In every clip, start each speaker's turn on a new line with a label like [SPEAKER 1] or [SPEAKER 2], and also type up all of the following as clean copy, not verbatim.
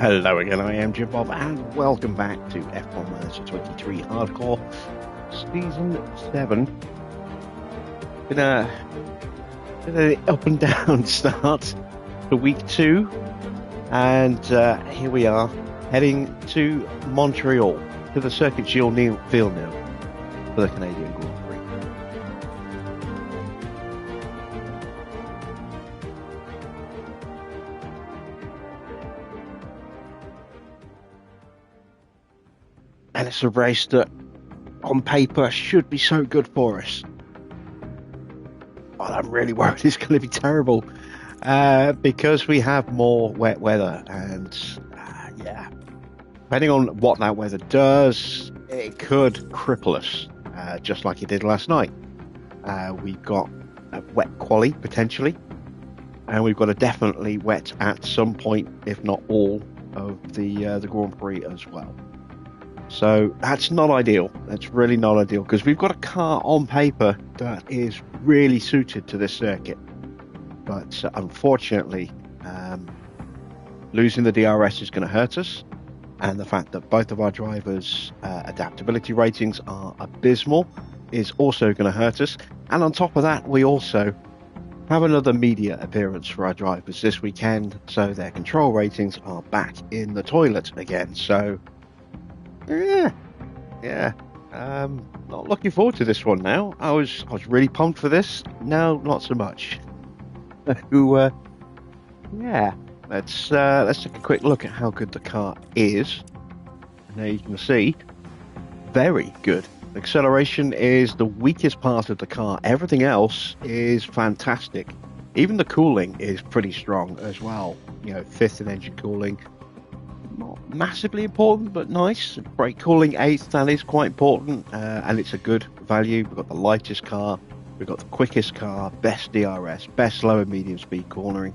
[SPEAKER 1] Hello again, I am Jim Bob, and welcome back to F1 Manager 23 Hardcore Season 7. Been a up and down start to week 2, and here we are heading to Montreal, to the Circuit Gilles Villeneuve for the Canadian Grand Prix. And it's a race that, on paper, should be so good for us. But I'm really worried it's going to be terrible because we have more wet weather. And, depending on what that weather does, it could cripple us, just like it did last night. We've got a wet quali, potentially. And we've got a definitely wet at some point, if not all, of the Grand Prix as well. So that's not ideal. That's really not ideal because we've got a car on paper that is really suited to this circuit. But unfortunately, losing the DRS is going to hurt us. And the fact that both of our drivers' adaptability ratings are abysmal is also going to hurt us. And on top of that, we also have another media appearance for our drivers this weekend. So their control ratings are back in the toilet again. So not looking forward to this one now. I was really pumped for this. No, not so much. Let's take a quick look at how good the car is. And there you can see, very good. Acceleration is the weakest part of the car. Everything else is fantastic. Even the cooling is pretty strong as well. You know, fifth in engine cooling. Not massively important, but nice. Brake cooling 8th, that is quite important, and it's a good value. We've got the lightest car, we've got the quickest car, best DRS, best low and medium speed cornering,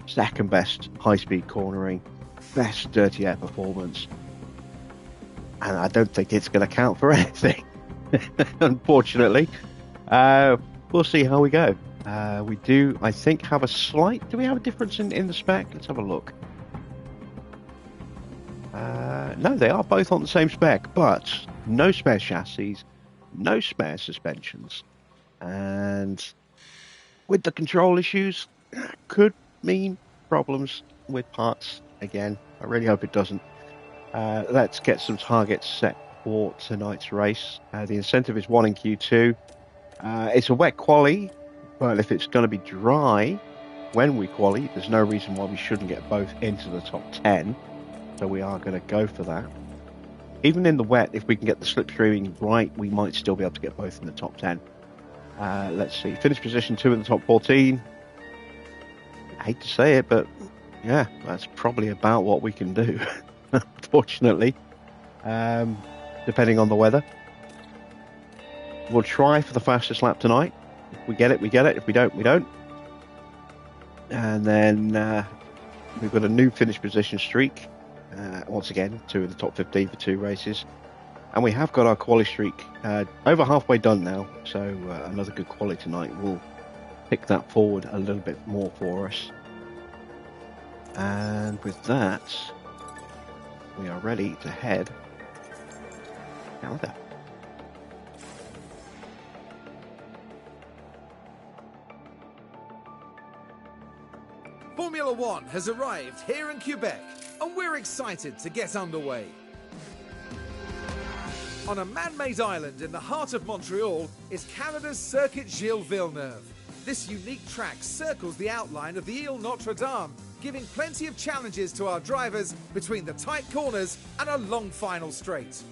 [SPEAKER 1] second best high speed cornering, best dirty air performance, and I don't think it's going to count for anything, unfortunately. We'll see how we go. We do, I think, have a slight... Do we have a difference in the spec? Let's have a look. No, they are both on the same spec, but no spare chassis, no spare suspensions. And with the control issues, could mean problems with parts again. I really hope it doesn't. Let's get some targets set for tonight's race. The incentive is 1 in Q2. It's a wet quali, but if it's going to be dry when we quali, there's no reason why we shouldn't get both into the top 10. So we are going to go for that. Even in the wet, if we can get the slipstreaming right, we might still be able to get both in the top 10. Let's see. Finish position 2 in the top 14. I hate to say it, but yeah, that's probably about what we can do, unfortunately, depending on the weather. We'll try for the fastest lap tonight. If we get it, we get it. If we don't, we don't. And then we've got a new finish position streak. Once again, 2 in the top 15 for 2 races. And we have got our quali streak over halfway done now. So another good quali tonight will pick that forward a little bit more for us. And with that, we are ready to head Canada.
[SPEAKER 2] Formula One has arrived here in Quebec, and we're excited to get underway. On a man-made island in the heart of Montreal is Canada's Circuit Gilles Villeneuve. This unique track circles the outline of the Ile Notre Dame, giving plenty of challenges to our drivers between the tight corners and a long final straight.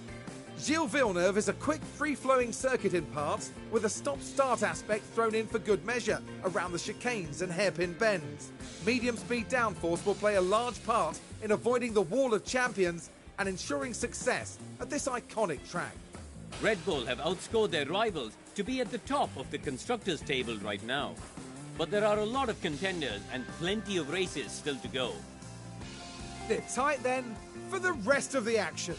[SPEAKER 2] Gilles Villeneuve is a quick, free-flowing circuit in parts, with a stop-start aspect thrown in for good measure around the chicanes and hairpin bends. Medium-speed downforce will play a large part in avoiding the wall of champions and ensuring success at this iconic track.
[SPEAKER 3] Red Bull have outscored their rivals to be at the top of the constructors' table right now. But there are a lot of contenders and plenty of races still to go.
[SPEAKER 2] Sit tight then for the rest of the action.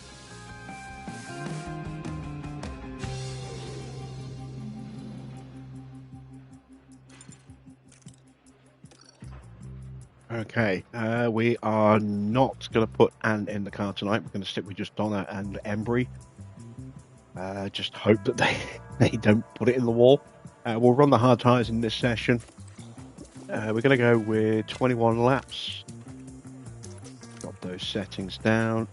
[SPEAKER 1] Okay, we are not going to put Ant in the car tonight. We're going to stick with just Donna and Embry. Just hope that they don't put it in the wall. We'll run the hard tyres in this session. We're going to go with 21 laps. Drop those settings down.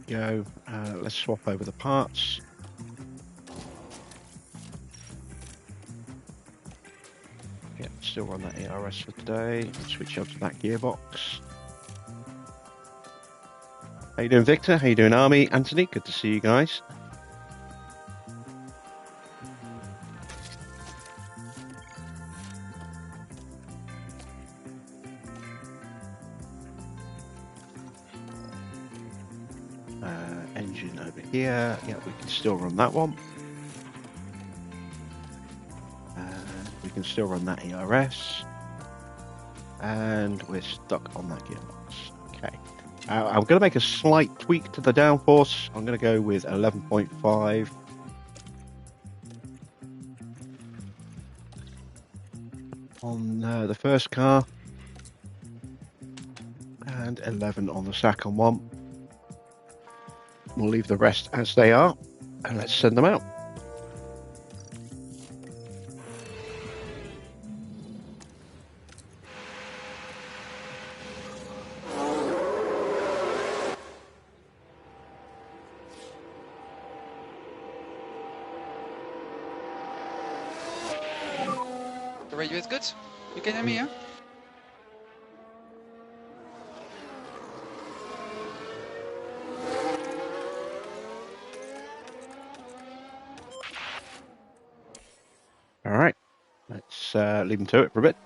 [SPEAKER 1] Go. Let's swap over the parts. Yeah, still run that ERS for today. Switch up to that gearbox. How you doing, Victor? How you doing, Army? Anthony, good to see you guys. Engine over here. Yeah, we can still run that one. We can still run that ERS. And we're stuck on that gearbox. Okay. I'm going to make a slight tweak to the downforce. I'm going to go with 11.5. On the first car. And 11 on the second one. We'll leave the rest as they are. And let's send them out.
[SPEAKER 4] The radio is good? You can hear me, yeah?
[SPEAKER 1] All right. Let's leave them to it for a bit.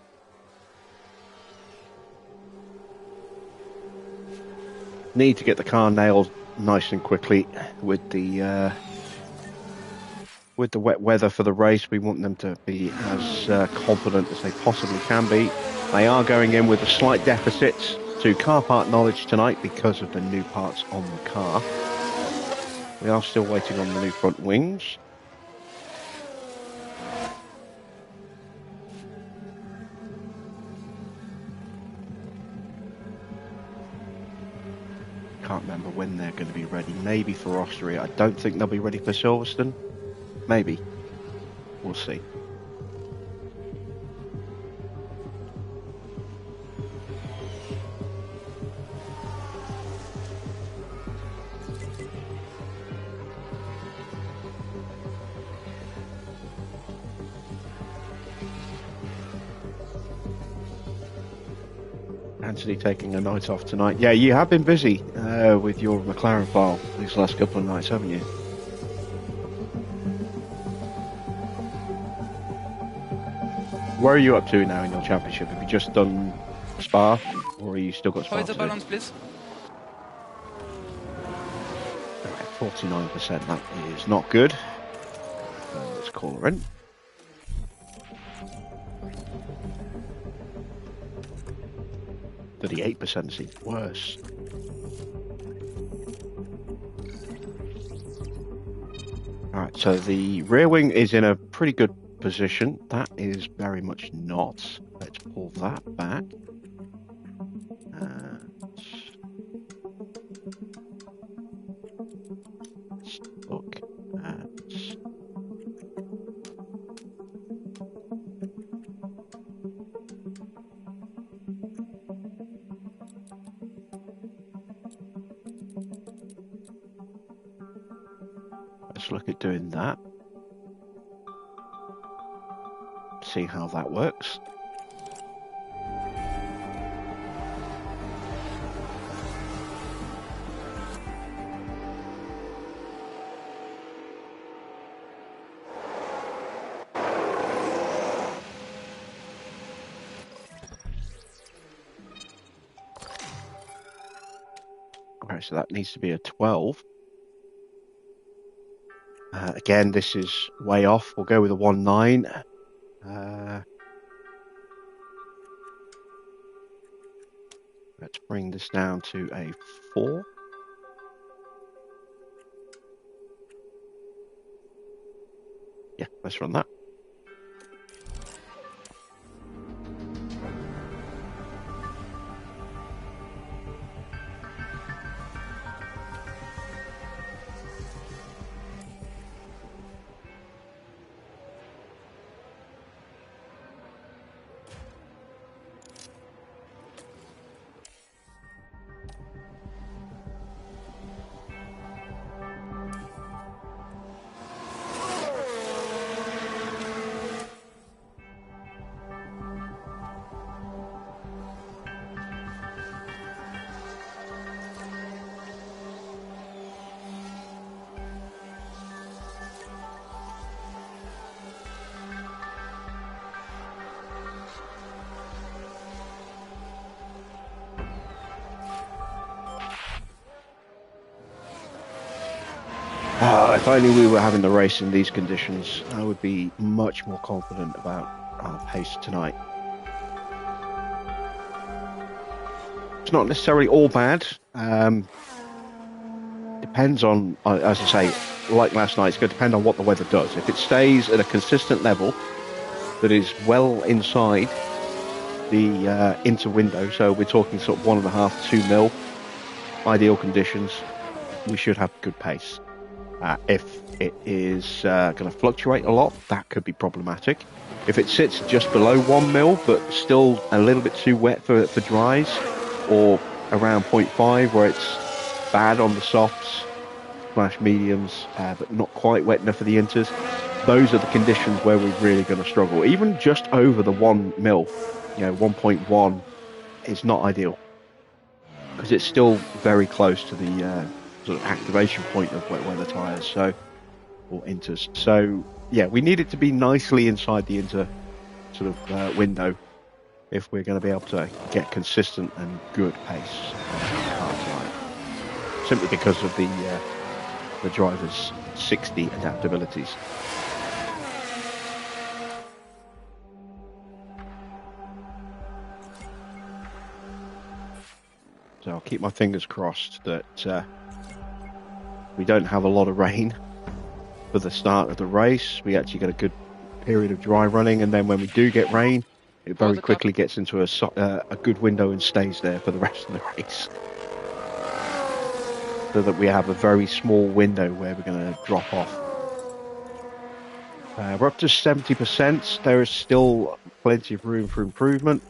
[SPEAKER 1] Need to get the car nailed nice and quickly with the wet weather for the race. We want them to be as confident as they possibly can be. They are going in with a slight deficit to car part knowledge tonight because of the new parts on the car. We are still waiting on the new front wings. Can't remember when they're going to be ready. Maybe for Austria. I don't think they'll be ready for Silverstone. Maybe. We'll see. Anthony taking a night off tonight. Yeah, you have been busy with your McLaren file these last couple of nights, haven't you? Where are you up to now in your championship? Have you just done Spa, or are you still got Spa?
[SPEAKER 4] How is the balance, please?
[SPEAKER 1] 49%, that is not good. Let's call her in. The 8% seems worse. Alright, so the rear wing is in a pretty good position. That is very much not. Let's pull that back. Let's look at... Let's look at doing that. See how that works. Okay, so that needs to be a 12. Again, this is way off. We'll go with a 1.9. Let's bring this down to a 4. Yeah, let's run that. If only we were having the race in these conditions, I would be much more confident about our pace tonight. It's not necessarily all bad. Depends on, as I say, like last night, it's going to depend on what the weather does. If it stays at a consistent level that is well inside the inter window, so we're talking sort of 1.5 to 2 mil, ideal conditions, we should have good pace. If it is going to fluctuate a lot, that could be problematic. If it sits just below 1 mil, but still a little bit too wet for dries, or around 0.5 where it's bad on the softs / mediums, but not quite wet enough for the inters, those are the conditions where we're really going to struggle. Even just over the 1 mil, 1.1 is not ideal, because it's still very close to the sort of activation point of wet weather tyres, or inters. So yeah, we need it to be nicely inside the inter sort of window if we're going to be able to get consistent and good pace tonight. Simply because of the driver's 60 adaptabilities. So I'll keep my fingers crossed that we don't have a lot of rain for the start of the race. We actually get a good period of dry running, and then when we do get rain, it very quickly gets into a good window and stays there for the rest of the race. So that we have a very small window where we're going to drop off. We're up to 70%. There is still plenty of room for improvement.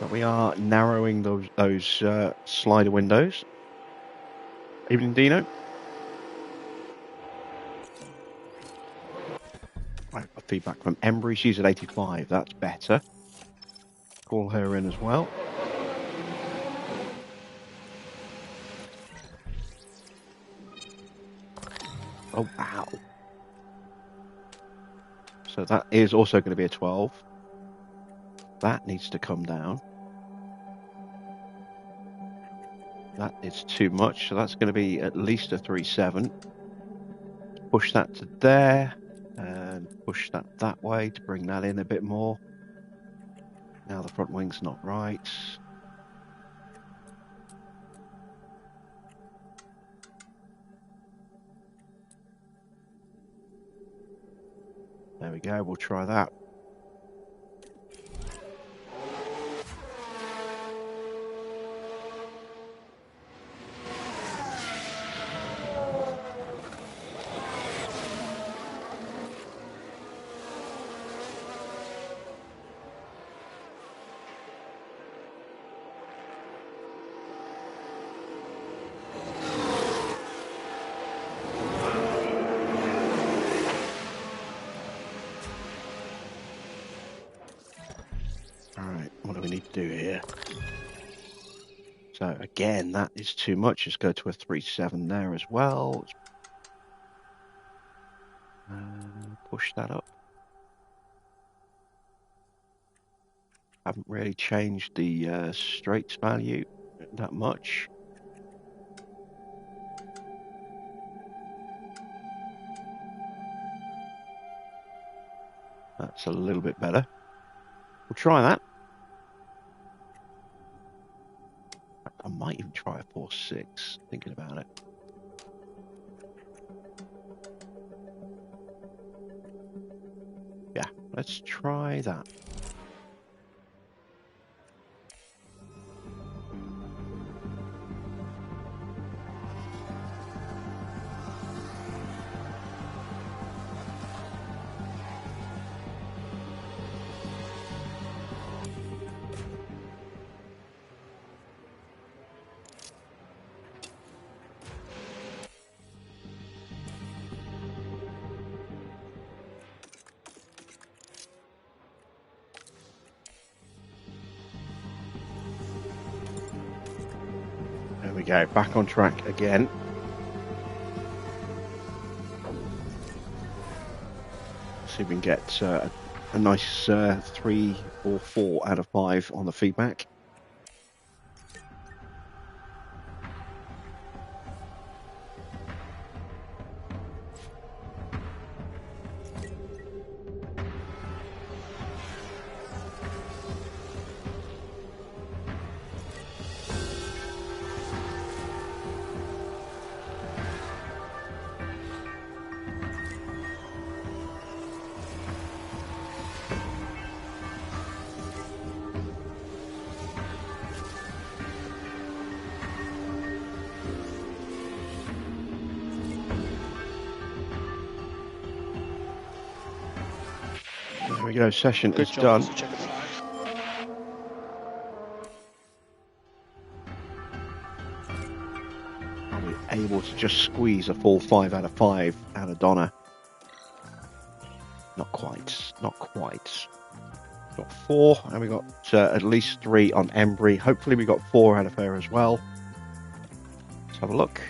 [SPEAKER 1] But we are narrowing those slider windows. Evening, Dino. Right, feedback from Embry. She's at 85. That's better. Call her in as well. Oh, wow. So that is also going to be a 12. That needs to come down. That is too much, so that's going to be at least a 3.7. Push that to there, and push that way to bring that in a bit more. Now the front wing's not right. There we go, we'll try that. Alright, what do we need to do here? So again, that is too much. Let's go to a 3.7 there as well. Push that up. Haven't really changed the straights value that much. That's a little bit better. We'll try that. I might even try a 4.6, thinking about it. Yeah, let's try that. There we go, back on track again. See if we can get a nice 3 or 4 out of 5 on the feedback. There we go, session is done. Are we able to just squeeze a full 5 out of 5 out of Donna? Not quite, not quite. Got 4, and we got at least 3 on Embry. Hopefully we got 4 out of her as well. Let's have a look.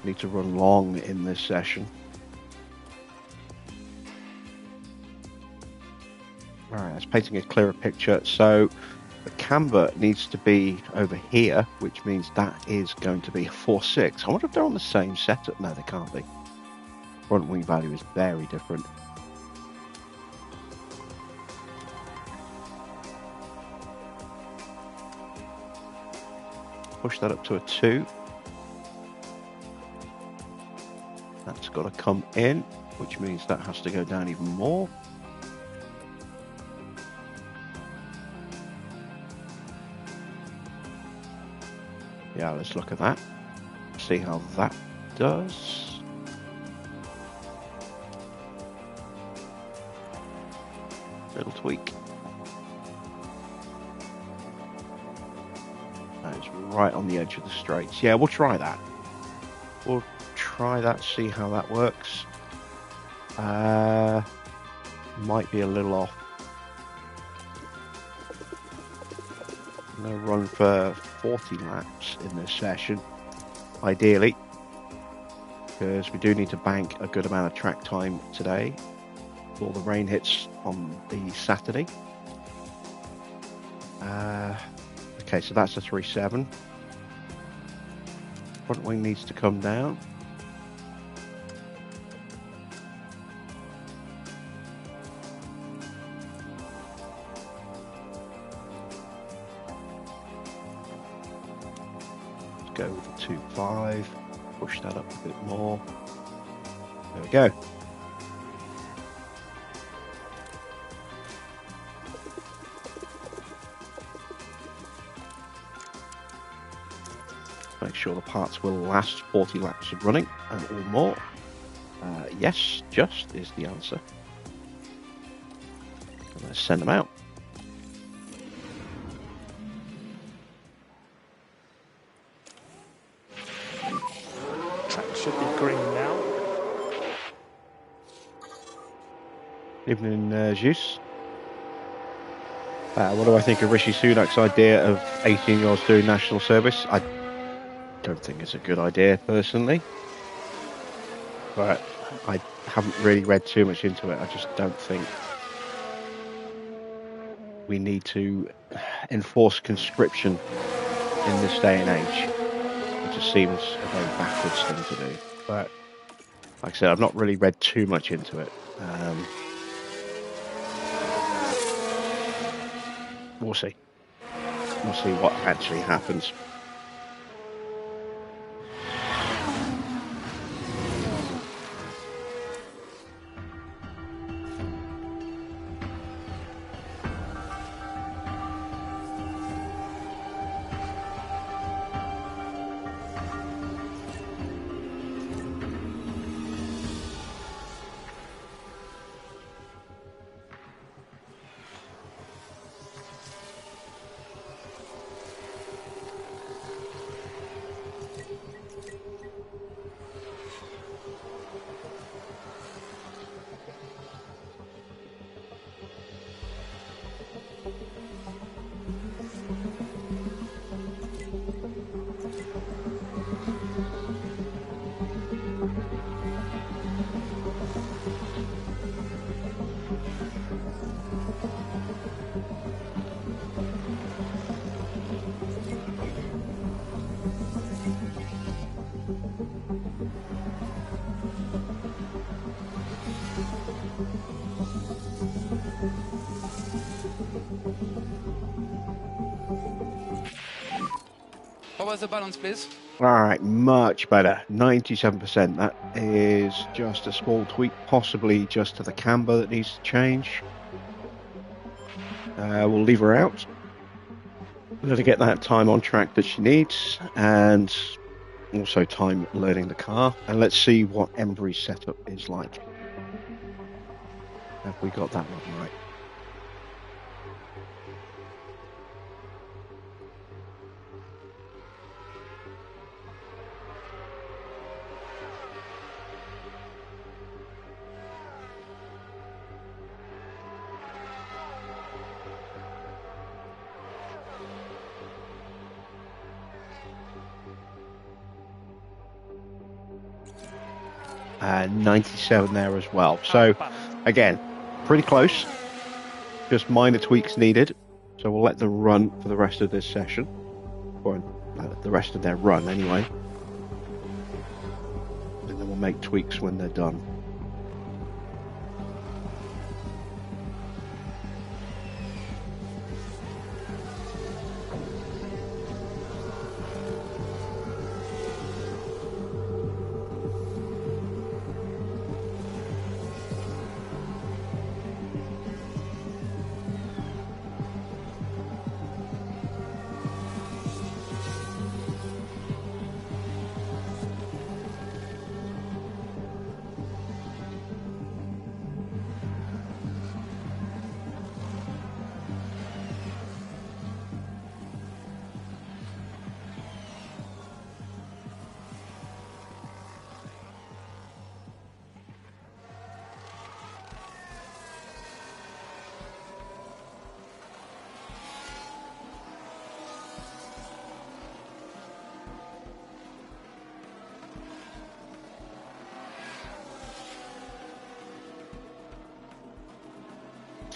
[SPEAKER 1] Need to run long in this session. Alright, that's painting a clearer picture. So the camber needs to be over here, which means that is going to be a 4.6. I wonder if they're on the same setup. No, they can't be. Front wing value is very different. Push that up to a 2. That's got to come in, which means that has to go down even more. Yeah, let's look at that. See how that does. Little tweak. That is right on the edge of the straights. Yeah, we'll try that. We'll try that, see how that works. Might be a little off. I'm going to run for 40 laps in this session, ideally, because we do need to bank a good amount of track time today before the rain hits on the Saturday. Okay, so that's a 3.7. Front wing needs to come down. Go with the 2.5, push that up a bit more. There we go. Make sure the parts will last 40 laps of running and or more. Yes, just is the answer. And let's send them out.
[SPEAKER 5] Should be green now.
[SPEAKER 1] Evening, Zeus. What do I think of Rishi Sunak's idea of 18-year-olds doing national service? I don't think it's a good idea, personally. But I haven't really read too much into it. I just don't think we need to enforce conscription in this day and age. It just seems a very backwards thing to do. But like I said, I've not really read too much into it. We'll see. We'll see what actually happens.
[SPEAKER 4] What was the balance, please?
[SPEAKER 1] All right, much better. 97%. That is just a small tweak, possibly just to the camber that needs to change. We'll leave her out. Let her get that time on track that she needs, and also time learning the car. And let's see what Embry's setup is like. Have we got that one right? And 97 there as well. So again, pretty close. Just minor tweaks needed. So we'll let them run for the rest of this session, or the rest of their run anyway. And then we'll make tweaks when they're done.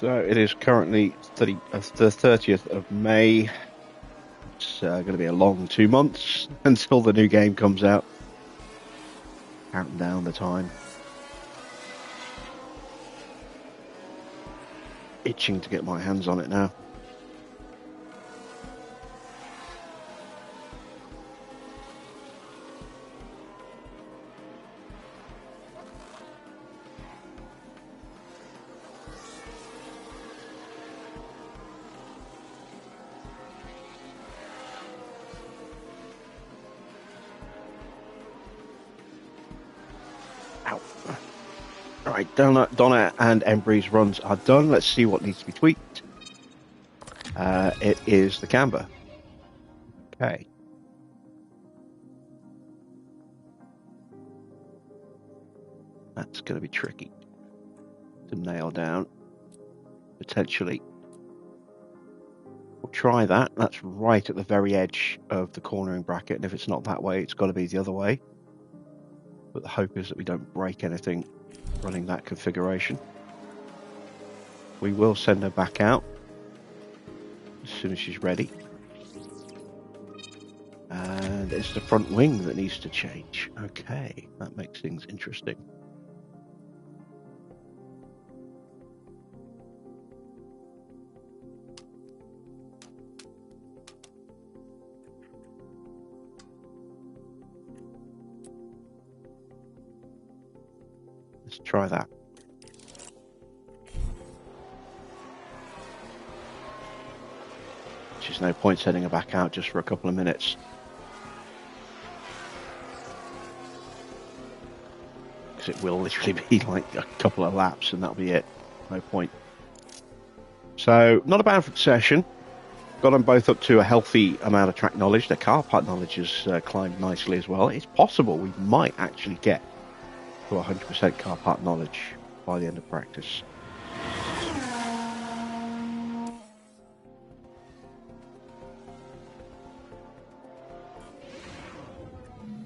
[SPEAKER 1] So it is currently the 30th of May. It's going to be a long 2 months until the new game comes out. Counting down the time. Itching to get my hands on it now. Right, Donna and Embry's runs are done. Let's see what needs to be tweaked. It is the camber. Okay. That's going to be tricky to nail down. Potentially. We'll try that. That's right at the very edge of the cornering bracket, and if it's not that way, it's got to be the other way. But the hope is that we don't break anything running that configuration. We will send her back out as soon as she's ready. And it's the front wing that needs to change. Okay, that makes things interesting. try that. There's no point sending her back out just for a couple of minutes. Because it will literally be like a couple of laps and that'll be it. No point. So, not a bad session. Got them both up to a healthy amount of track knowledge. Their car part knowledge has climbed nicely as well. It's possible we might actually get to 100% car part knowledge by the end of practice.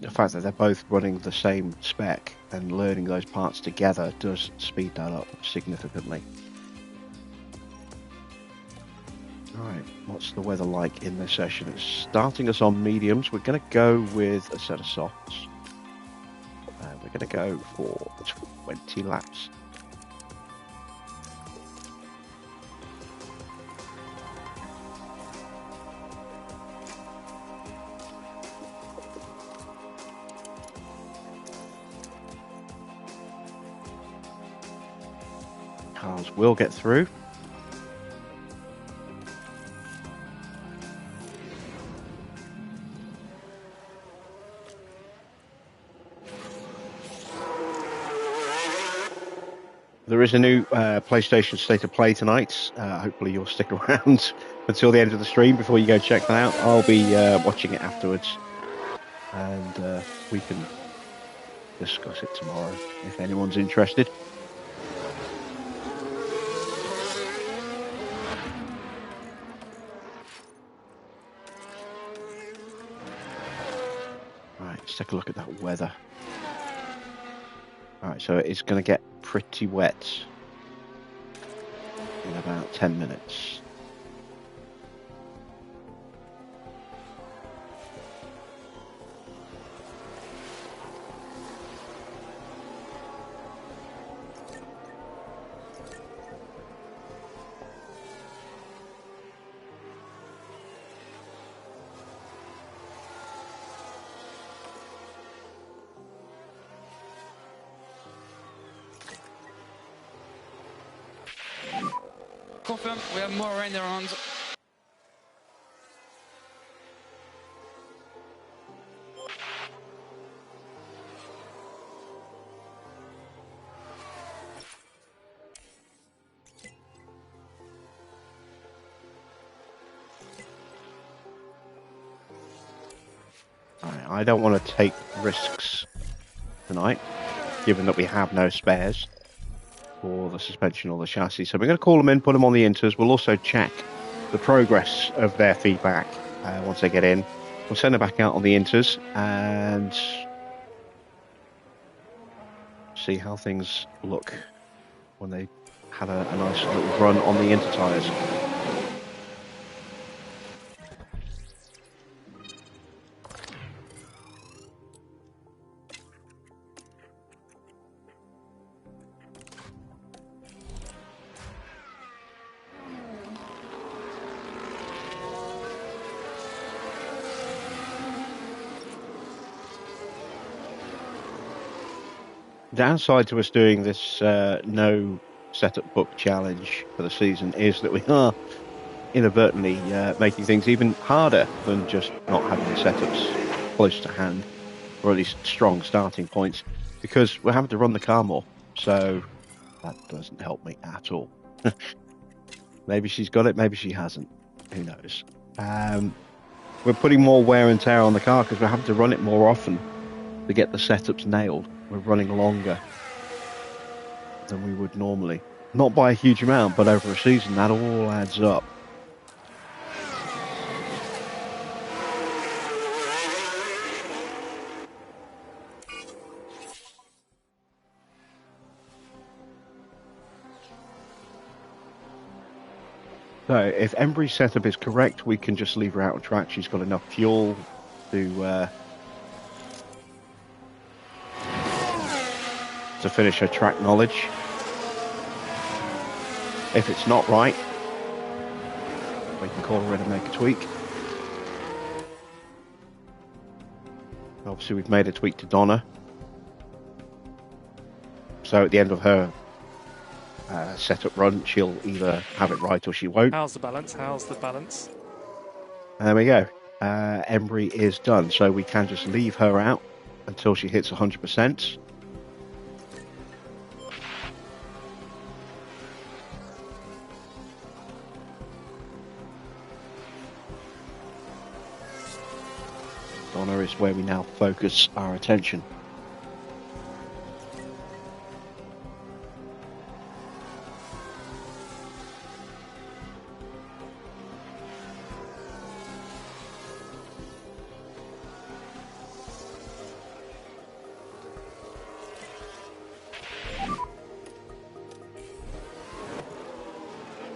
[SPEAKER 1] The fact that they're both running the same spec and learning those parts together does speed that up significantly. Alright, what's the weather like in this session? It's starting us on mediums. We're going to go with a set of softs. We're going to go for 20 laps. Cars will get through. There is a new PlayStation State of Play tonight. Hopefully you'll stick around until the end of the stream before you go check that out. I'll be watching it afterwards. And we can discuss it tomorrow if anyone's interested. Right, let's take a look at that weather. Alright, so it's going to get pretty wet in about 10 minutes.
[SPEAKER 4] Confirm, we have more rain around.
[SPEAKER 1] I don't want to take risks tonight, given that we have no spares for the suspension or the chassis. So we're going to call them in, put them on the inters. We'll also check the progress of their feedback once they get in. We'll send them back out on the inters and see how things look when they have a nice little run on the inter tyres. Downside to us doing this no setup book challenge for the season is that we are inadvertently making things even harder than just not having the setups close to hand, or at least strong starting points, because we're having to run the car more. So that doesn't help me at all. Maybe she's got it, maybe she hasn't. Who knows? We're putting more wear and tear on the car because we're having to run it more often to get the setups nailed. We're running longer than we would normally. Not by a huge amount, but over a season, that all adds up. So, if Embry's setup is correct, we can just leave her out on track. She's got enough fuel to finish her track knowledge. If it's not right, we can call her in and make a tweak. Obviously we've made a tweak to Donna. So at the end of her setup run, she'll either have it right or she won't.
[SPEAKER 5] How's the balance? How's the balance?
[SPEAKER 1] There we go. Embry is done, so we can just leave her out until she hits 100%. Donna is where we now focus our attention.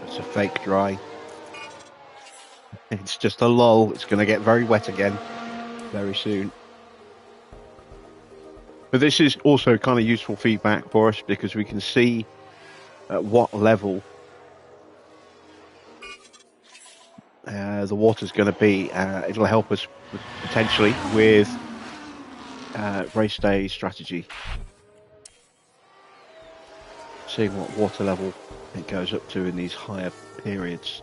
[SPEAKER 1] It's a fake dry. It's just a lull. It's going to get very wet again very soon. But this is also kind of useful feedback for us because we can see at what level the water's going to be. It'll help us potentially with race day strategy. Seeing what water level it goes up to in these higher periods.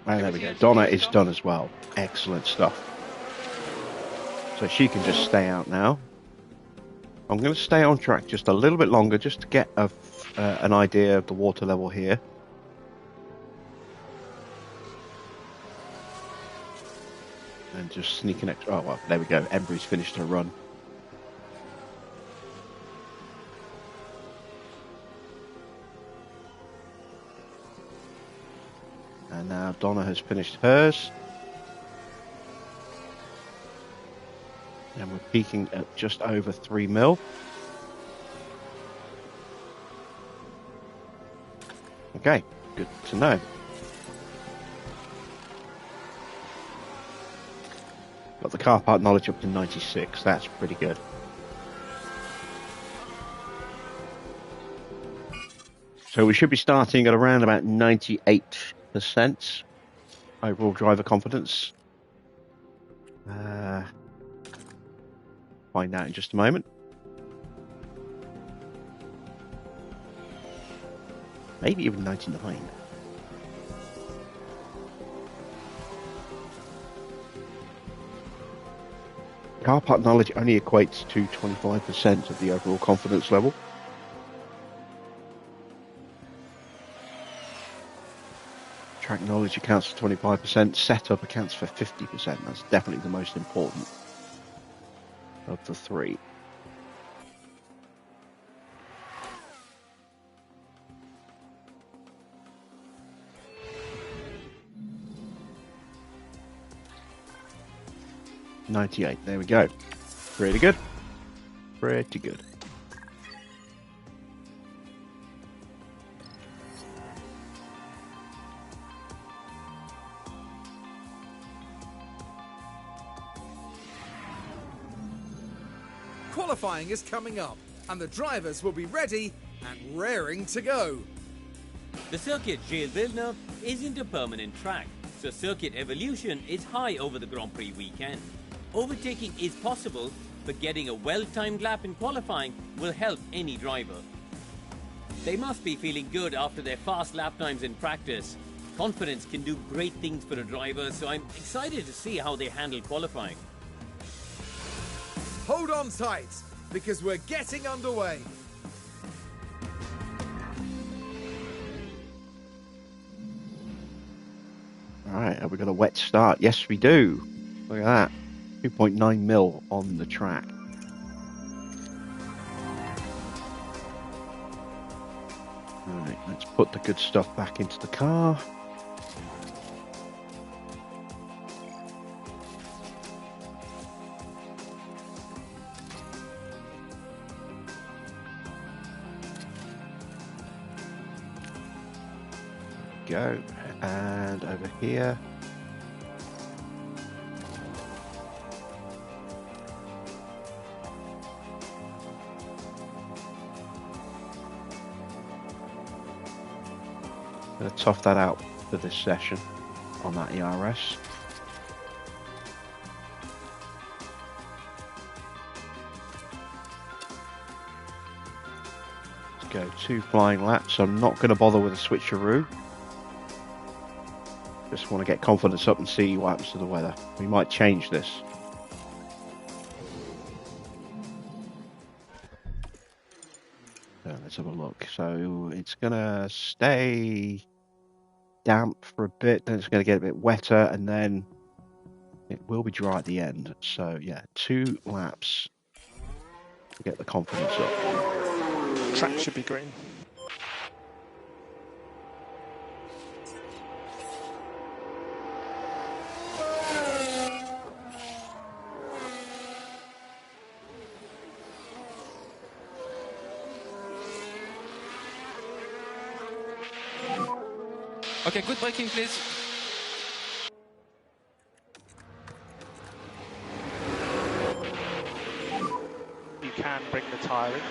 [SPEAKER 1] And there we go. Donna is done as well. Excellent stuff. So she can just stay out now. I'm going to stay on track just a little bit longer just to get an idea of the water level here. And just sneaking extra. Oh, well, there we go. Embry's finished her run. And now Donna has finished hers. And we're peaking at just over 3 mil. Okay, good to know. Got the car park knowledge up to 96. That's pretty good. So we should be starting at around about 98% overall driver confidence. Find out in just a moment. Maybe even 99. Car park knowledge only equates to 25% of the overall confidence level. Track knowledge accounts for 25%. Setup accounts for 50%. That's definitely the most important of the three. $98. There we go. Pretty good. Pretty good.
[SPEAKER 2] Qualifying is coming up, and the drivers will be ready and raring to go.
[SPEAKER 3] The circuit Gilles Villeneuve isn't a permanent track, so circuit evolution is high over the Grand Prix weekend. Overtaking is possible, but getting a well-timed lap in qualifying will help any driver. They must be feeling good after their fast lap times in practice. Confidence can do great things for a driver, so I'm excited to see how they handle qualifying.
[SPEAKER 2] Hold on tight, because we're getting underway.
[SPEAKER 1] All right, have we got a wet start? Yes, we do. Look at that. 2.9 mil on the track. All right, let's put the good stuff back into the car. Go. And over here. Gonna tough that out for this session on that ERS. Let's go 2 flying laps. I'm not going to bother with a switcheroo. Just want to get confidence up and see what happens to the weather. We might change this. Let's have a look. So it's going to stay damp for a bit, then it's going to get a bit wetter, and then it will be dry at the end. So yeah, 2 laps to get the confidence up.
[SPEAKER 5] Track should be green.
[SPEAKER 4] Okay, good braking, please.
[SPEAKER 5] You can bring the tyre in.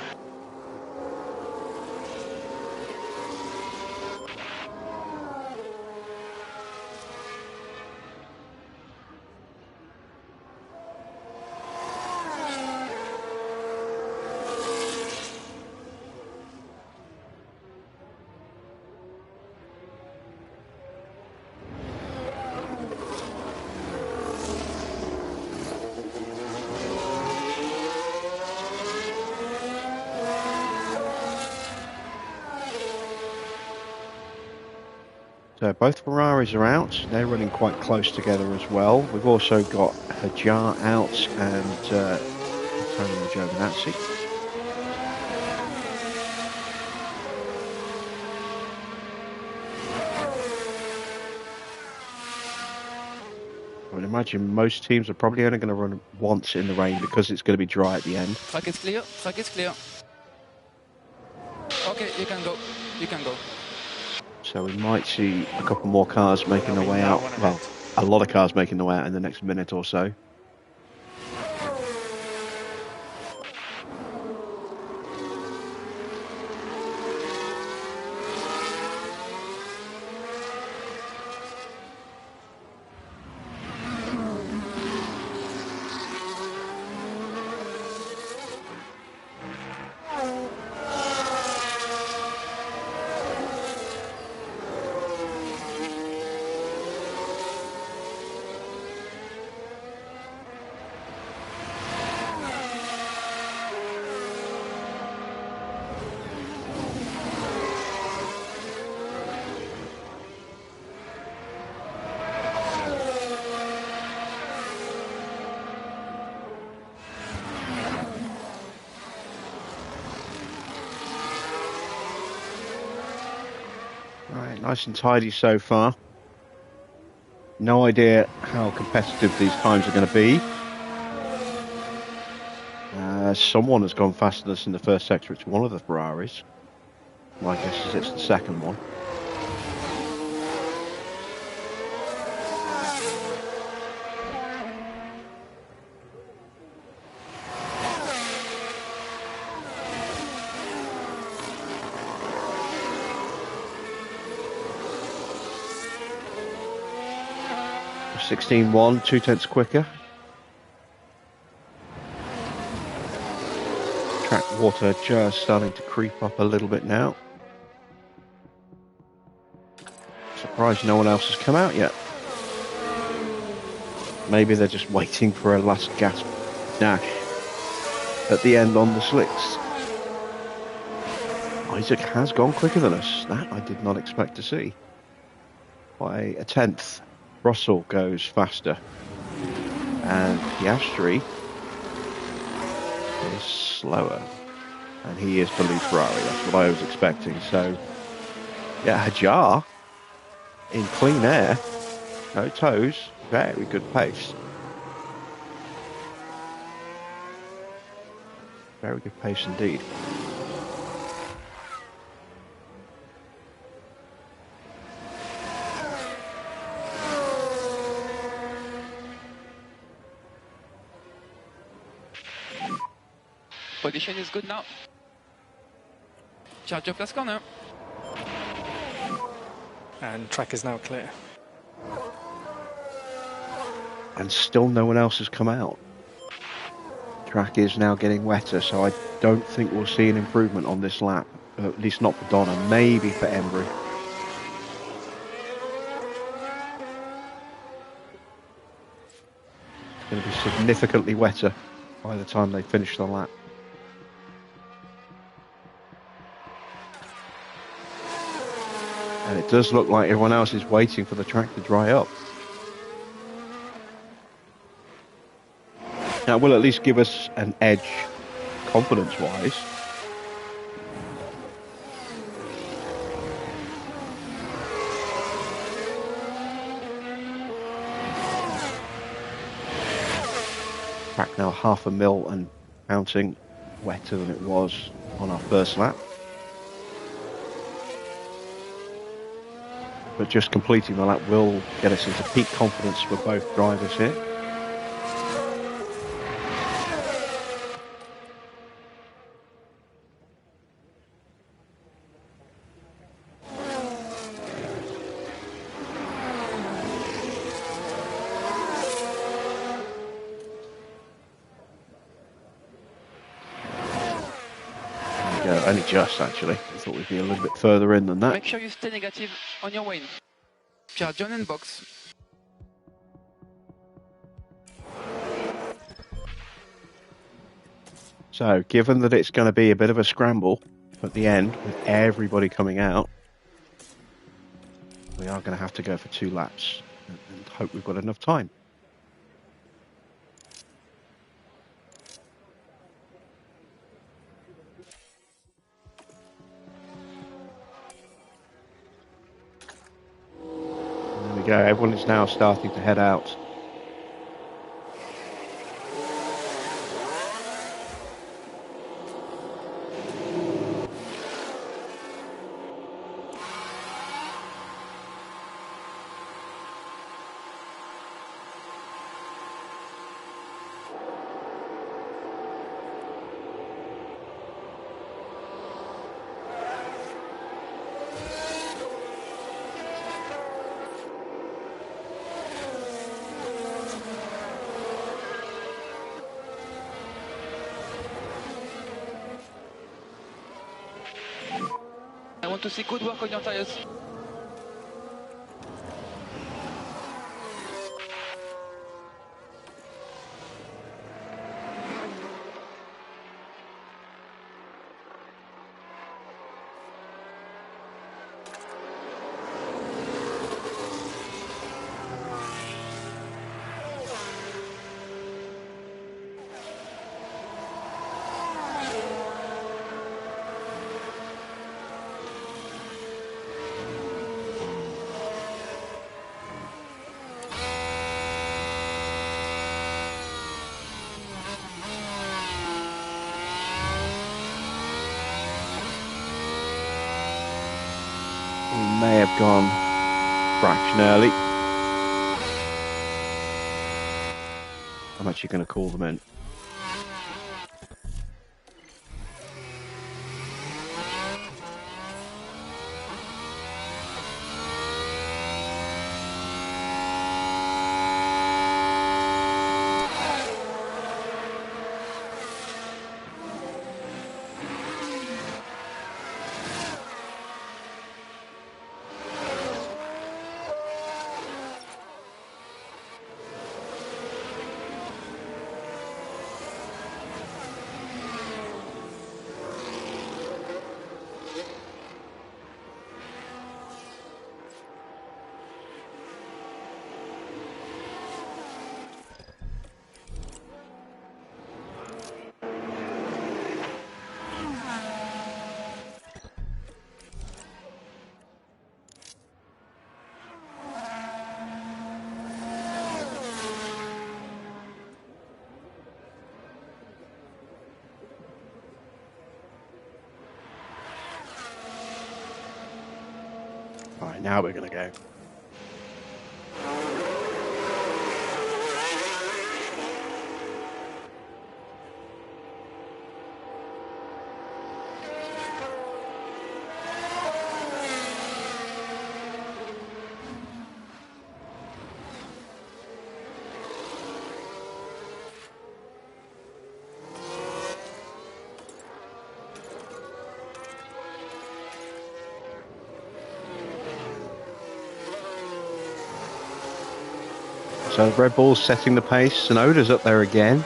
[SPEAKER 1] So both Ferraris are out. They're running quite close together as well. We've also got Hajar out and Antonio Giovinazzi. I would imagine most teams are probably only going to run once in the rain because it's going to be dry at the end.
[SPEAKER 4] Track is clear, track is clear. Okay, you can go, you can go.
[SPEAKER 1] So we might see a couple more cars making their way out. Well, a lot of cars making their way out in the next minute or so. Right, nice and tidy so far. No idea how competitive these times are going to be. Someone has gone faster than us in the first sector. It's one of the Ferraris. My guess is it's the second one. (16.1), 2/10 quicker. Track water just starting to creep up a little bit now. Surprised no one else has come out yet. Maybe they're just waiting for a last gasp dash at the end on the slicks. Isaac has gone quicker than us. That I did not expect to see. By a tenth. Russell goes faster. And Piastri is slower. And he is the lead Ferrari. That's what I was expecting. So, yeah, Hajar in clean air. No toes. Very good pace. Very good pace indeed.
[SPEAKER 4] Position is good now. Charge your plus corner.
[SPEAKER 5] and track is now clear.
[SPEAKER 1] And still no one else has come out. Track is now getting wetter, so I don't think we'll see an improvement on this lap. At least not for Donna, maybe for Embry. It's going to be significantly wetter by the time they finish the lap. And it does look like everyone else is waiting for the track to dry up. That will at least give us an edge confidence-wise. Track now 0.5 mil and counting wetter than it was on our first lap. But just completing the lap will get us into peak confidence for both drivers here. Only just, actually. I thought we'd be a little bit further in than that.
[SPEAKER 4] Make sure you stay negative on your wing. Pierre, John and box.
[SPEAKER 1] So, given that it's going to be a bit of a scramble at the end, with everybody coming out, we are going to have to go for 2 laps and hope we've got enough time. Go. Everyone is now starting to head out.
[SPEAKER 4] I want to see good work on your tires.
[SPEAKER 1] May have gone fraction early. I'm actually going to call them in. All right, now we're going to go. So Red Bull's setting the pace, and Oda's up there again.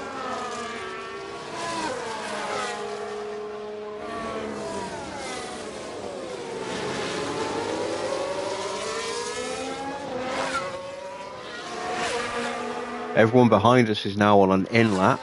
[SPEAKER 1] Everyone behind us is now on an in lap.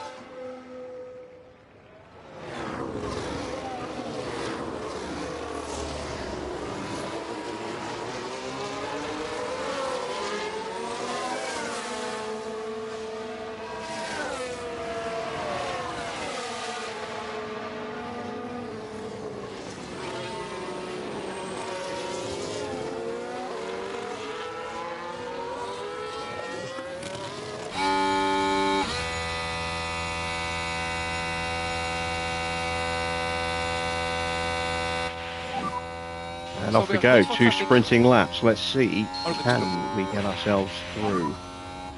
[SPEAKER 1] And off we go, 2 sprinting laps. Let's see, can we get ourselves through?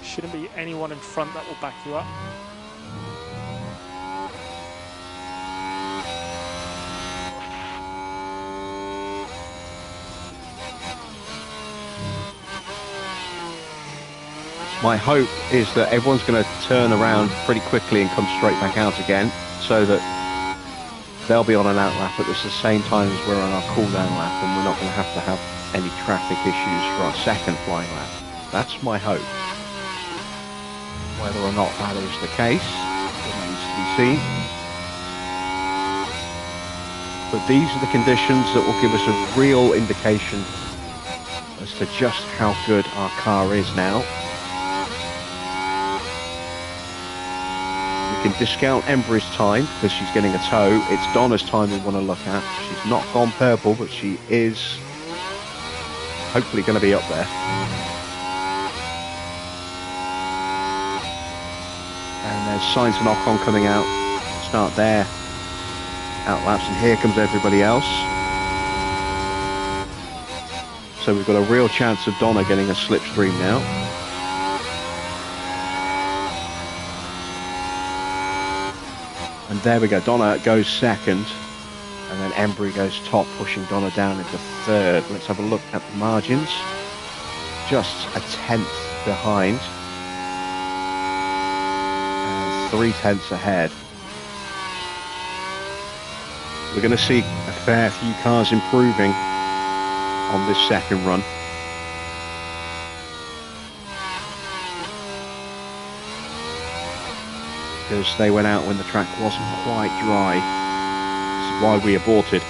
[SPEAKER 5] Shouldn't be anyone in front that will back you up.
[SPEAKER 1] My hope is that everyone's going to turn around pretty quickly and come straight back out again, so that they'll be on an out lap at the same time as we're on our cool down lap, and we're not going to have any traffic issues for our second flying lap. That's my hope. Whether or not that is the case remains to be seen. But these are the conditions that will give us a real indication as to just how good our car is now. We can discount Embry's time because she's getting a tow. It's Donna's time we want to look at. She's not gone purple, but she is hopefully going to be up there. And there's signs of knock-on coming out. Start there. Out laps, and here comes everybody else. So we've got a real chance of Donna getting a slipstream now. And there we go, Donna goes second, and then Embry goes top, pushing Donna down into third. Let's have a look at the margins. Just a tenth behind, and 3/10 ahead. We're going to see a fair few cars improving on this second run. Because they went out when the track wasn't quite dry. This is why we aborted.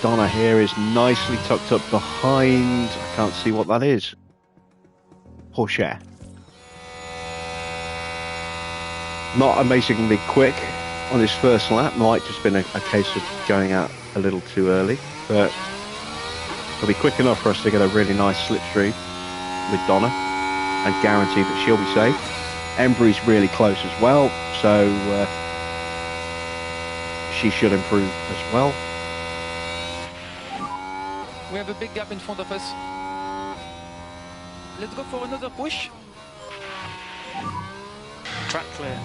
[SPEAKER 1] Donna here is nicely tucked up behind, I can't see what that is, Porsche. Not amazingly quick on his first lap, might just been a case of going out a little too early, but it'll be quick enough for us to get a really nice slipstream with Donna and guarantee that she'll be safe. Embry's really close as well, so she should improve as well.
[SPEAKER 4] We have a big gap in front of us. Let's go for another push.
[SPEAKER 5] Track clear.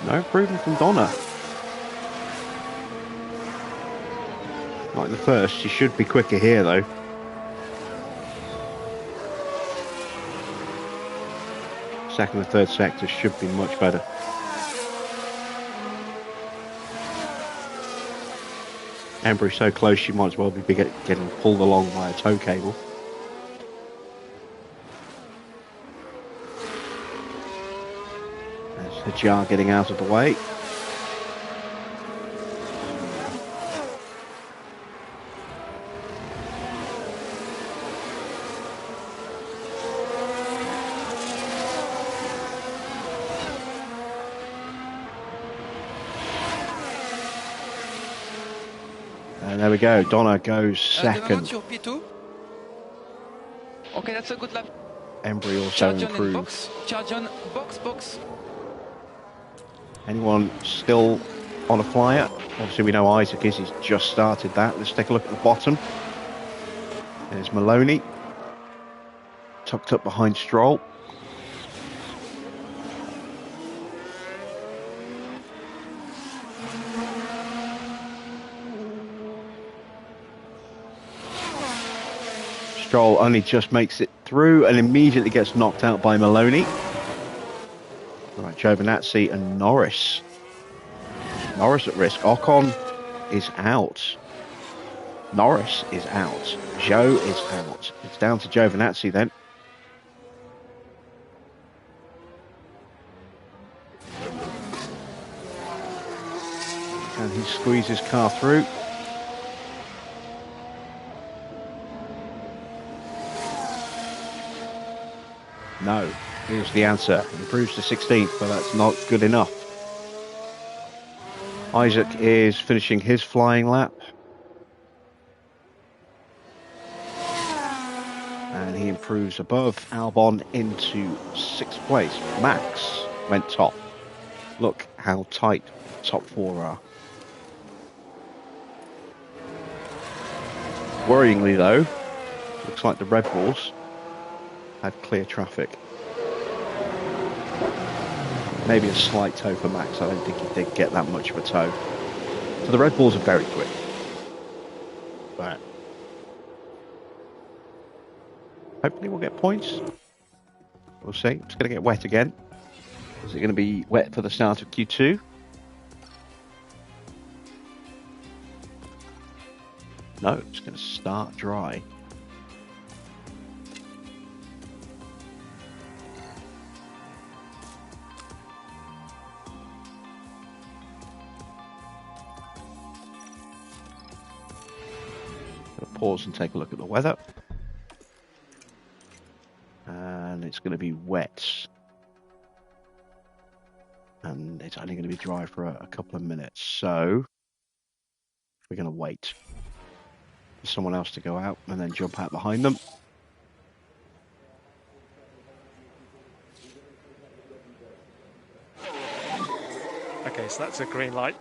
[SPEAKER 1] No improvement from Donna. Like the first, she should be quicker here though. Second and third sector should be much better. Embry's so close she might as well be getting pulled along by a tow cable. The jar getting out of the way. And there we go, Donna goes second.
[SPEAKER 4] Your P2. Okay, that's a good lap.
[SPEAKER 1] Embry also
[SPEAKER 4] Charge on in
[SPEAKER 1] improved.
[SPEAKER 4] box. Charge on box, box.
[SPEAKER 1] Anyone still on a flyer? Obviously, we know Isaac is. He's just started that. Let's take a look at the bottom. There's Maloney, tucked up behind Stroll. Stroll only just makes it through and immediately gets knocked out by Maloney. Right, Giovinazzi and Norris. Norris at risk. Ocon is out. Norris is out. Joe is out. It's down to Giovinazzi then. Can he squeeze his car through? No. Here's the answer. Improves to 16th, but that's not good enough. Isaac is finishing his flying lap. And he improves above Albon into 6th place. Max went top. Look how tight the top 4 are. Worryingly though, looks like the Red Bulls had clear traffic. Maybe a slight tow for Max. I don't think he did get that much of a tow. So the Red Bulls are very quick. But hopefully we'll get points. We'll see. It's going to get wet again. Is it going to be wet for the start of Q2? No, it's going to start dry. Pause and take a look at the weather. And it's going to be wet. And it's only going to be dry for a couple of minutes. So we're going to wait for someone else to go out and then jump out behind them.
[SPEAKER 5] Okay, so that's a green light.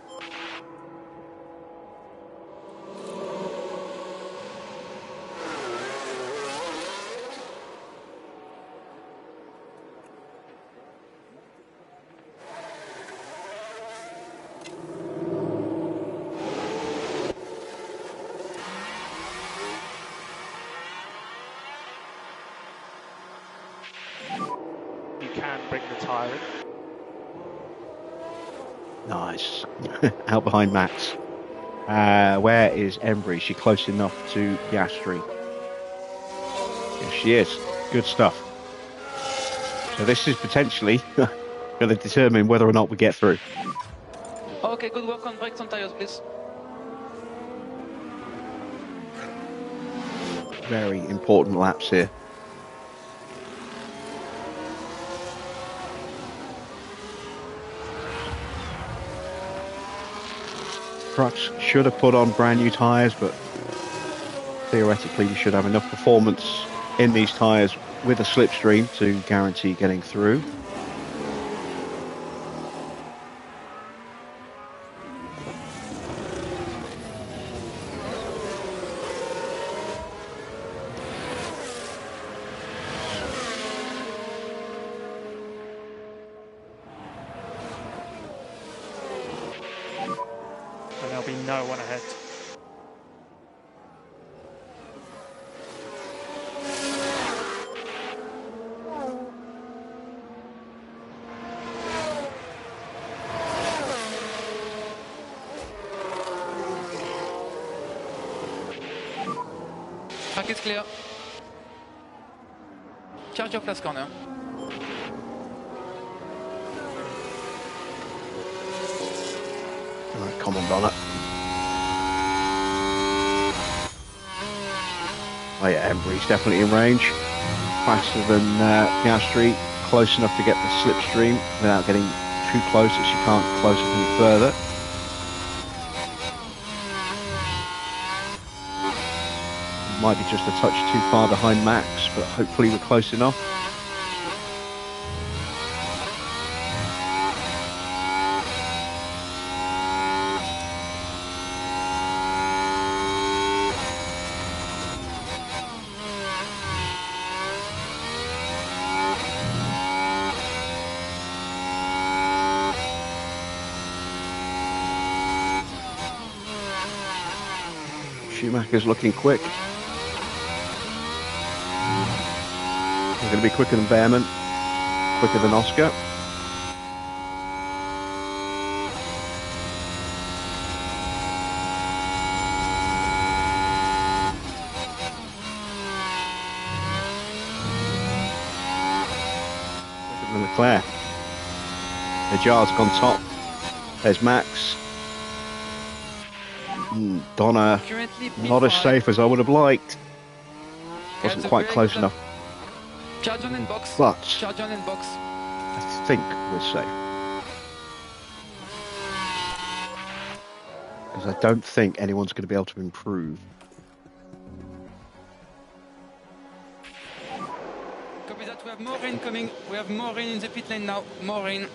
[SPEAKER 5] Bring the tyre in.
[SPEAKER 1] Nice. Out behind Max. Where is Embry? Is she close enough to Piastri? Yes, she is. Good stuff. So this is potentially going to determine whether or not we get through.
[SPEAKER 4] Okay, good work on brakes and tires, please.
[SPEAKER 1] Very important laps here. Trucks should have put on brand new tyres, but theoretically you should have enough performance in these tyres with a slipstream to guarantee getting through.
[SPEAKER 5] There'll be no one ahead.
[SPEAKER 4] Track is clear. Charge off last corner.
[SPEAKER 1] Right, come on, Bonnet. Oh yeah, Embry's definitely in range. Faster than Piastri, close enough to get the slipstream without getting too close that she can't close up any further. Might be just a touch too far behind Max, but hopefully we're close enough. Schumacher's looking quick. He's going to be quicker than Behrman, quicker than Oscar. Quicker than Leclerc. Najar's gone top. There's Max. Donna, not as safe as I would have liked. Wasn't quite close enough.
[SPEAKER 4] Charge on in box.
[SPEAKER 1] But
[SPEAKER 4] Charge on in box.
[SPEAKER 1] I think we're safe. Because I don't think anyone's going to be able to improve.
[SPEAKER 4] Copy that. We have more rain coming. We have more rain in the pit lane now. More rain.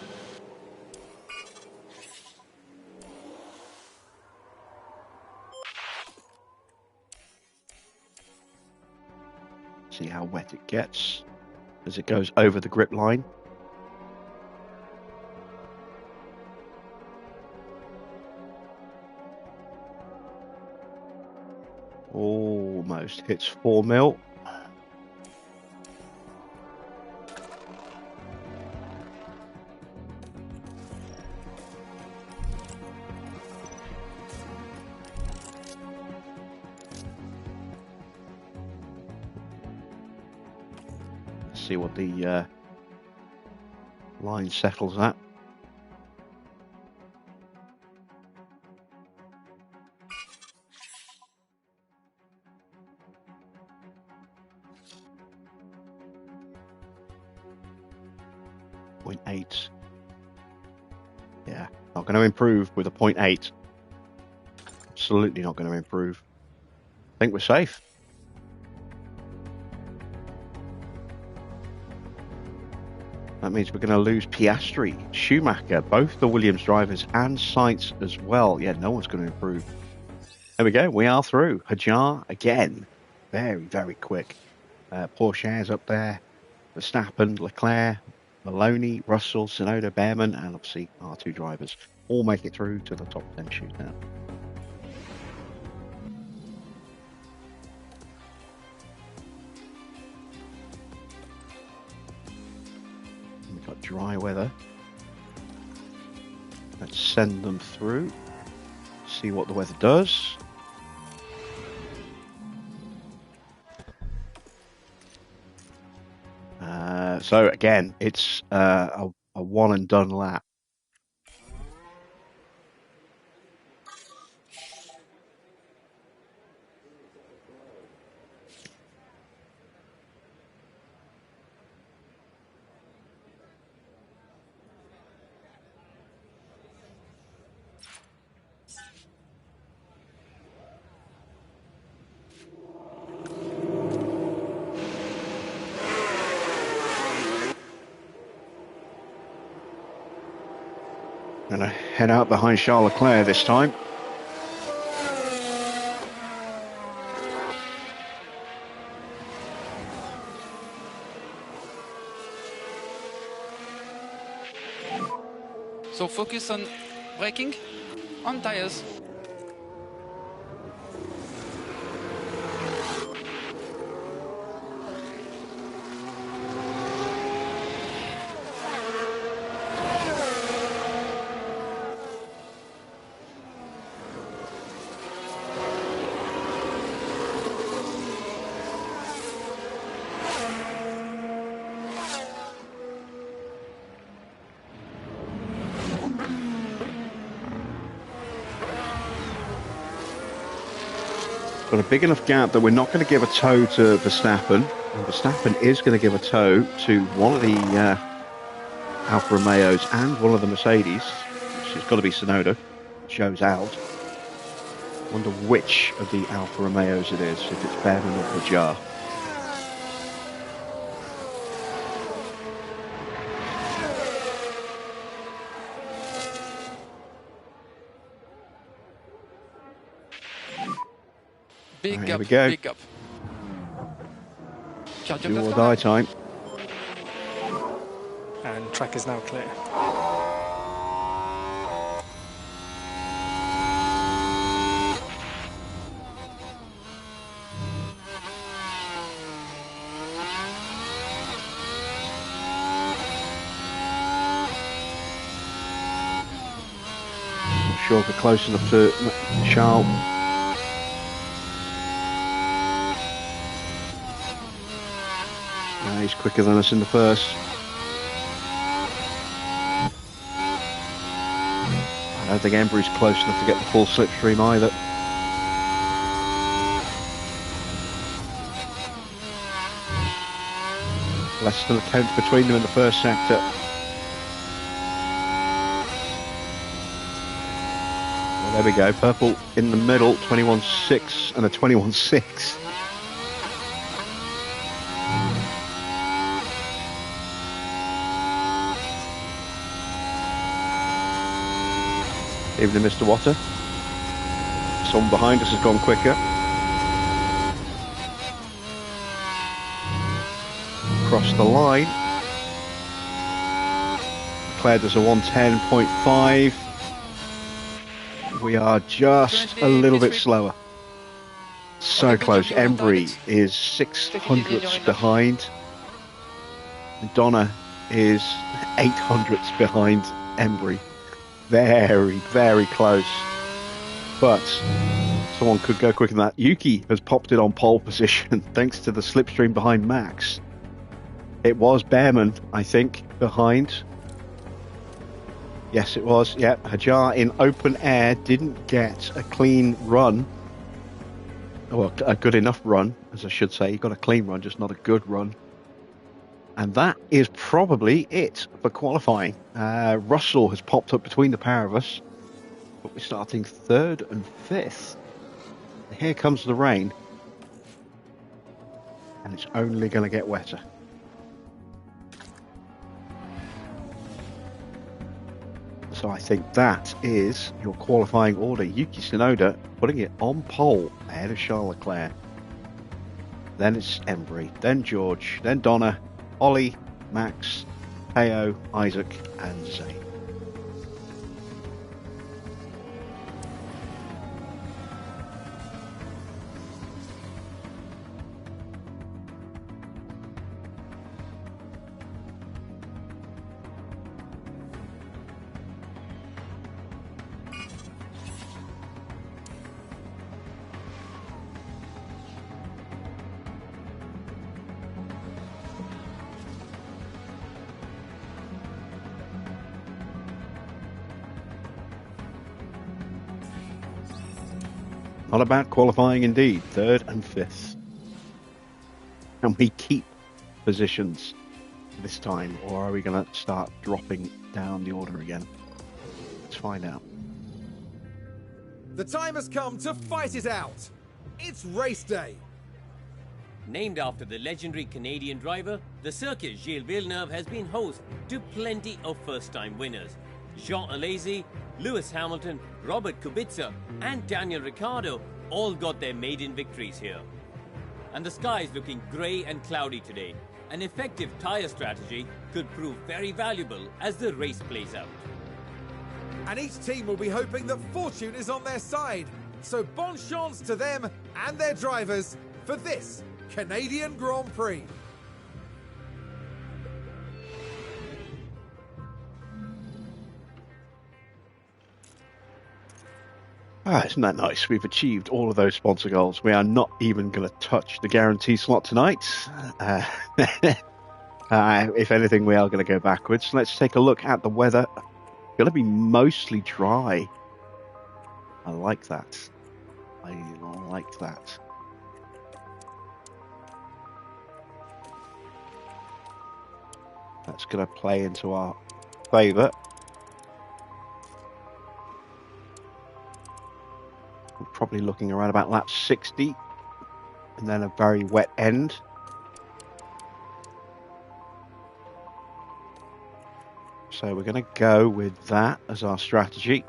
[SPEAKER 1] See how wet it gets as it goes over the grip line. Almost hits 4 mil. See what the line settles at. .8. Yeah, not going to improve with a .8. Absolutely not going to improve. I think we're safe. That means we're going to lose Piastri, Schumacher, both the Williams drivers, and Sainz as well. Yeah, no one's going to improve. There we go. We are through. Hajar again. Very, very quick. Pourchaire's up there. Verstappen, Leclerc, Maloney, Russell, Tsunoda, Behrman, and obviously our 2 drivers all make it through to the top 10 shootout. We've got dry weather. Let's send them through. See what the weather does. So again, it's a one and done lap. Gonna head out behind Charles Leclerc this time.
[SPEAKER 4] So focus on braking, on tires.
[SPEAKER 1] Got a big enough gap that we're not going to give a tow to Verstappen. And Verstappen is going to give a tow to one of the Alfa Romeos and one of the Mercedes, which has got to be Tsunoda. Joe's out. Wonder which of the Alfa Romeos it is, if it's Bevan or Hajar.
[SPEAKER 4] Big
[SPEAKER 1] Here
[SPEAKER 4] gap,
[SPEAKER 1] we go.
[SPEAKER 4] big gap. Can't jump
[SPEAKER 1] Do
[SPEAKER 4] that
[SPEAKER 1] or
[SPEAKER 4] corner.
[SPEAKER 1] die time.
[SPEAKER 5] And track is now clear.
[SPEAKER 1] Not sure if we're close enough to Charles. He's quicker than us in the first. I don't think Embry's close enough to get the full slipstream either. Less than a tenth between them in the first sector. Well, there we go. Purple in the middle, 21.6 and a 21.6. Even to Mr. Water. Someone behind us has gone quicker. Across the line. Declared as a 110.5. We are just a little bit slower. So close. Embry is 600ths behind. Donna is 800ths behind Embry. Very, very close. But someone could go quicker than that. Yuki has popped it on pole position thanks to the slipstream behind Max. It was Behrman, I think, behind. Yes, it was. Yeah, Hajar in open air didn't get a clean run. Well, a good enough run, as I should say. He got a clean run, just not a good run. And that is probably it for qualifying. Russell has popped up between the pair of us. But we're starting third and fifth. Here comes the rain. And it's only going to get wetter. So I think that is your qualifying order. Yuki Tsunoda putting it on pole ahead of Charles Leclerc. Then it's Embry, then George, then Donna, Ollie, Max, Teo, Isaac, and Zane. Not a bad qualifying indeed, third and fifth. Can we keep positions this time, or are we going to start dropping down the order again? Let's find out.
[SPEAKER 2] The time has come to fight it out. It's race day.
[SPEAKER 3] Named after the legendary Canadian driver, the circuit Gilles Villeneuve has been host to plenty of first-time winners. Jean Alesi, Lewis Hamilton, Robert Kubica and Daniel Ricciardo all got their maiden victories here. And the sky is looking grey and cloudy today. An effective tyre strategy could prove very valuable as the race plays out.
[SPEAKER 2] And each team will be hoping that fortune is on their side. So bon chance to them and their drivers for this Canadian Grand Prix.
[SPEAKER 1] Isn't that nice? We've achieved all of those sponsor goals. We are not even going to touch the guarantee slot tonight. If anything, we are going to go backwards. Let's take a look at the weather. Going to be mostly dry. I like that. I like that. That's going to play into our favour. probably looking around about lap 60, and then a very wet end. So we're going to go with that as our strategy.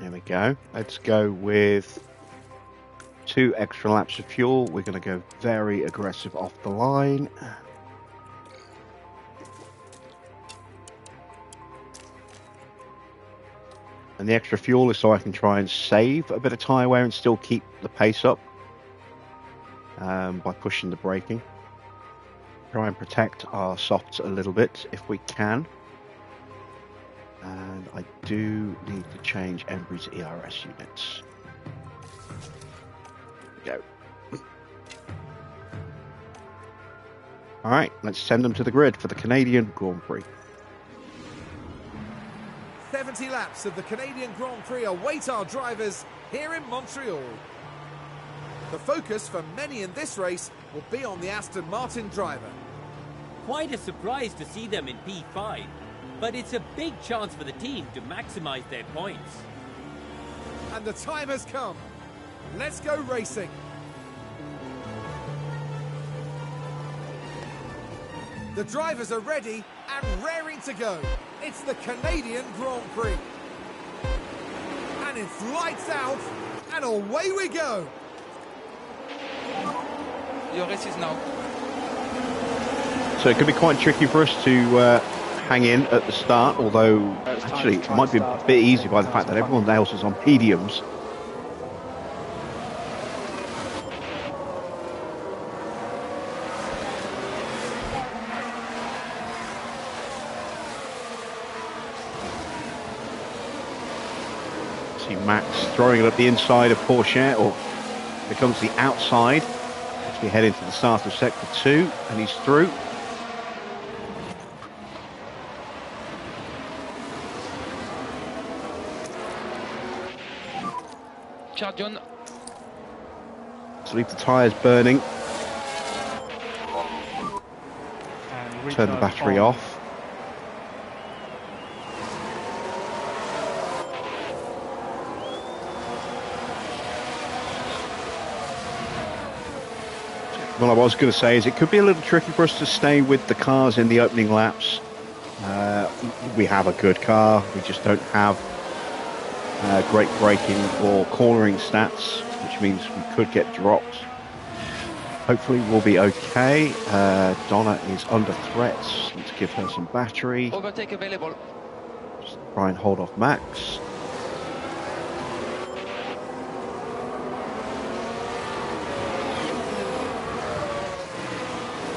[SPEAKER 1] There we go. Let's go with 2 extra laps of fuel. We're going to go very aggressive off the line. And the extra fuel is so I can try and save a bit of tyre wear and still keep the pace up by pushing the braking. Try and protect our softs a little bit if we can. And I do need to change Embry's ERS units. There we go. All right, let's send them to the grid for the Canadian Grand Prix.
[SPEAKER 2] 70 laps of the Canadian Grand Prix await our drivers here in Montreal. The focus for many in this race will be on the Aston Martin driver.
[SPEAKER 3] Quite a surprise to see them in P5, but it's a big chance for the team to maximise their points.
[SPEAKER 2] And the time has come. Let's go racing. The drivers are ready and raring to go. It's the Canadian Grand Prix. And it's lights out, and away we go.
[SPEAKER 4] Your race is now.
[SPEAKER 1] So it could be quite tricky for us to hang in at the start, although actually it might be a bit easy by the fact that everyone else is on mediums. See Max throwing it up the inside of Porsche, or becomes the outside as we head into the start of sector 2, and he's through.
[SPEAKER 4] Charge on.
[SPEAKER 1] Let's leave the tyres burning.
[SPEAKER 5] And
[SPEAKER 1] Turn the battery
[SPEAKER 5] on.
[SPEAKER 1] off. What I was going to say is it could be a little tricky for us to stay with the cars in the opening laps. We have a good car, we just don't have great braking or cornering stats, which means we could get dropped. Hopefully we'll be okay. Donna is under threat. Let's give her some battery.
[SPEAKER 4] Overtake available.
[SPEAKER 1] Just try and hold off Max.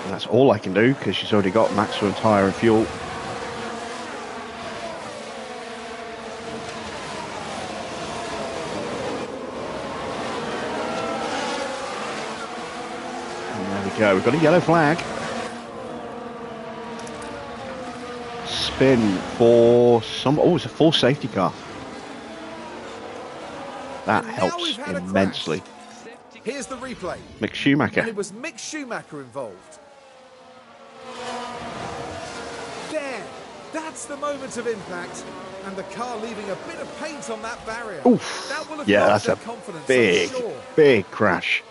[SPEAKER 1] And that's all I can do because she's already got maximum tyre and fuel. Go. We've got a yellow flag. Spin for some. Oh, it's a full safety car. That helps immensely.
[SPEAKER 2] Here's the replay.
[SPEAKER 1] Mick Schumacher.
[SPEAKER 2] And it was Mick Schumacher involved. There. That's the moment of impact. And the car leaving a bit of paint on that barrier.
[SPEAKER 1] Oof.
[SPEAKER 2] That will have
[SPEAKER 1] Yeah,
[SPEAKER 2] knocked
[SPEAKER 1] that's
[SPEAKER 2] their
[SPEAKER 1] a
[SPEAKER 2] confidence,
[SPEAKER 1] big,
[SPEAKER 2] I'm sure.
[SPEAKER 1] big crash.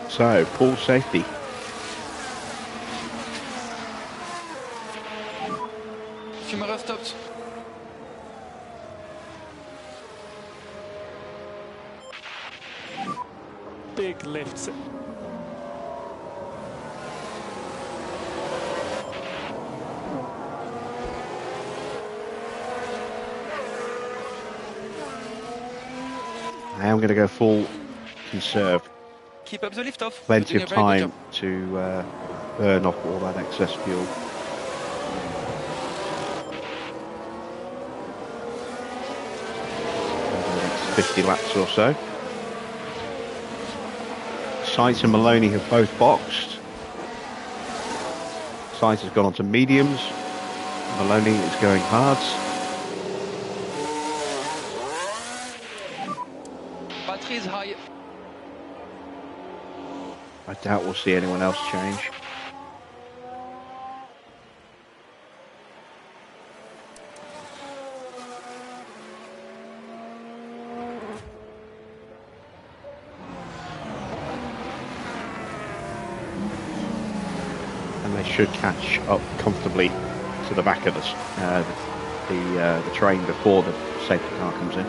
[SPEAKER 1] So, pool safety.
[SPEAKER 4] Schumacher stopped.
[SPEAKER 5] Big lifts.
[SPEAKER 1] I am going to go full conserve.
[SPEAKER 4] Keep up the lift off.
[SPEAKER 1] Plenty
[SPEAKER 4] You're
[SPEAKER 1] of
[SPEAKER 4] doing a very good
[SPEAKER 1] time to burn off all that excess fuel. Over the next 50 laps or so. Sainz and Maloney have both boxed. Sainz has gone on to mediums. Maloney is going hards.
[SPEAKER 4] job. Battery is high.
[SPEAKER 1] I doubt we'll see anyone else change. And they should catch up comfortably to the back of the train before the safety car comes in.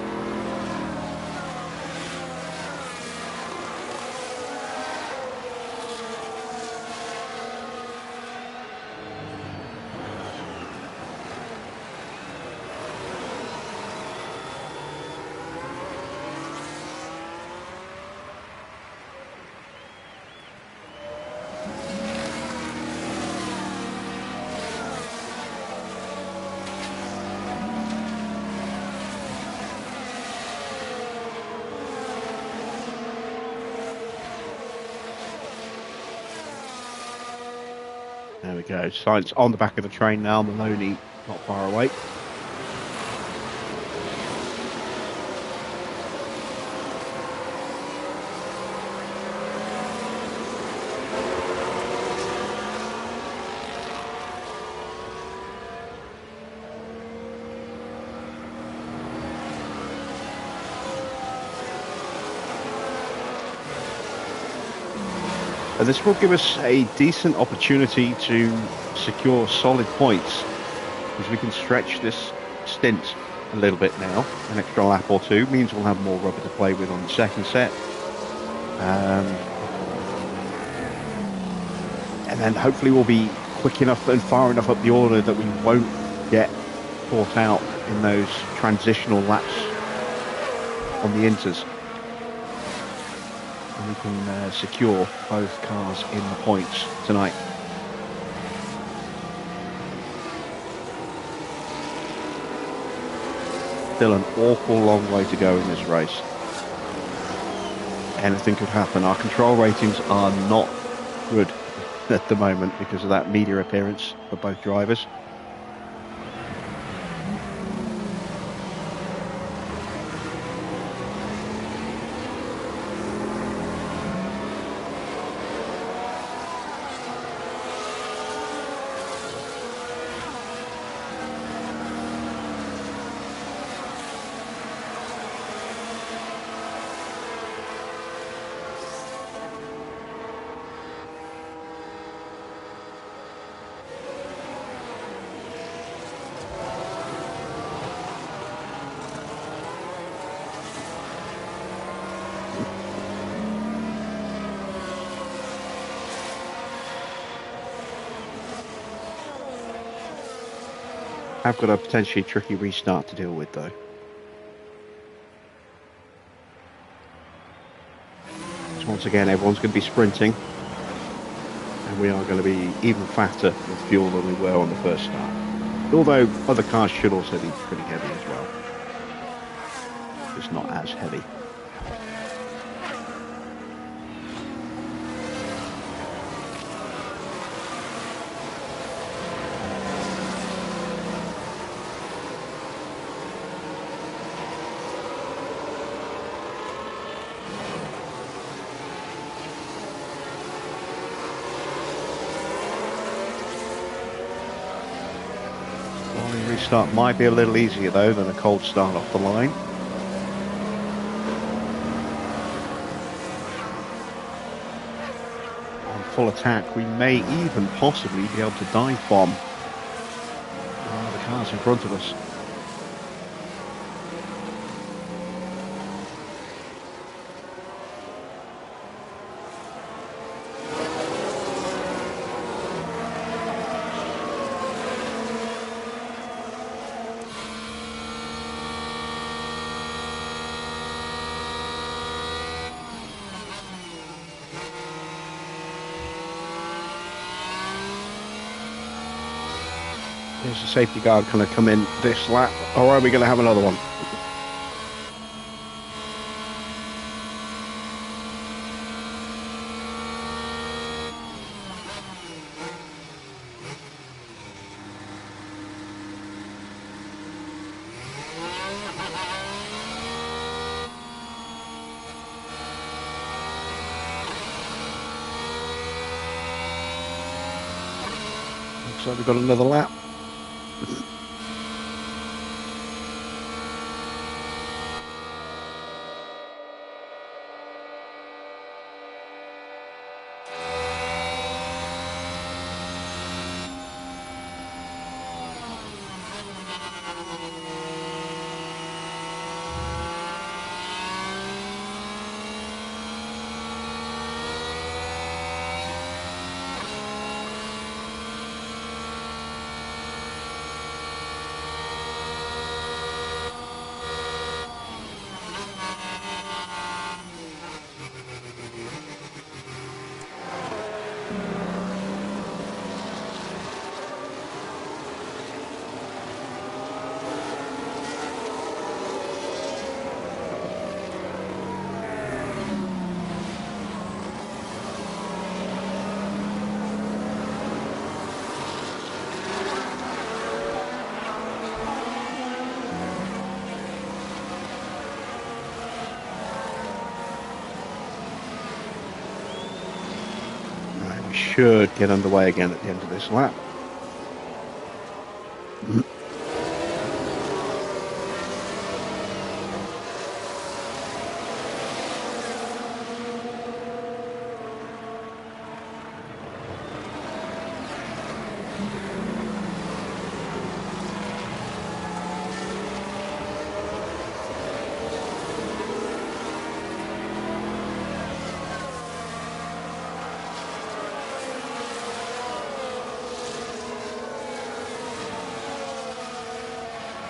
[SPEAKER 1] There we go. Sainz on the back of the train now. Maloney not far away. And this will give us a decent opportunity to secure solid points, because we can stretch this stint a little bit now. An extra lap or two means we'll have more rubber to play with on the second set. And then hopefully we'll be quick enough and far enough up the order that we won't get caught out in those transitional laps on the inters. And we can secure both cars in the points tonight. Still an awful long way to go in this race. Anything could happen. Our control ratings are not good at the moment because of that media appearance for both drivers. I've got a potentially tricky restart to deal with though. So once again, everyone's going to be sprinting, and we are going to be even fatter with fuel than we were on the first start. Although other cars should also be pretty heavy as well. Just not as heavy. Restart might be a little easier though than a cold start off the line. On full attack, we may even possibly be able to dive bomb one of the cars in front of us. Is the safety guard going to come in this lap, or are we going to have another one? Looks like we've got another lap. Should get underway again at the end of this lap.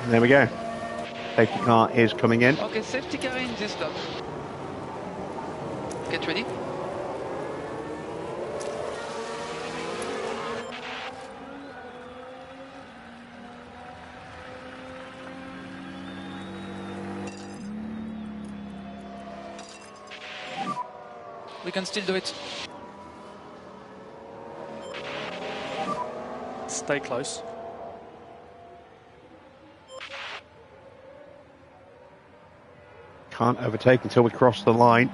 [SPEAKER 1] There we go. Safety car is coming in.
[SPEAKER 4] Okay, safety car in this stop. Get ready. We can still do it.
[SPEAKER 5] Stay close.
[SPEAKER 1] Can't overtake until we cross the line.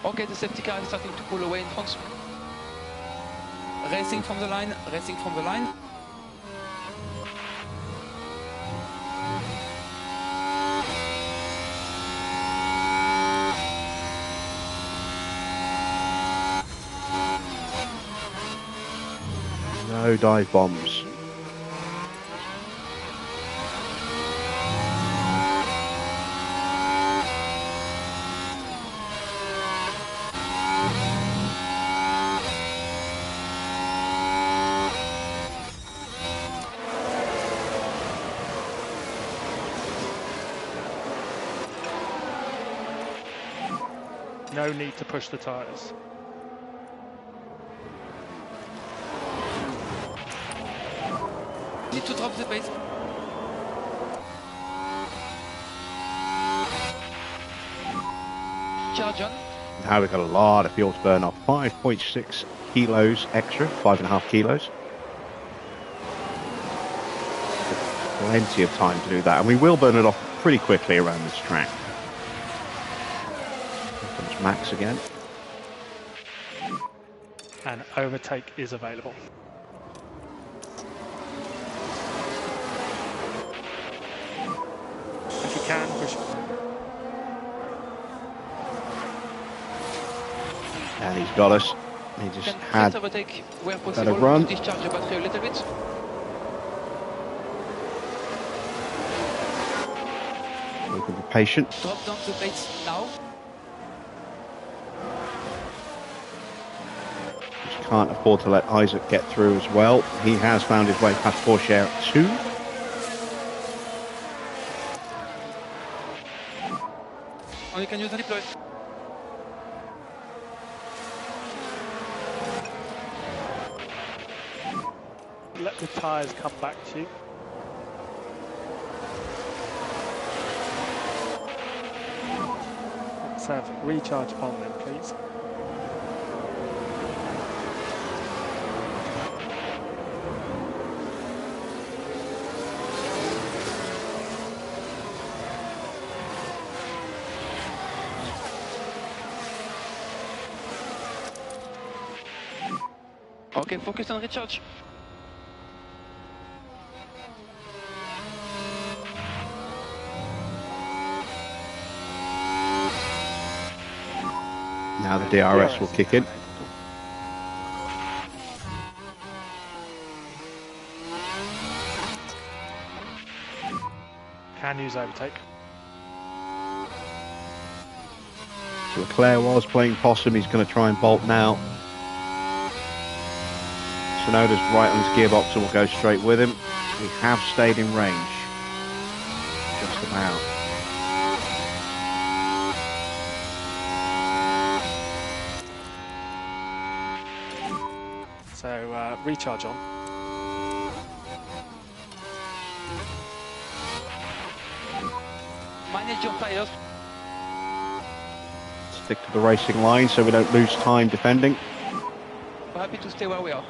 [SPEAKER 4] Okay, the safety car is starting to pull away in front. Racing from the line, racing from the line.
[SPEAKER 1] No dive bombs.
[SPEAKER 5] No need to push the tyres.
[SPEAKER 4] Need to drop the pace. Charge on.
[SPEAKER 1] Now we've got a lot of fuel to burn off. 5.6 kilos extra, 5.5 kilos. Plenty of time to do that, and we will burn it off pretty quickly around this track. Here comes Max again.
[SPEAKER 5] And overtake is available. If you can, push.
[SPEAKER 1] And he's got us. He just had
[SPEAKER 4] overtake where
[SPEAKER 1] a
[SPEAKER 4] possible
[SPEAKER 1] run.
[SPEAKER 4] to discharge the battery a little bit.
[SPEAKER 1] We can be patient.
[SPEAKER 4] Drop down the plates now.
[SPEAKER 1] Just can't afford to let Isaac get through as well. He has found his way past Porsche 2.
[SPEAKER 4] Or you can use the deploy.
[SPEAKER 5] the tyres come back to you. Let's have recharge on then, please.
[SPEAKER 4] Okay, focus on recharge.
[SPEAKER 1] Now the DRS will kick in.
[SPEAKER 5] Can use overtake.
[SPEAKER 1] So Leclerc was playing possum, he's going to try and bolt now. Tsunoda's right on his gearbox and will go straight with him. We have stayed in range. Just about.
[SPEAKER 5] So recharge on.
[SPEAKER 4] Manage your tires.
[SPEAKER 1] Stick to the racing line so we don't lose time defending.
[SPEAKER 4] We're happy to stay where we are.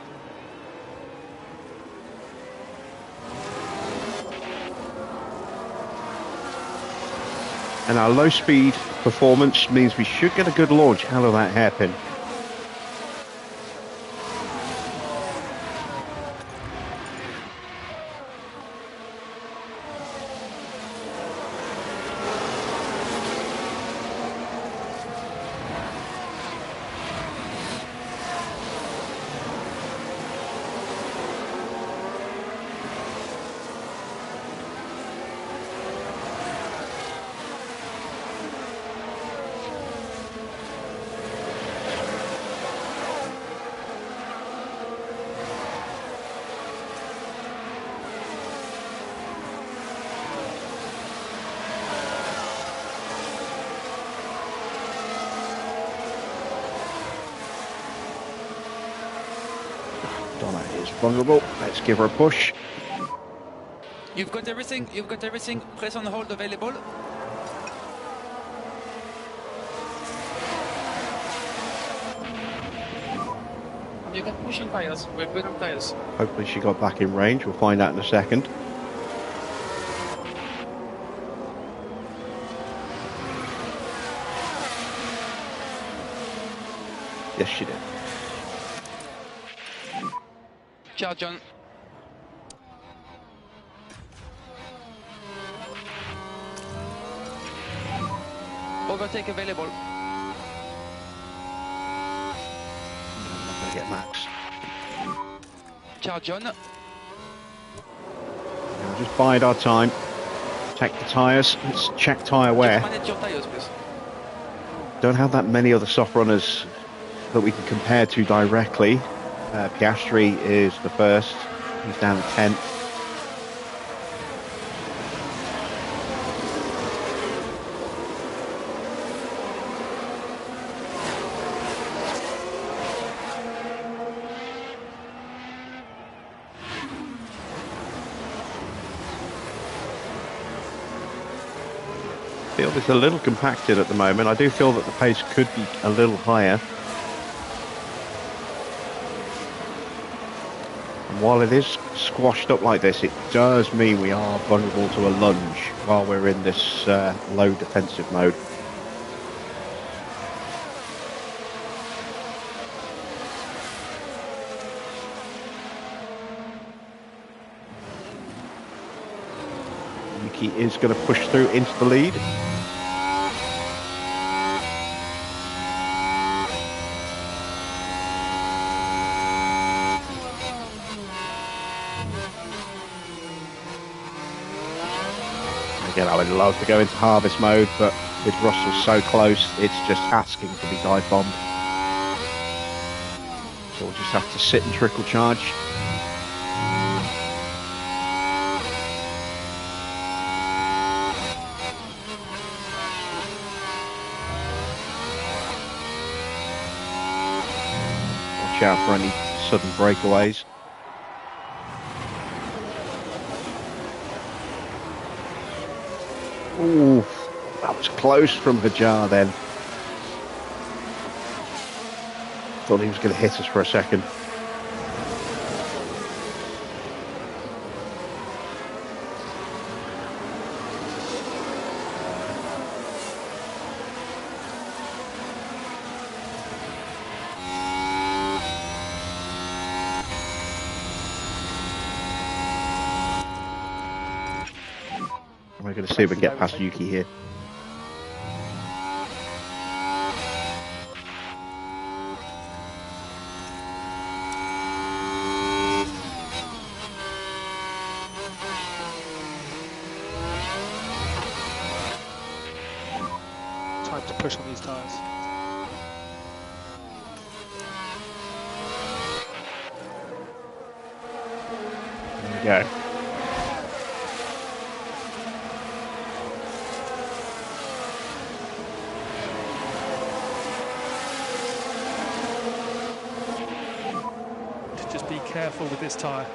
[SPEAKER 1] And our low speed performance means we should get a good launch out of that hairpin. Donna is vulnerable. Let's give her a push.
[SPEAKER 4] You've got everything, press on hold available. You can push in tires, we're good on tires.
[SPEAKER 1] Hopefully she got back in range. We'll find out in a second. Yes, she did.
[SPEAKER 4] Charge on. Overtake available.
[SPEAKER 1] I'm not going to get Max.
[SPEAKER 4] Charge on.
[SPEAKER 1] We'll just bide our time. Check the tyres. Let's check tyre wear.
[SPEAKER 4] Just manage your tires, please.
[SPEAKER 1] Don't have that many other soft runners that we can compare to directly. Piastri is the first. He's down to 10th. Field is a little compacted at the moment. I do feel that the pace could be a little higher. And while it is squashed up like this, it does mean we are vulnerable to a lunge while we're in this low defensive mode. Yuki is going to push through into the lead. Again, I would love to go into harvest mode, but with Russell so close, it's just asking to be dive bombed. So we'll just have to sit and trickle charge. Watch out for any sudden breakaways. That was close from Hajar then. Thought he was going to hit us for a second. We're going to see if we can get past Yuki here.
[SPEAKER 5] Time to push on these tyres.
[SPEAKER 1] There we go.
[SPEAKER 5] Just be careful with this tyre.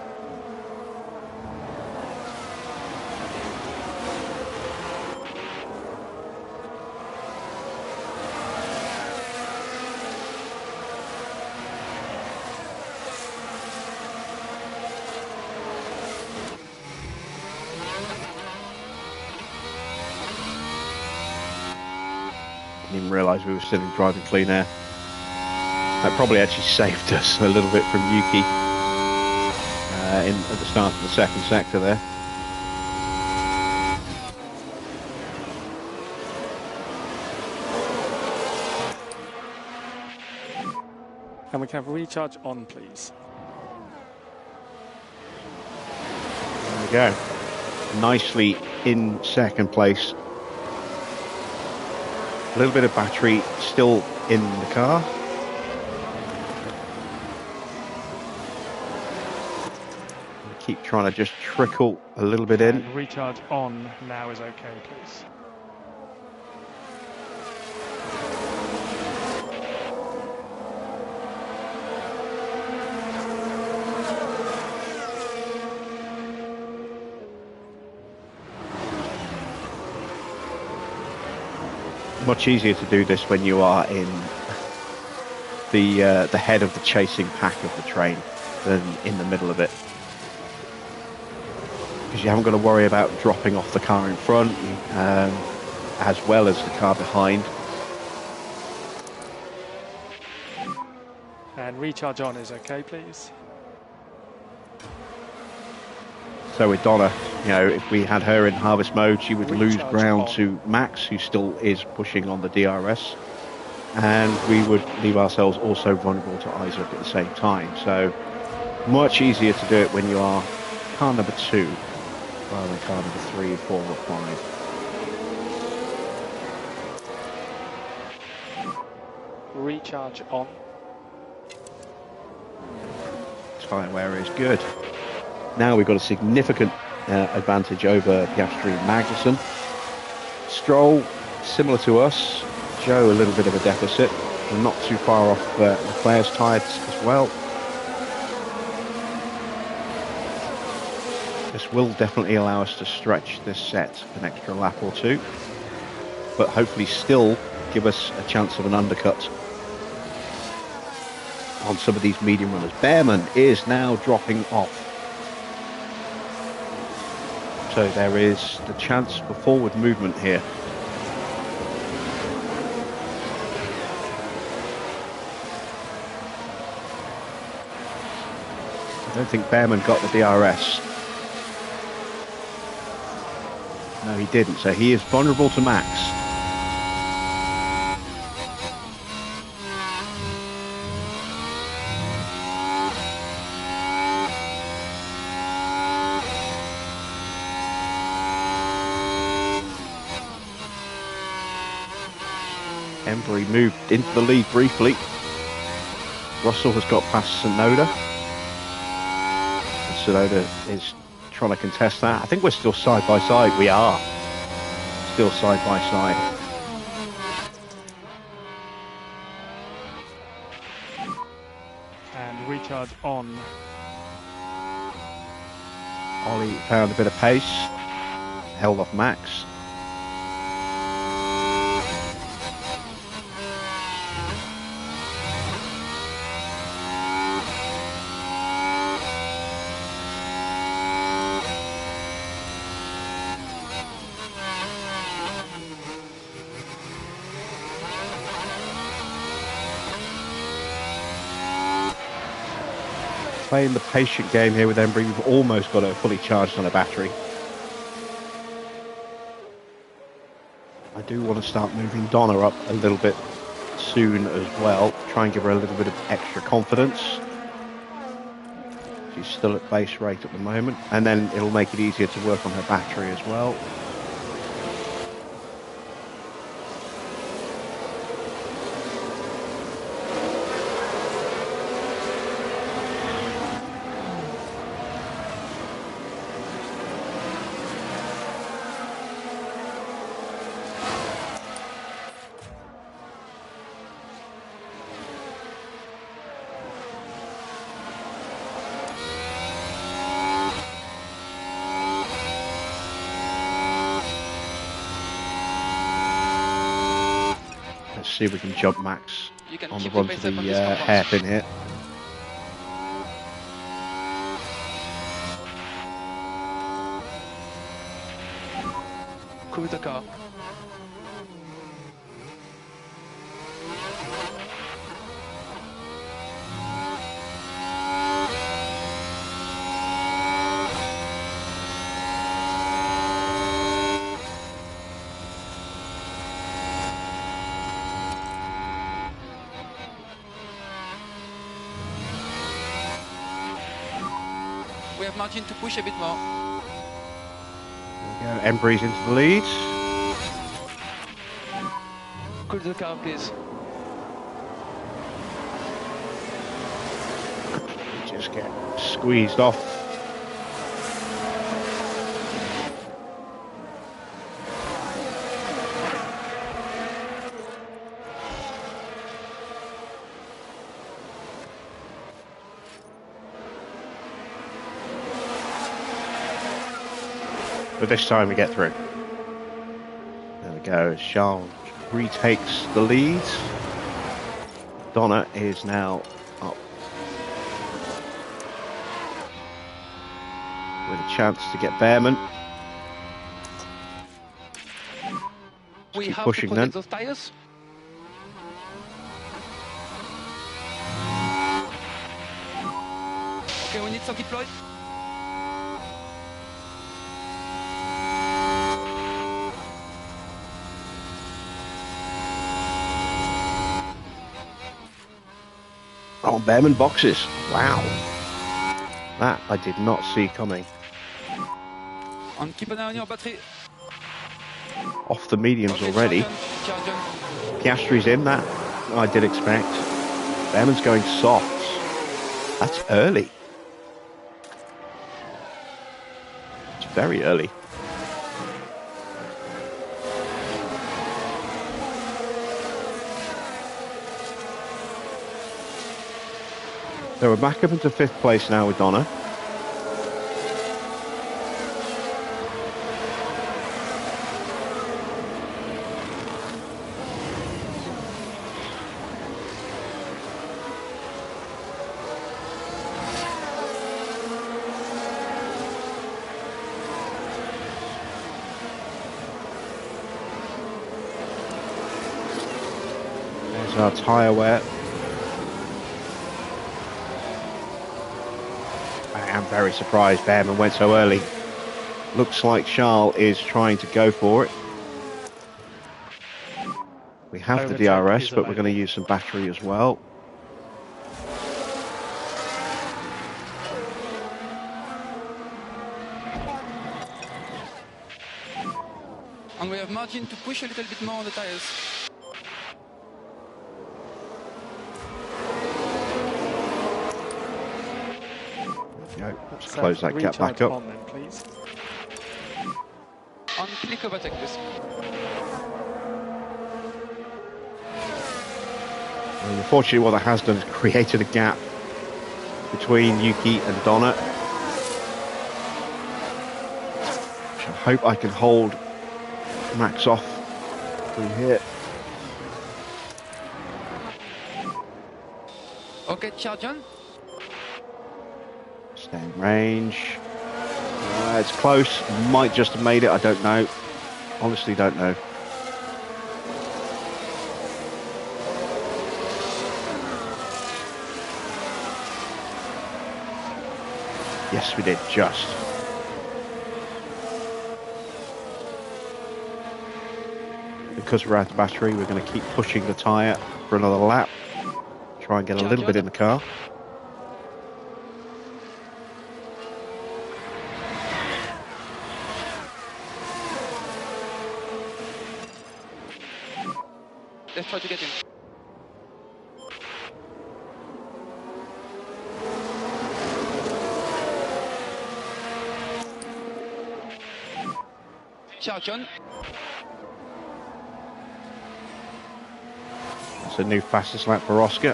[SPEAKER 1] Didn't even realise we were still in driving clean air. That probably actually saved us a little bit from Yuki at the start of the second sector there.
[SPEAKER 5] And we can have a recharge on, please.
[SPEAKER 1] There we go. Nicely in second place. A little bit of battery still in the car. Keep trying to just trickle a little bit in.
[SPEAKER 5] And recharge on now is okay, please.
[SPEAKER 1] Much easier to do this when you are in the head of the chasing pack of the train than in the middle of it. Because you haven't got to worry about dropping off the car in front as well as the car behind.
[SPEAKER 5] And recharge on is okay, please.
[SPEAKER 1] So with Donna, you know, if we had her in harvest mode, she would lose
[SPEAKER 5] Recharge
[SPEAKER 1] ground
[SPEAKER 5] on.
[SPEAKER 1] to Max, who still is pushing on the DRS. And we would leave ourselves also vulnerable to Isaac at the same time. So much easier to do it when you are car number 2 rather than car number 3, 4 or 5.
[SPEAKER 5] Recharge on.
[SPEAKER 1] Tyre wear is good. Now we've got a significant advantage over Piastri and Magnussen. Stroll, similar to us. Joe, a little bit of a deficit. We're not too far off Leclerc's tyres as well. This will definitely allow us to stretch this set an extra lap or two, but hopefully still give us a chance of an undercut on some of these medium runners. Behrman is now dropping off. So there is the chance for forward movement here. I don't think Behrman got the DRS. No, he didn't. So he is vulnerable to Max. Embry moved into the lead briefly. Russell has got past Tsunoda. Tsunoda is trying to contest that. I think we're still side by side. We are still side by side.
[SPEAKER 5] And recharge on.
[SPEAKER 1] Ollie found a bit of pace, held off Max. playing the patient game here with Embry. We've almost got it fully charged on a battery. I do want to start moving Donna up a little bit soon as well. Try and give her a little bit of extra confidence. She's still at base rate at the moment. And then it'll make it easier to work on her battery as well. See if we can jump Max on the run to the hairpin here.
[SPEAKER 4] Cool the car. We have margin to push a bit more.
[SPEAKER 1] There we go. Embry's into the lead.
[SPEAKER 4] Cool the car, please.
[SPEAKER 1] Just get squeezed off. But this time we get through. There we go. Charles retakes the lead. Donna is now up with a chance to get Behrman.
[SPEAKER 4] We have
[SPEAKER 1] pushing
[SPEAKER 4] to
[SPEAKER 1] then.
[SPEAKER 4] protect those tires. Okay, we need some deploy.
[SPEAKER 1] Oh, Behrman boxes. Wow. That I did not see coming.
[SPEAKER 4] And keep an eye on your battery.
[SPEAKER 1] Off the mediums
[SPEAKER 4] Okay,
[SPEAKER 1] already.
[SPEAKER 4] charge on.
[SPEAKER 1] Piastri's in, that I did expect. Behrman's going soft. That's early. It's very early. So we're back up into 5th place now with Donna. There's our tyre wear. I am very surprised Behrman went so early. Looks like Charles is trying to go for it. We have the DRS, but we're going to use some battery as well.
[SPEAKER 4] And we have margin to push a little bit more on the tires.
[SPEAKER 1] Go. Let's close that gap back up.
[SPEAKER 5] On then, please.
[SPEAKER 4] And click overtake, please.
[SPEAKER 1] And unfortunately, what that has done is created a gap between Yuki and Donna. Which I hope I can hold Max off through here.
[SPEAKER 4] Okay, charge on.
[SPEAKER 1] Stay in range. It's close. Might just have made it. I don't know. Honestly, don't know. Yes, we did, just. Because we're out of battery, we're going to keep pushing the tyre for another lap. Try and get a little bit in the car.
[SPEAKER 4] Let's try to get him. Charge on.
[SPEAKER 1] That's a new fastest lap for Oscar.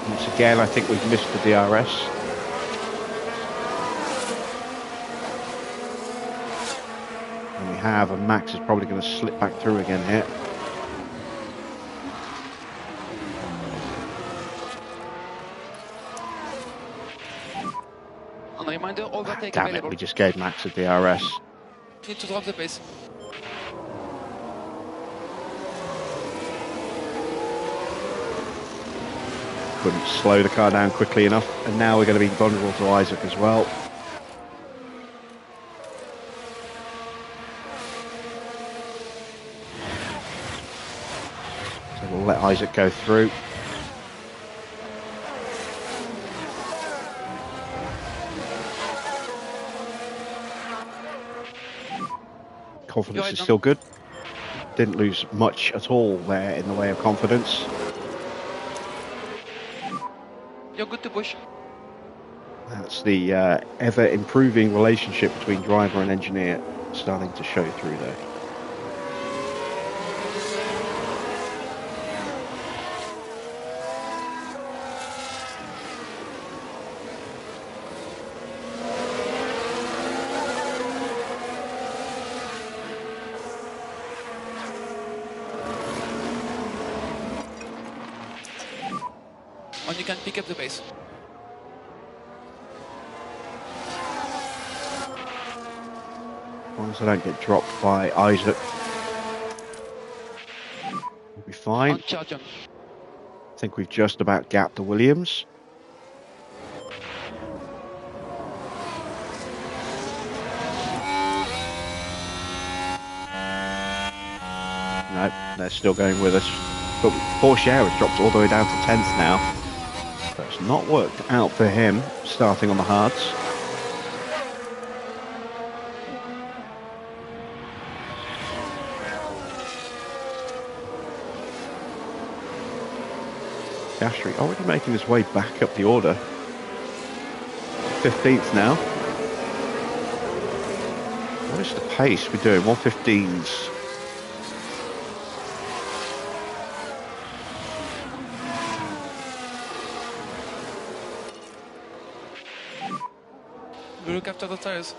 [SPEAKER 1] Once again, I think we've missed the DRS. And we have, and Max is probably going to slip back through again here.
[SPEAKER 4] And reminder, overtake
[SPEAKER 1] Damn it,
[SPEAKER 4] available.
[SPEAKER 1] we just gave Max a DRS.
[SPEAKER 4] Need to drop the pace.
[SPEAKER 1] Couldn't slow the car down quickly enough, and now we're going to be vulnerable to Isaac as well. So we'll let Isaac go through. Confidence is still good. Didn't lose much at all there in the way of confidence.
[SPEAKER 4] You're good to push.
[SPEAKER 1] That's the ever improving relationship between driver and engineer starting to show through there.
[SPEAKER 4] And you can pick up the pace.
[SPEAKER 1] As long as I don't get dropped by Isaac, we'll be fine.
[SPEAKER 4] And charge on.
[SPEAKER 1] I think we've just about gapped the Williams. No, they're still going with us. But Porsche has dropped all the way down to 10th now. So it's not worked out for him starting on the hards. Gashery already making his way back up the order. 15th now. What is the pace we're doing? 1:15s.
[SPEAKER 4] We look after the tires.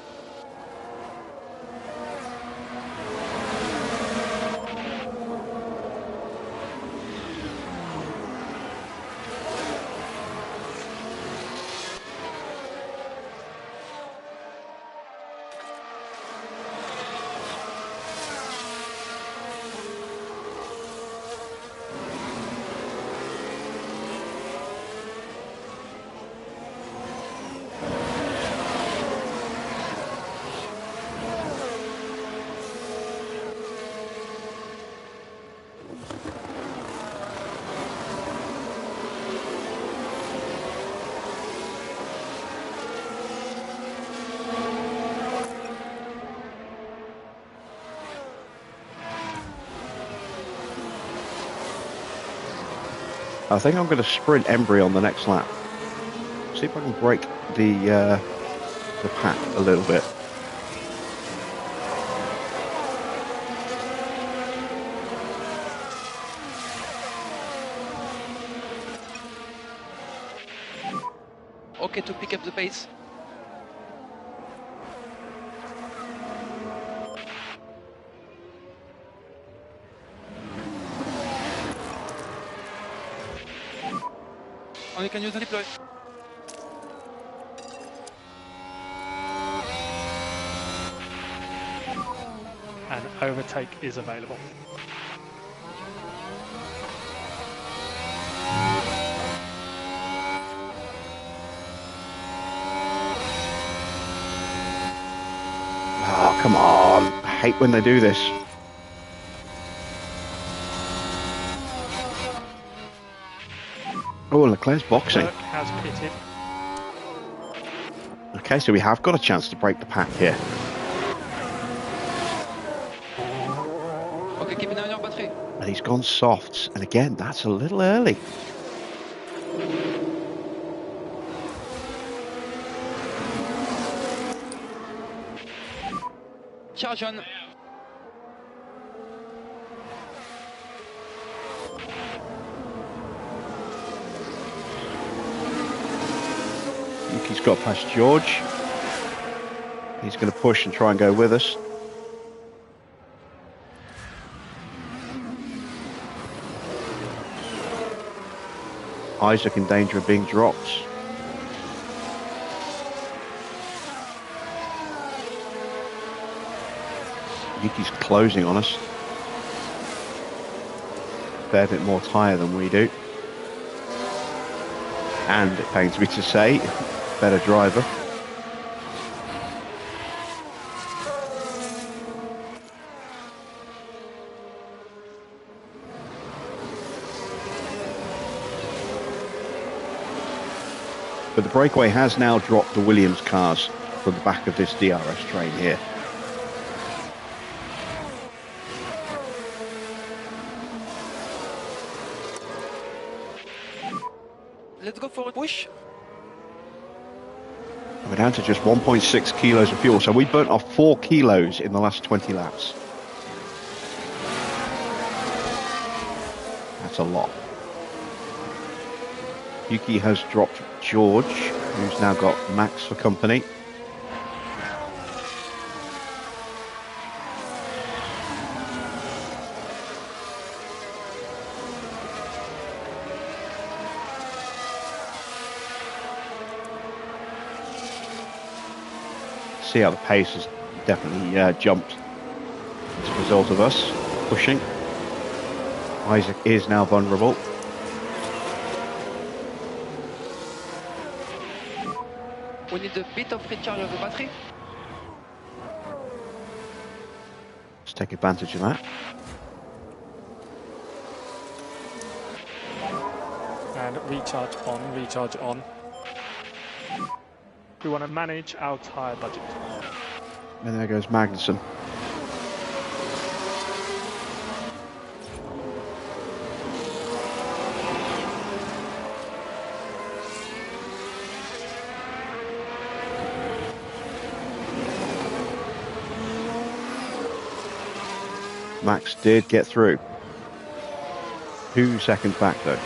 [SPEAKER 1] I think I'm going to sprint Embry on the next lap. See if I can break the pack a little bit.
[SPEAKER 4] Okay to pick up the pace. And you can use the deploy.
[SPEAKER 5] An overtake is available.
[SPEAKER 1] Come on. I hate when they do this. Oh, Leclerc's boxing.
[SPEAKER 5] Leclerc has pitted.
[SPEAKER 1] Okay, so we have got a chance to break the pack here.
[SPEAKER 4] Okay, keep an eye on your battery.
[SPEAKER 1] And he's gone softs. And again, that's a little early.
[SPEAKER 4] Charge on.
[SPEAKER 1] Yuki's got past George. He's going to push and try and go with us. Isaac in danger of being dropped. Yuki's closing on us. A fair bit more tyre than we do. And it pains me to say, better driver. But the breakaway has now dropped the Williams cars from the back of this DRS train here.
[SPEAKER 4] Let's go for a push.
[SPEAKER 1] We're down to just 1.6 kilos of fuel, so we burnt off 4 kilos in the last 20 laps. That's a lot. Yuki has dropped George, who's now got Max for company. See how the pace has definitely jumped as a result of us pushing. Isaac is now vulnerable.
[SPEAKER 4] We need a bit of recharge of the battery.
[SPEAKER 1] Let's take advantage of that.
[SPEAKER 5] And recharge on, recharge on. We want to manage our tyre budget.
[SPEAKER 1] And there goes Magnussen. Max did get through. 2 seconds back though.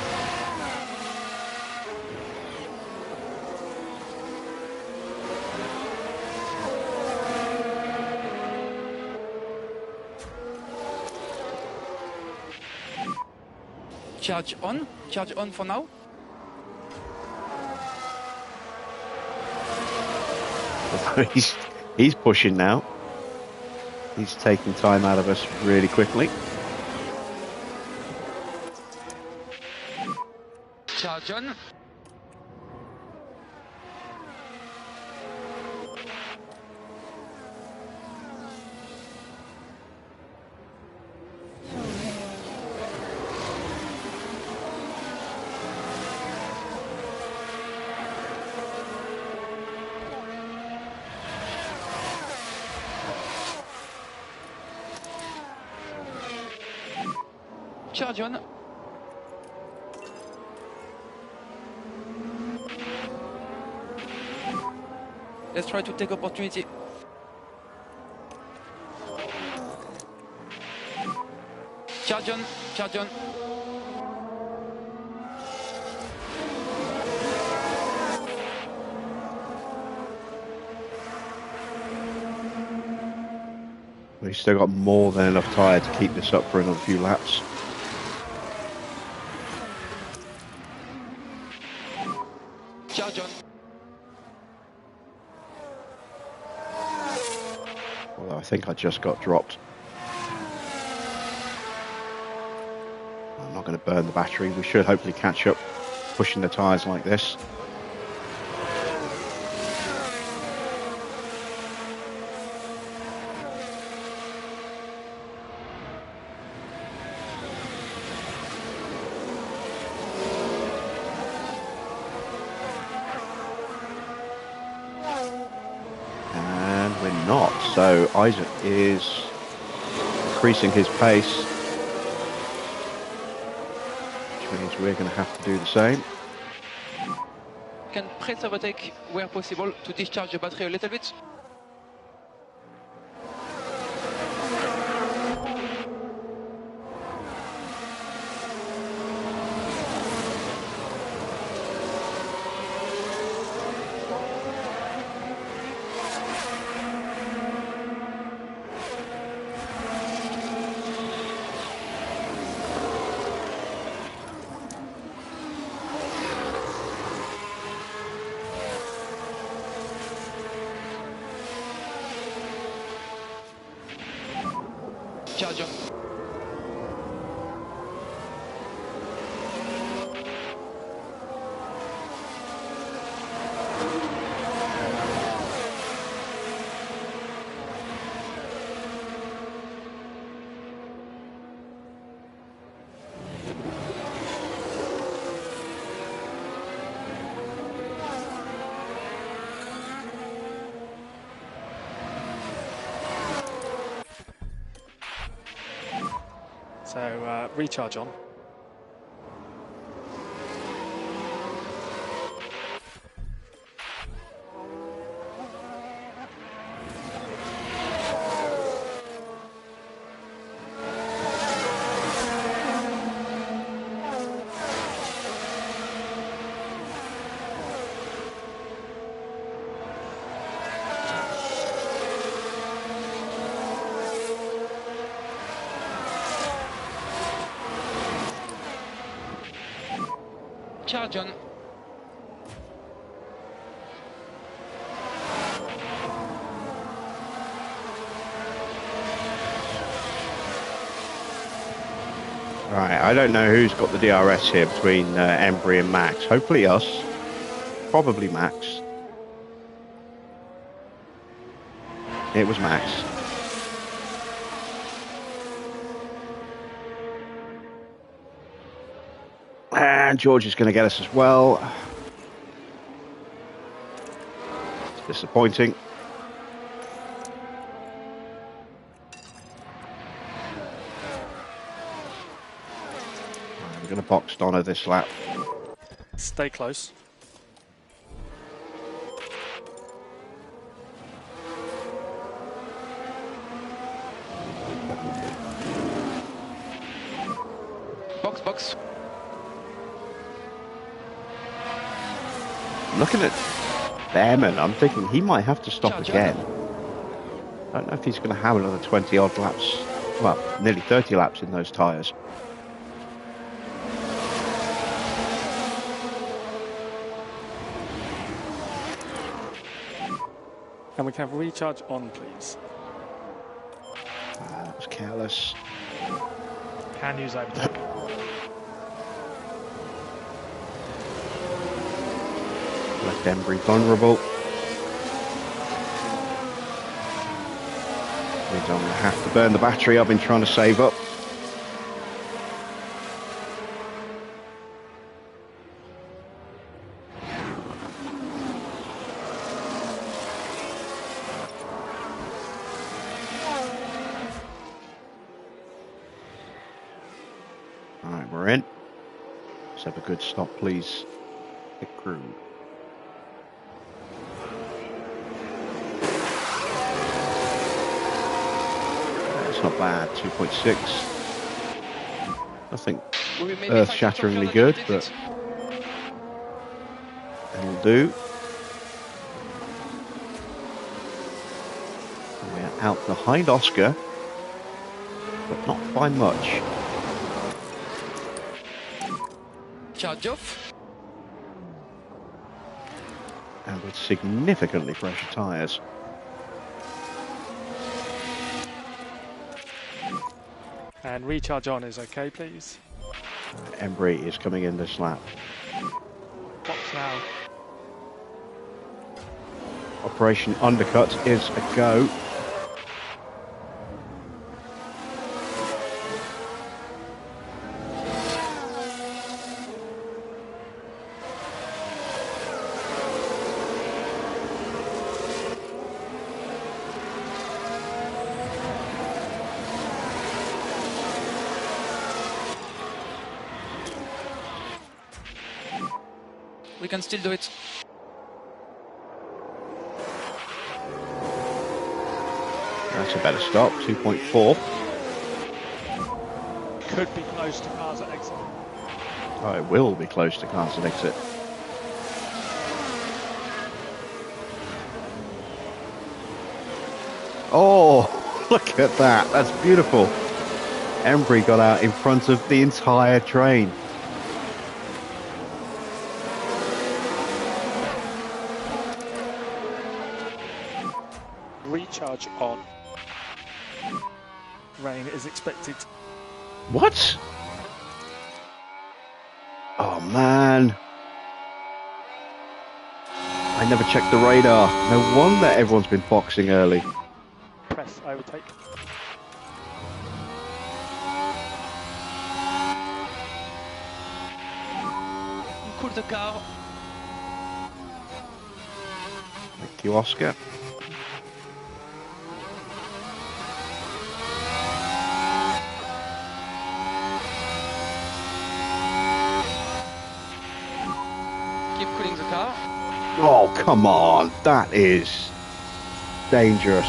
[SPEAKER 4] Charge on for now.
[SPEAKER 1] He's pushing now. He's taking time out of us really quickly.
[SPEAKER 4] Charge on. Charge on. Let's try to take opportunity. Charge on, charge on.
[SPEAKER 1] We've still got more than enough tyre to keep this up for another few laps.
[SPEAKER 4] Charge on.
[SPEAKER 1] Although I think I just got dropped. I'm not going to burn the battery. We should hopefully catch up pushing the tyres like this. So Isaac is increasing his pace, which means we're going to have to do the same.
[SPEAKER 4] Can press overtake where possible to discharge the battery a little bit. Charge on.
[SPEAKER 5] So recharge on.
[SPEAKER 4] Charge on.
[SPEAKER 1] Right, I don't know who's got the DRS here between Embry and Max. Hopefully us. Probably Max. It was Max. And George is going to get us as well. It's disappointing. Right, we're going to box Donna this lap.
[SPEAKER 5] Stay close.
[SPEAKER 4] Box.
[SPEAKER 1] Looking at them, and I'm thinking he might have to stop
[SPEAKER 4] Charge
[SPEAKER 1] again. I don't know if he's going to have another 20 odd laps, well, nearly 30 laps in those tyres.
[SPEAKER 5] And we can have recharge on, please.
[SPEAKER 1] That was careless.
[SPEAKER 6] Can use overtake.
[SPEAKER 1] Left Embry vulnerable. We don't have to burn the battery. I've been trying to save up. Alright, we're in. Let's have a good stop, please. Pit crew. That's not bad, 2.6. Nothing earth-shatteringly good, but it'll do. We're out behind Oscar, but not by much.
[SPEAKER 4] Charge off.
[SPEAKER 1] And with significantly fresher tyres.
[SPEAKER 5] And recharge on is okay, please.
[SPEAKER 1] Embry is coming in this lap.
[SPEAKER 6] Box now.
[SPEAKER 1] Operation Undercut is a go.
[SPEAKER 4] We can still do it.
[SPEAKER 1] That's a better stop, 2.4.
[SPEAKER 6] Could be close to cars at exit.
[SPEAKER 1] Oh, it will be close to cars at exit. Oh, look at that. That's beautiful. Embry got out in front of the entire train.
[SPEAKER 5] Recharge on. Rain is expected.
[SPEAKER 1] What? Oh, man. I never checked the radar. No wonder everyone's been boxing early.
[SPEAKER 5] Press overtake.
[SPEAKER 4] Cool the car.
[SPEAKER 1] Thank you, Oscar.
[SPEAKER 4] Keep cooling the car.
[SPEAKER 1] Oh, come on. That is dangerous.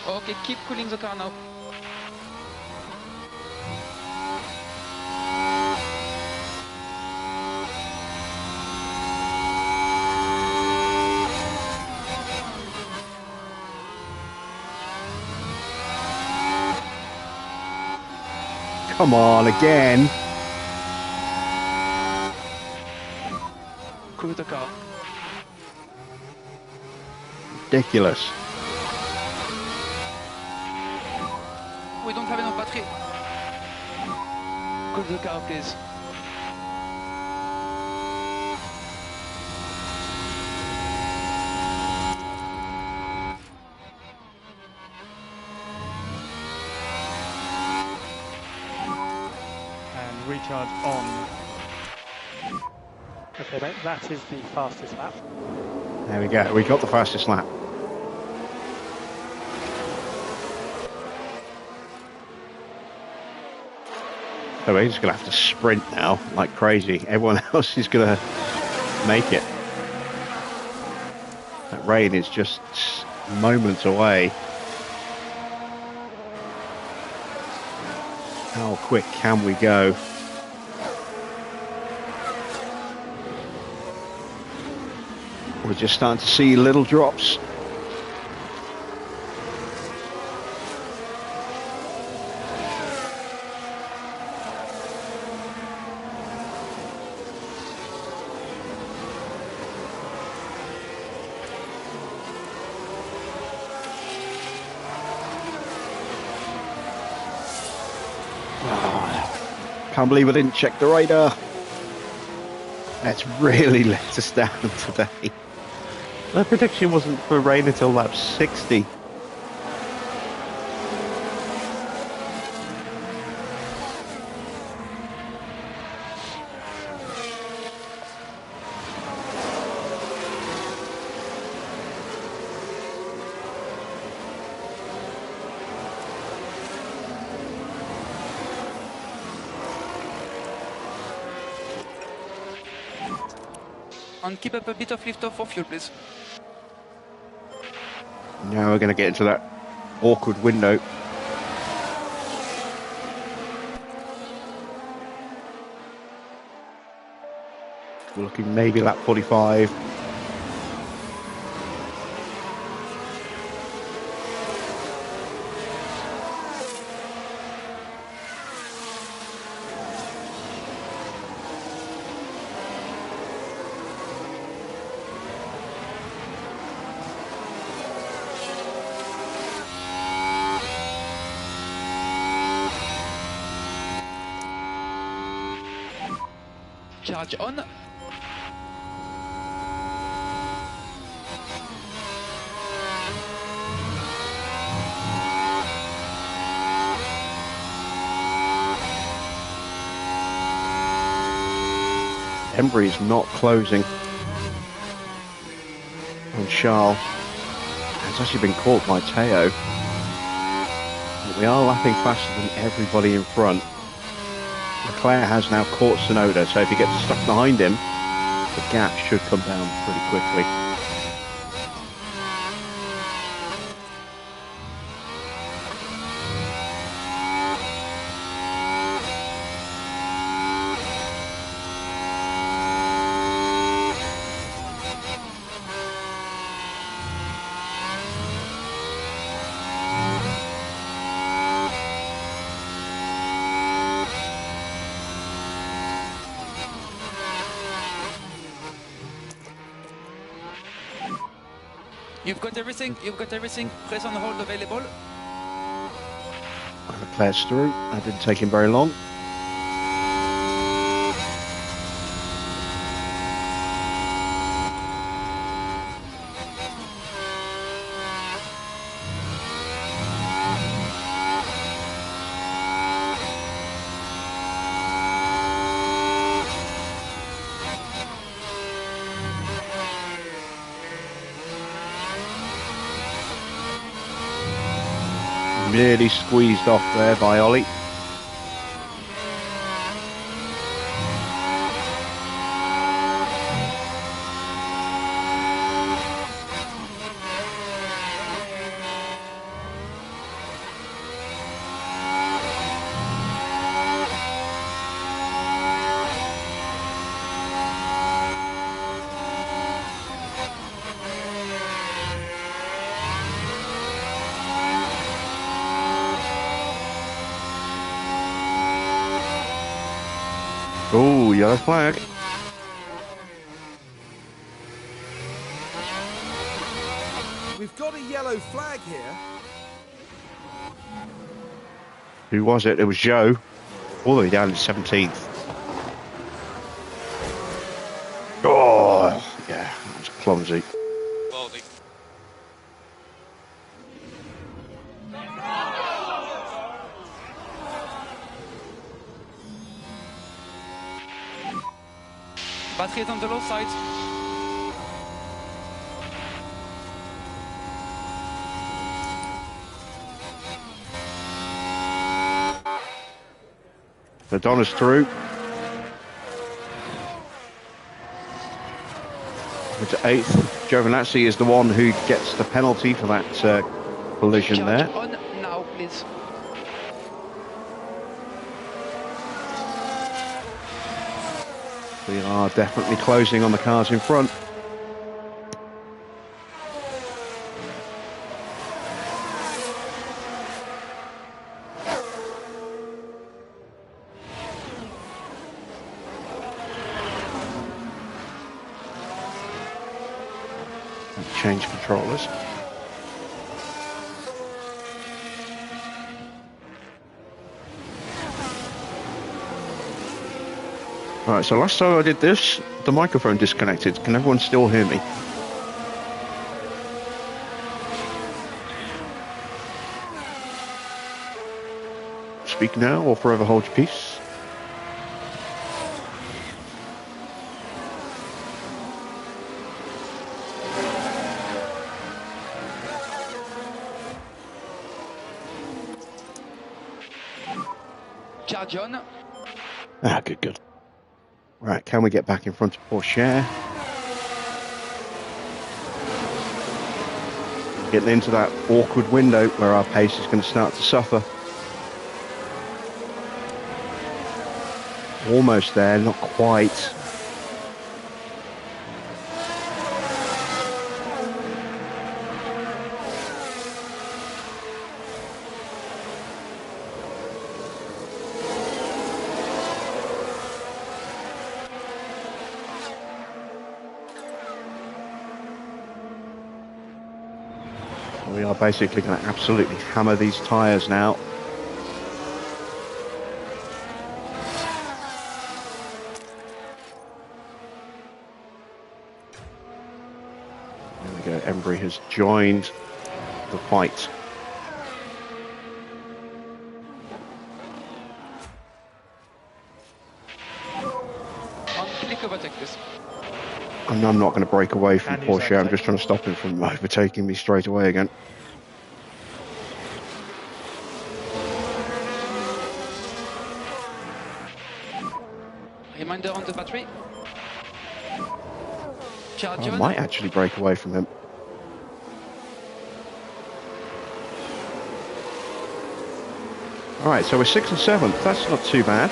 [SPEAKER 4] Okay, keep cooling the car now.
[SPEAKER 1] Come on, again.
[SPEAKER 4] Cool the car.
[SPEAKER 1] Ridiculous.
[SPEAKER 4] We don't have enough battery. Cool the car, please.
[SPEAKER 5] And recharge on. Okay, mate, that is the fastest lap.
[SPEAKER 1] There we go. We got the fastest lap. So we're just going to have to sprint now like crazy. Everyone else is going to make it. That rain is just moments away. How quick can we go? We're just starting to see little drops. Can't believe I didn't check the radar. That's really let us down today. The prediction wasn't for rain until lap 60.
[SPEAKER 4] And keep up a bit of lift off for fuel, please.
[SPEAKER 1] Now we're going to get into that awkward window. We're looking maybe lap 45.
[SPEAKER 4] Charge on.
[SPEAKER 1] Embry is not closing on Charles. It's actually been caught by Teo. But we are lapping faster than everybody in front. Leclerc has now caught Tsunoda, so if he gets stuck behind him, the gap should come down pretty quickly.
[SPEAKER 4] You've got everything, press on hold available.
[SPEAKER 1] Leclerc's through, that didn't take him very long. Really squeezed off there by Ollie. Oh, yellow flag.
[SPEAKER 2] We've got a yellow flag here.
[SPEAKER 1] Who was it? It was Joe, all the way down to 17th. Oh, yeah, that was clumsy.
[SPEAKER 4] Battery is on the low side.
[SPEAKER 1] Madonna's through. Into 8th. Giovinazzi is the one who gets the penalty for that collision
[SPEAKER 4] Charge
[SPEAKER 1] there.
[SPEAKER 4] on now, please.
[SPEAKER 1] We are definitely closing on the cars in front. Change controllers. Alright, so last time I did this, the microphone disconnected. Can everyone still hear me? Speak now or forever hold your peace.
[SPEAKER 4] Charge on.
[SPEAKER 1] Ah, good, good. Right, can we get back in front of Porsche? Getting into that awkward window where our pace is going to start to suffer. Almost there, not quite. We are basically going to absolutely hammer these tyres now. There we go, Embry has joined the fight.
[SPEAKER 4] Click overtake, please.
[SPEAKER 1] And I'm not going to break away from
[SPEAKER 6] Can use
[SPEAKER 1] Porsche. I'm
[SPEAKER 6] overtake.
[SPEAKER 1] just trying to stop him from overtaking me straight away again.
[SPEAKER 4] Reminder on the battery. Charge
[SPEAKER 1] I
[SPEAKER 4] on.
[SPEAKER 1] might actually break away from him. All right, so we're 6th and 7th. That's not too bad,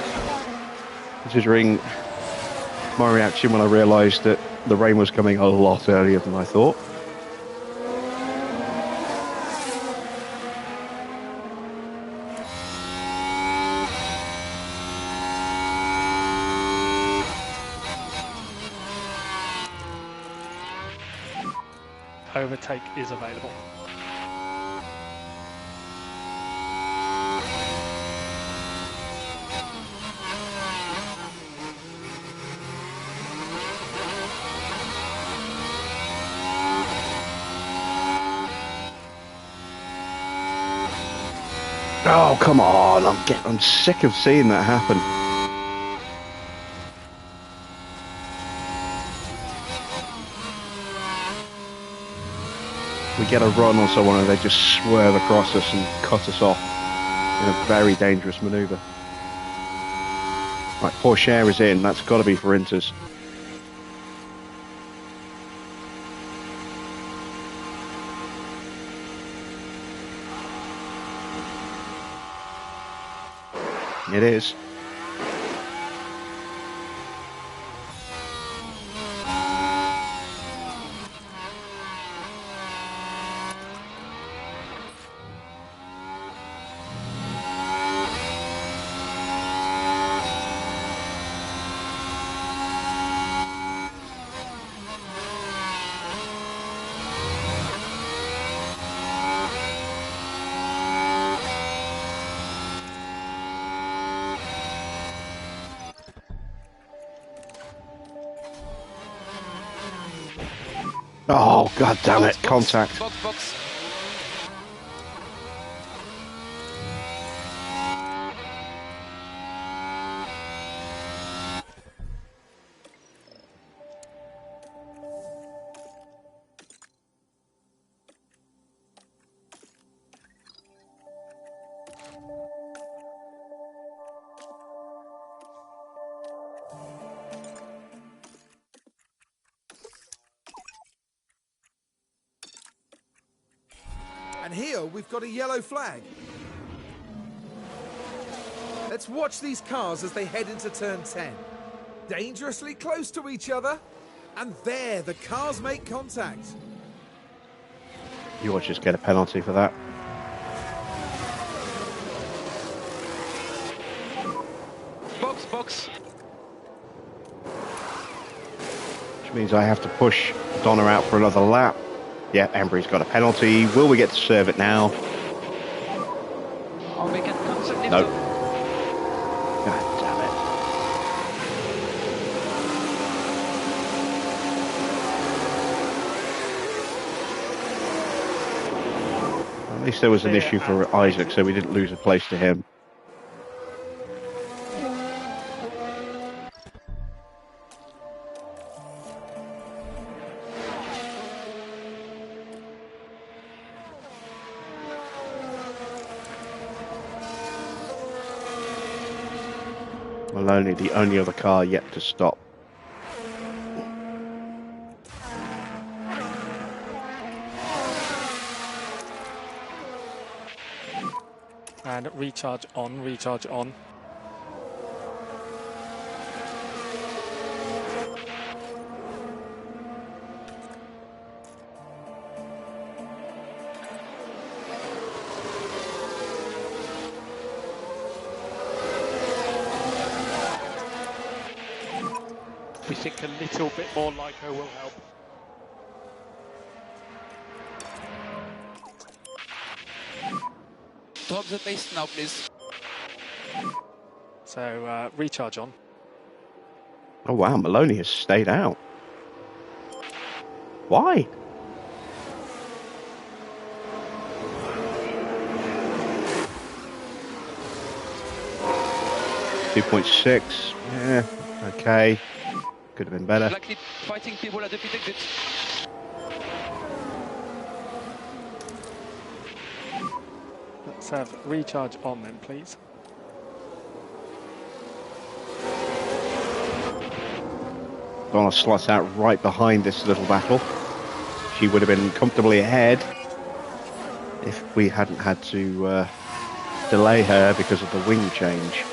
[SPEAKER 1] considering my reaction when I realised that the rain was coming a lot earlier than I thought.
[SPEAKER 6] Overtake is available.
[SPEAKER 1] Oh, come on. I'm sick of seeing that happen. We get a run or someone and they just swerve across us and cut us off in a very dangerous manoeuvre. Right, Porsche is in. That's got to be for Inters. It is. Oh, god damn it, contact.
[SPEAKER 4] Box.
[SPEAKER 2] And here we've got a yellow flag. Let's watch these cars as they head into turn 10. Dangerously close to each other. And there, the cars make contact.
[SPEAKER 1] You will just get a penalty for that.
[SPEAKER 4] Box.
[SPEAKER 1] Which means I have to push Donna out for another lap. Yeah, Embry's got a penalty. Will we get to serve it now?
[SPEAKER 4] Oh, we can cancel lift.
[SPEAKER 1] No. God damn it. At least there was an issue for Isaac, so we didn't lose a place to him. Maloney, the only other car yet to stop.
[SPEAKER 5] And recharge on.
[SPEAKER 6] We think a little bit more LICO will help.
[SPEAKER 4] Drop the pace now, please.
[SPEAKER 5] So recharge on.
[SPEAKER 1] Oh wow, Maloney has stayed out. Why? .6. Yeah, okay. Could have been better.
[SPEAKER 4] Likely fighting people at the pit exit.
[SPEAKER 5] Let's have recharge on then, please.
[SPEAKER 1] Donna slots out right behind this little battle. She would have been comfortably ahead if we hadn't had to delay her because of the wing change.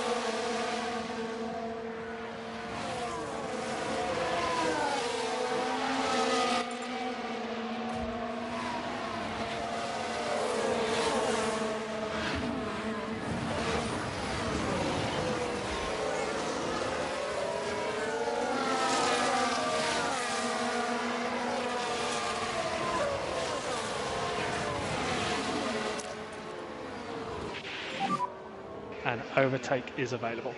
[SPEAKER 5] And overtake is available.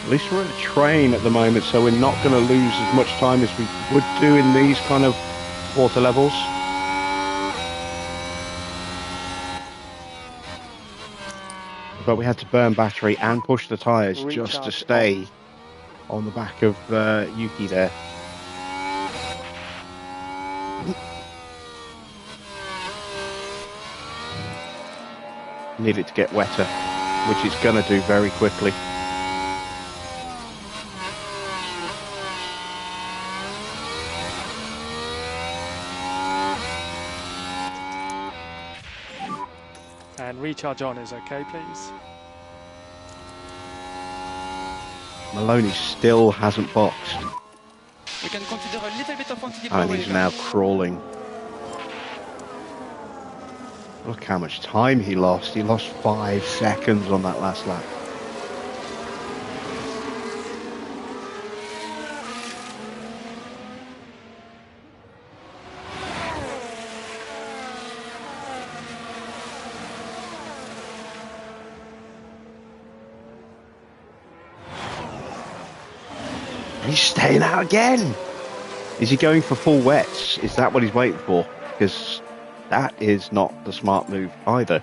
[SPEAKER 1] At least we're at a train at the moment, so we're not going to lose as much time as we would do in these kind of water levels. But we had to burn battery and push the tyres just to stay on the back of Yuki there. Need it to get wetter, which it's going to do very quickly.
[SPEAKER 5] And recharge on is okay, please.
[SPEAKER 1] Maloney still hasn't boxed.
[SPEAKER 4] We can consider a little bit of anti-dip.
[SPEAKER 1] And he's now crawling. Look how much time he lost. He lost 5 seconds on that last lap. He's staying out again. Is he going for full wets? Is that what he's waiting for? Because that is not the smart move either.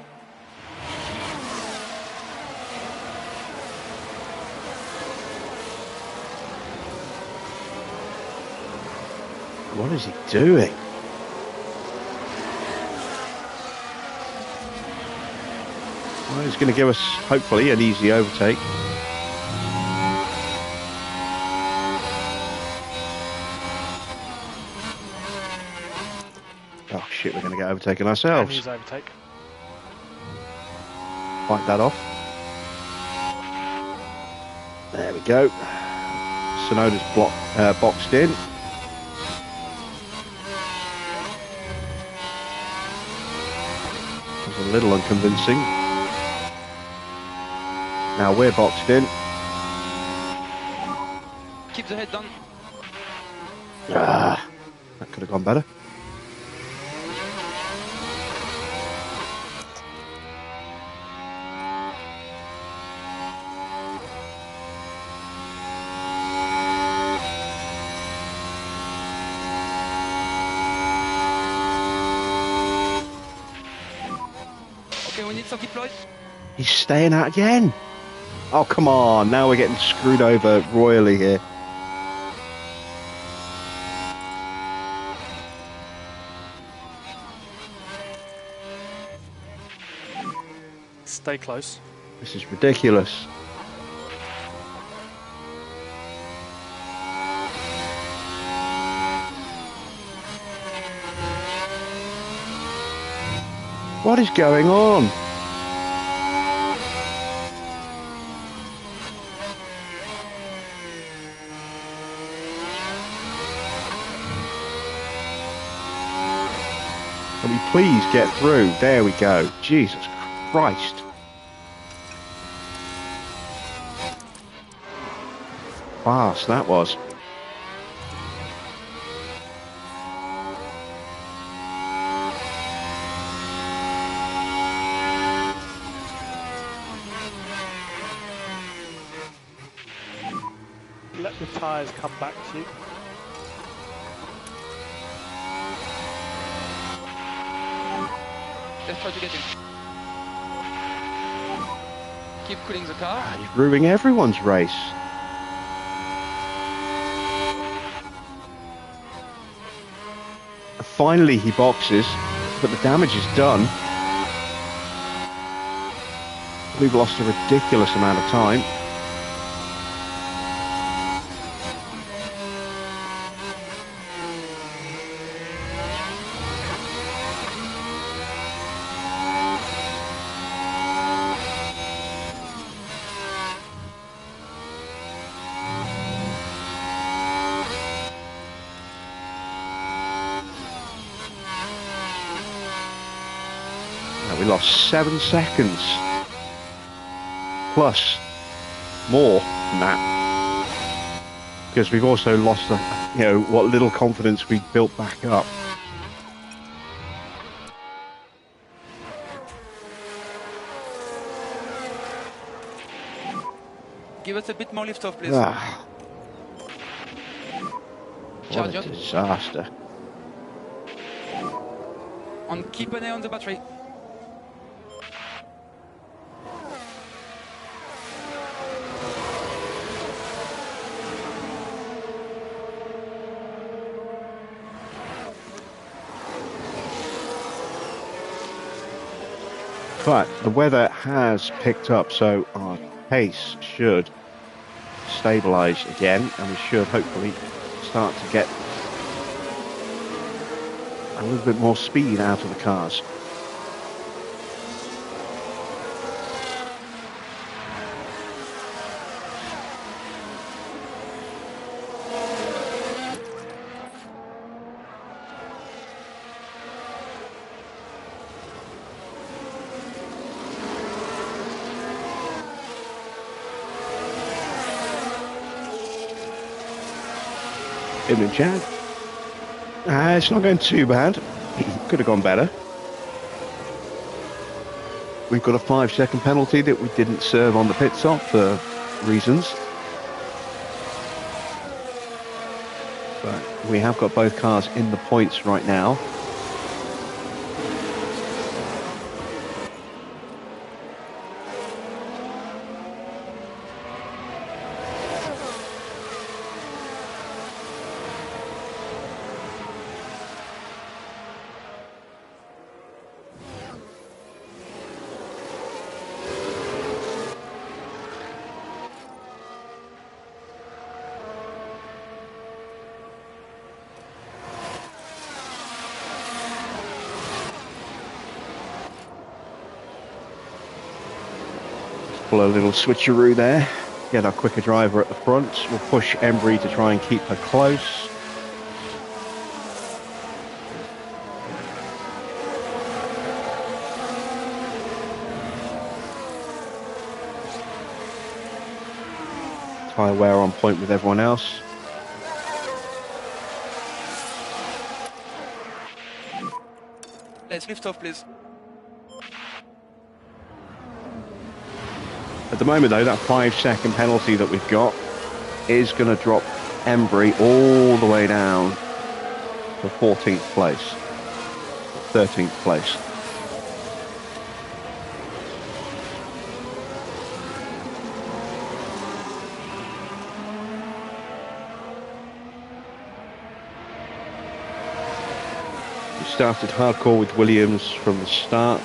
[SPEAKER 1] What is he doing? Well, he's going to give us, hopefully, an easy overtake. Oh shit, we're going to get overtaken ourselves.
[SPEAKER 5] And he's overtake.
[SPEAKER 1] Fight that off. There we go. Sonoda's boxed in. It was a little unconvincing. Now we're boxed in.
[SPEAKER 4] Keep the head down.
[SPEAKER 1] Ah, that could have gone better.
[SPEAKER 4] Okay, we need some deploy.
[SPEAKER 1] He's staying out again. Oh, come on. Now we're getting screwed over royally here.
[SPEAKER 5] Stay close.
[SPEAKER 1] This is ridiculous. What is going on? Can we please get through? There we go. Jesus Christ. Fast that was.
[SPEAKER 6] let the tyres come back to you.
[SPEAKER 4] Let's try to get in. Keep cooling the car.
[SPEAKER 1] He's ruining everyone's race. Finally, he boxes, but the damage is done. We've lost a ridiculous amount of time. We lost 7 seconds. Plus more than that. Because we've also lost, what little confidence we built back up.
[SPEAKER 4] Give us a bit more lift off, please.
[SPEAKER 1] What
[SPEAKER 4] Charge
[SPEAKER 1] a
[SPEAKER 4] up.
[SPEAKER 1] disaster.
[SPEAKER 4] And keep an eye on the battery.
[SPEAKER 1] But the weather has picked up, so our pace should stabilise again, and we should hopefully start to get a little bit more speed out of the cars. Evening, Chad. It's not going too bad. Could have gone better. We've got a 5-second penalty that we didn't serve on the pit stop for reasons. But we have got both cars in the points right now. Pull a little switcheroo there, get our quicker driver at the front. We'll push Embry to try and keep her close. Tyre wear on point with everyone else.
[SPEAKER 4] Let's lift off, please.
[SPEAKER 1] At the moment, though, that 5-second penalty that we've got is going to drop Embry all the way down to 14th place, 13th place. We started hardcore with Williams from the start.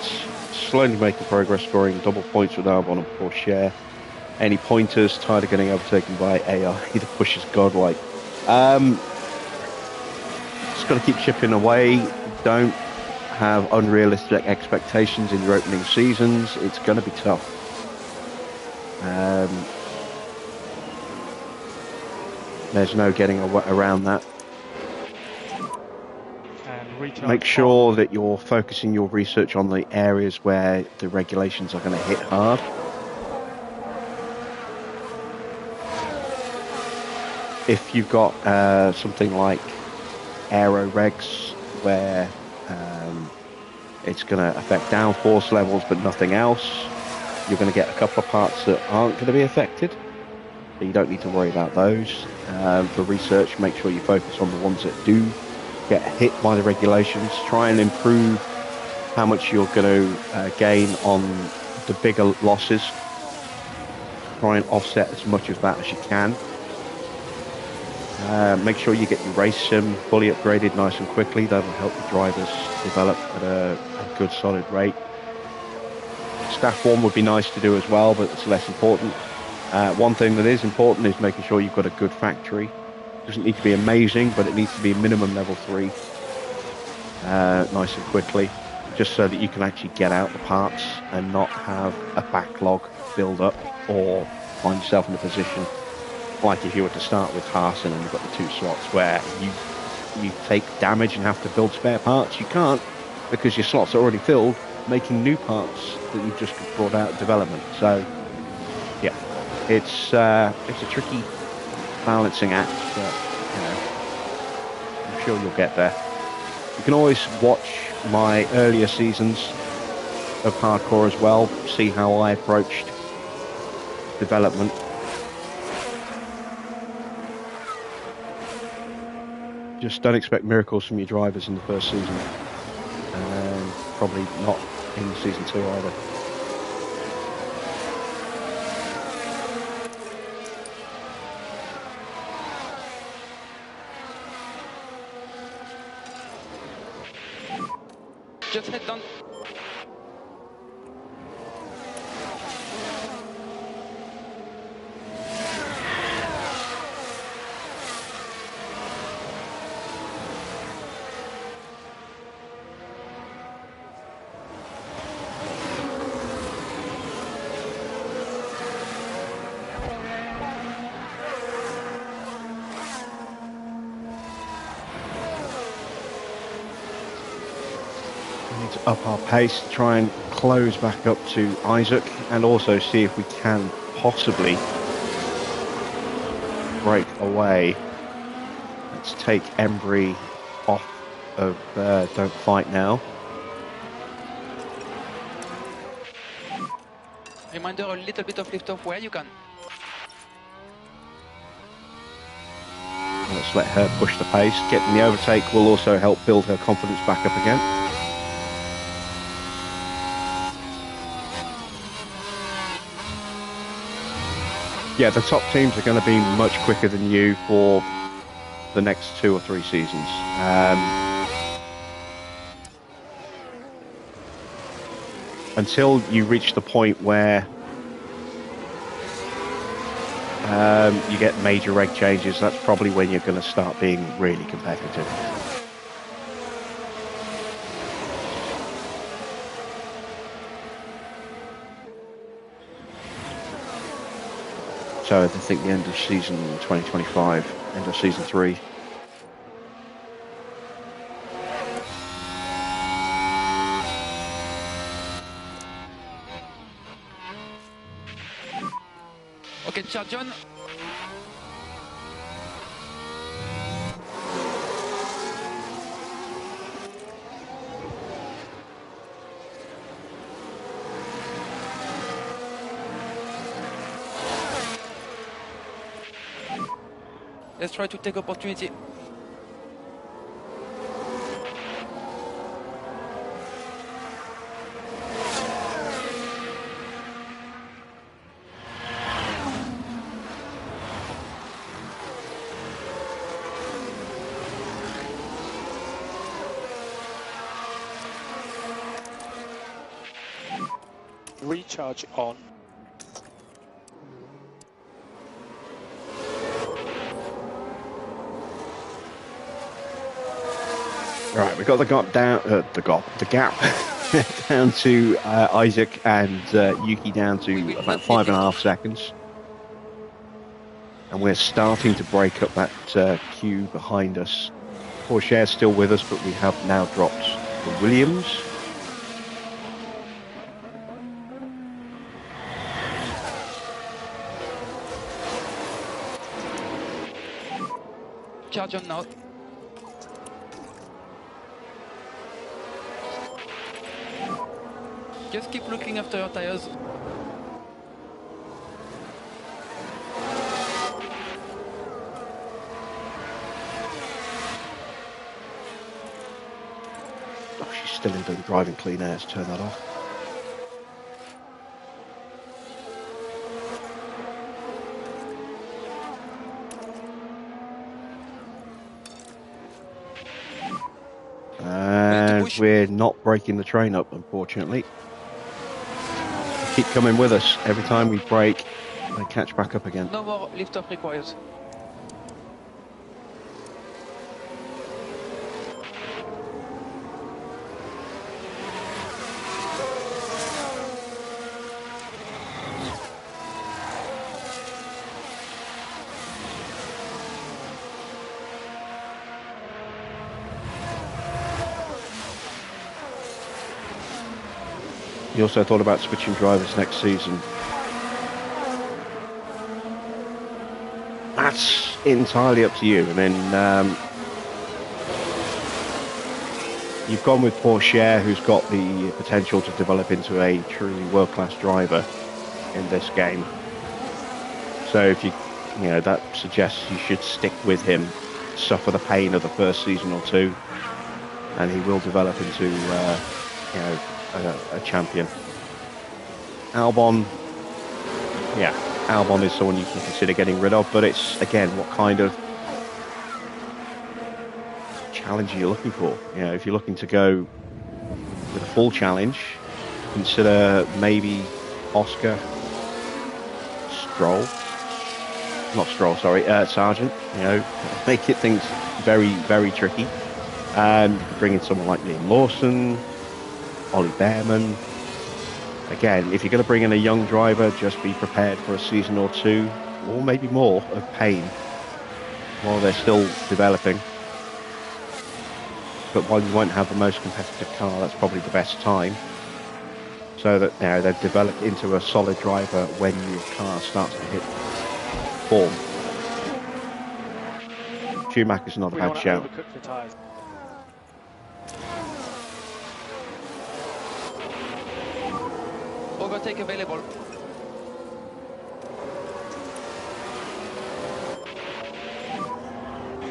[SPEAKER 1] Slowly making progress, scoring double points with Albon and Porsche. Any pointers, tired of getting overtaken by AI. The push is godlike. Just got to keep chipping away. Don't have unrealistic expectations in your opening seasons. It's going to be tough. There's no getting around that. Make sure that you're focusing your research on the areas where the regulations are going to hit hard. If you've got something like aero regs where it's going to affect downforce levels but nothing else, you're going to get a couple of parts that aren't going to be affected. so you don't need to worry about those. For research, make sure you focus on the ones that do get hit by the regulations. Try and improve how much you're going to gain on the bigger losses. Try and offset as much of that as you can. Make sure you get your race sim fully upgraded nice and quickly. That'll help the drivers develop at a good solid rate. Staff 1 would be nice to do as well, but it's less important. One thing that is important is making sure you've got a good factory. It doesn't need to be amazing, but it needs to be minimum level 3 nice and quickly, just so that you can actually get out the parts and not have a backlog build up or find yourself in a position like if you were to start with Haas and you've got the 2 slots where you take damage and have to build spare parts. You can't, because your slots are already filled making new parts that you've just brought out of development. So yeah, it's a tricky balancing act, but you know, I'm sure you'll get there. You can always watch my earlier seasons of Hardcore as well, see how I approached development. Just don't expect miracles from your drivers in the first season, and probably not in season 2 either.
[SPEAKER 4] Just head down.
[SPEAKER 1] To up our pace, try and close back up to Isaac, and also see if we can possibly break away. Let's take Embry off of Don't Fight Now.
[SPEAKER 4] Reminder, a little bit of liftoff where you can.
[SPEAKER 1] Let's let her push the pace. Getting the overtake will also help build her confidence back up again. Yeah, the top teams are going to be much quicker than you for the next 2 or 3 seasons. Until you reach the point where you get major reg changes, that's probably when you're going to start being really competitive. So I think the end of season 2025, end of season 3.
[SPEAKER 4] Okay, charge on. Let's try to take opportunity.
[SPEAKER 6] Recharge on.
[SPEAKER 1] Right, we've got the gap down, the gap down to Isaac, and Yuki down to about 5.5 seconds. And we're starting to break up that queue behind us. Porsche is still with us, but we have now dropped the Williams.
[SPEAKER 4] Charge on now. Just keep looking after your tires.
[SPEAKER 1] still in the driving clean air to turn that off. And we're not breaking the train up, unfortunately. Keep coming with us. Every time we brake, they catch back up again.
[SPEAKER 4] No more lift-off required.
[SPEAKER 1] He also thought about switching drivers next season. That's entirely up to you. I mean, you've gone with Porsche, who's got the potential to develop into a truly world-class driver in this game. So if you know, that suggests you should stick with him, suffer the pain of the first season or two, and he will develop into, you know, a champion. Albon, yeah, Albon is someone you can consider getting rid of, but it's, again, what kind of challenge are you looking for? You know, if you're looking to go with a full challenge, consider maybe Oscar, Sargent, you know, make it things very, very tricky. And bring in someone like Liam Lawson, Ollie Behrman. Again, if you're going to bring in a young driver, just be prepared for a season or two, or maybe more, of pain while they're still developing. But while you won't have the most competitive car, that's probably the best time, so that, you know, they've developed into a solid driver when your car starts to hit form. Schumacher's not a bad shout.
[SPEAKER 4] Overtake available.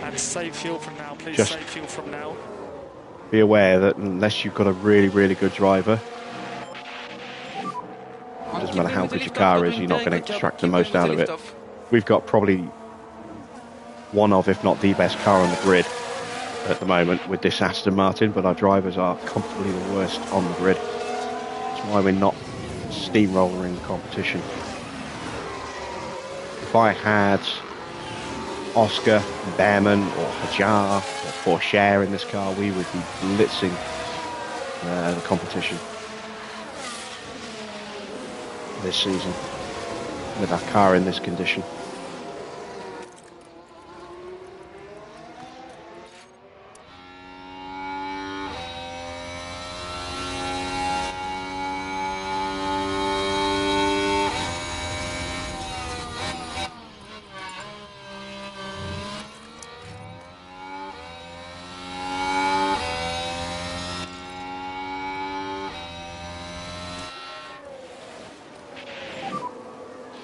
[SPEAKER 6] And save fuel from now, please.
[SPEAKER 1] Just
[SPEAKER 6] save fuel from now.
[SPEAKER 1] Be aware that unless you've got a really, really good driver, it doesn't matter how good your car is, you're not going to extract the most out of it. We've got probably one of, if not the best car on the grid at the moment with this Aston Martin, but our drivers are comfortably the worst on the grid. That's why we're not steamrolling the competition. If I had Oscar, Behrman or Hajar or Porsche in this car, we would be blitzing the competition this season with our car in this condition.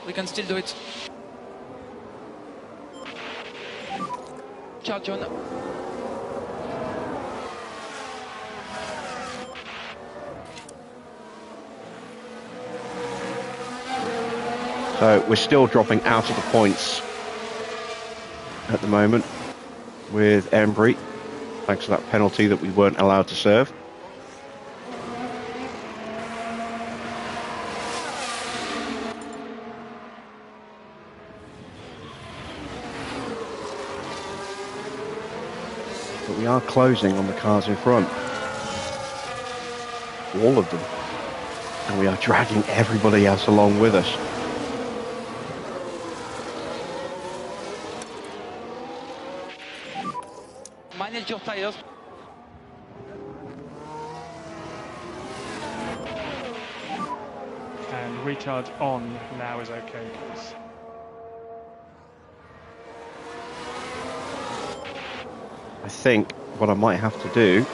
[SPEAKER 4] We can still do it. Charge on.
[SPEAKER 1] So we're still dropping out of the points at the moment with Embry, thanks to that penalty that we weren't allowed to serve. But we are closing on the cars in front. All of them. And we are dragging everybody else along with us.
[SPEAKER 4] Manage your tires.
[SPEAKER 5] And recharge on now is okay, please.
[SPEAKER 1] I think what I might have to do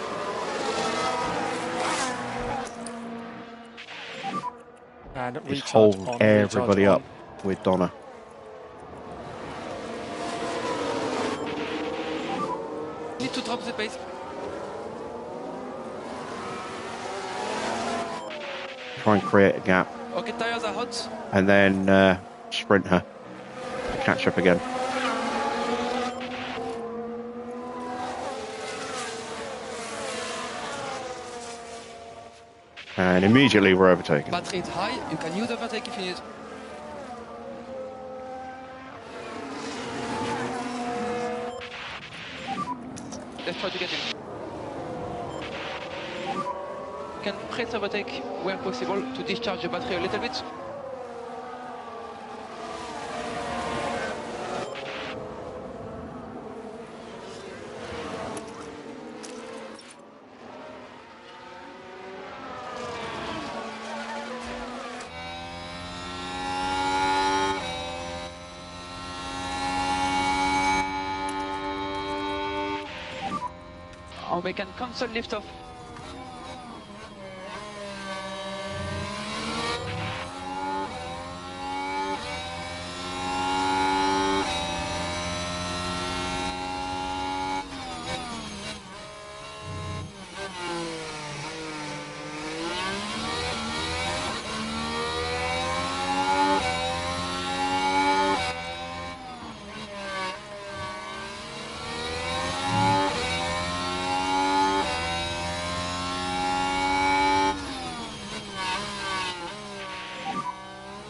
[SPEAKER 5] And
[SPEAKER 1] is
[SPEAKER 5] recharge
[SPEAKER 1] hold
[SPEAKER 5] on,
[SPEAKER 1] everybody
[SPEAKER 5] recharge
[SPEAKER 1] up with Donna.
[SPEAKER 4] Need to drop the pace.
[SPEAKER 1] try and create a gap,
[SPEAKER 4] Okay, tires are hot.
[SPEAKER 1] and then sprint her to catch up again. And immediately we're overtaken.
[SPEAKER 4] Battery is high, you can use overtake if you need. Let's try to get in. You can press overtake where possible to discharge the battery a little bit. And we can cancel liftoff.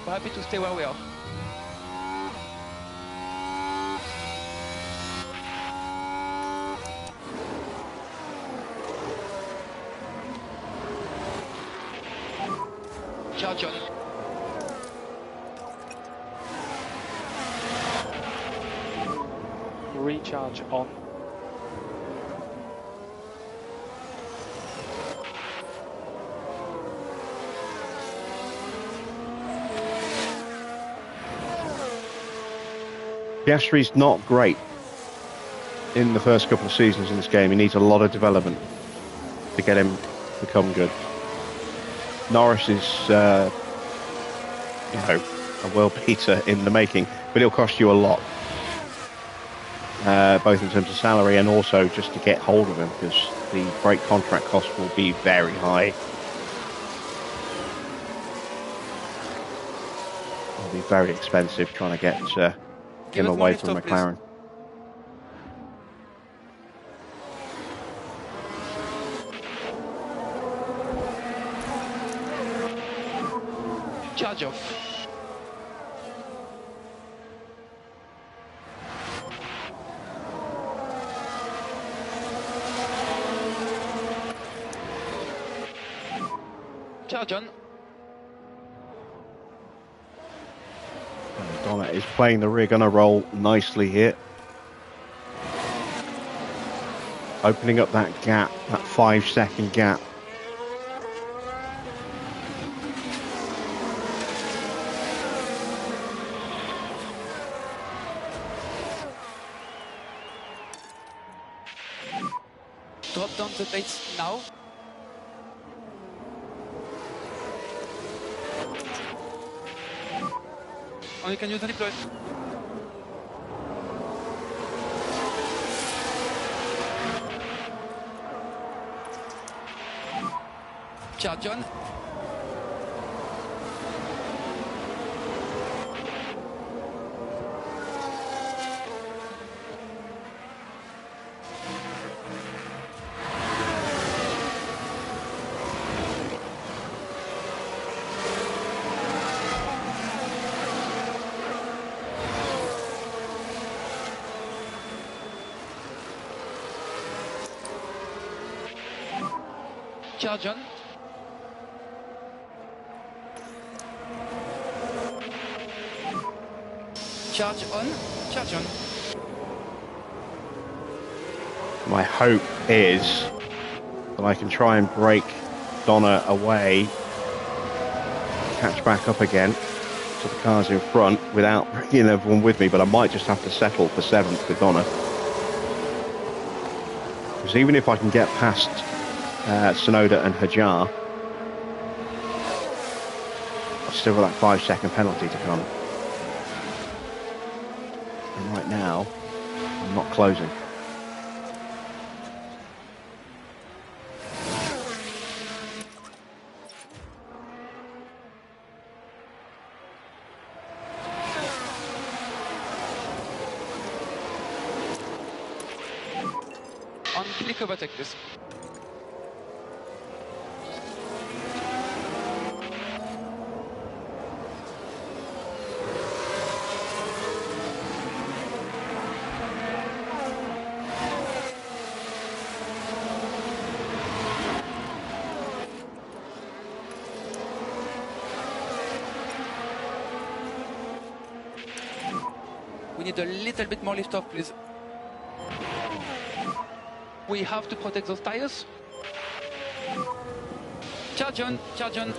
[SPEAKER 4] We're happy to stay where we are. Charge on.
[SPEAKER 6] Recharge on.
[SPEAKER 1] Piastri's not great in the first couple of seasons in this game. He needs a lot of development to get him to become good. Norris is, a world beater in the making, but it'll cost you a lot, both in terms of salary and also just to get hold of him, because the break contract cost will be very high. It'll be very expensive trying to get him away from McLaren.
[SPEAKER 4] Charge off. Charge on.
[SPEAKER 1] Donna is playing the rear gunner role nicely here. Opening up that gap, that 5-second gap.
[SPEAKER 4] Drop down the pace now. And you can use the deploy. Charge on. Charge on. Charge on. Charge on.
[SPEAKER 1] My hope is that I can try and break Donna away, catch back up again to the cars in front without bringing everyone with me, but I might just have to settle for 7th with Donna. Because even if I can get past Sonoda and Hajar, I've still got that 5-second penalty to come. And right now, I'm not closing.
[SPEAKER 4] Click overtake, please. We need a little bit more lift off, please. We have to protect those tires. Charge on, charge on.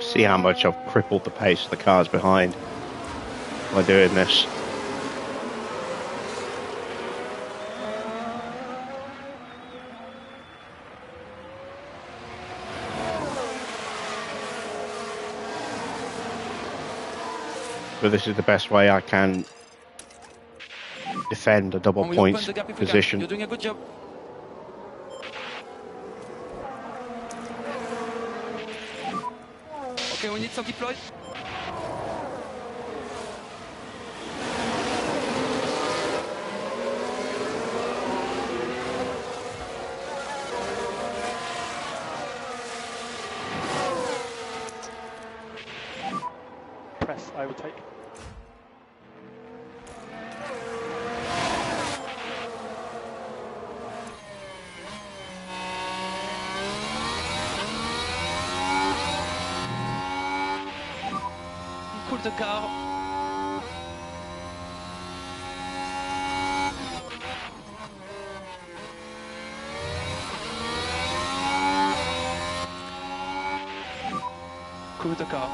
[SPEAKER 1] See how much I've crippled the pace of the cars behind by doing this. But this is the best way I can defend a double point position.
[SPEAKER 4] You're doing a good job. Okay, we need some deploy.
[SPEAKER 6] Press, overtake.
[SPEAKER 4] Cool the car. Cool the car.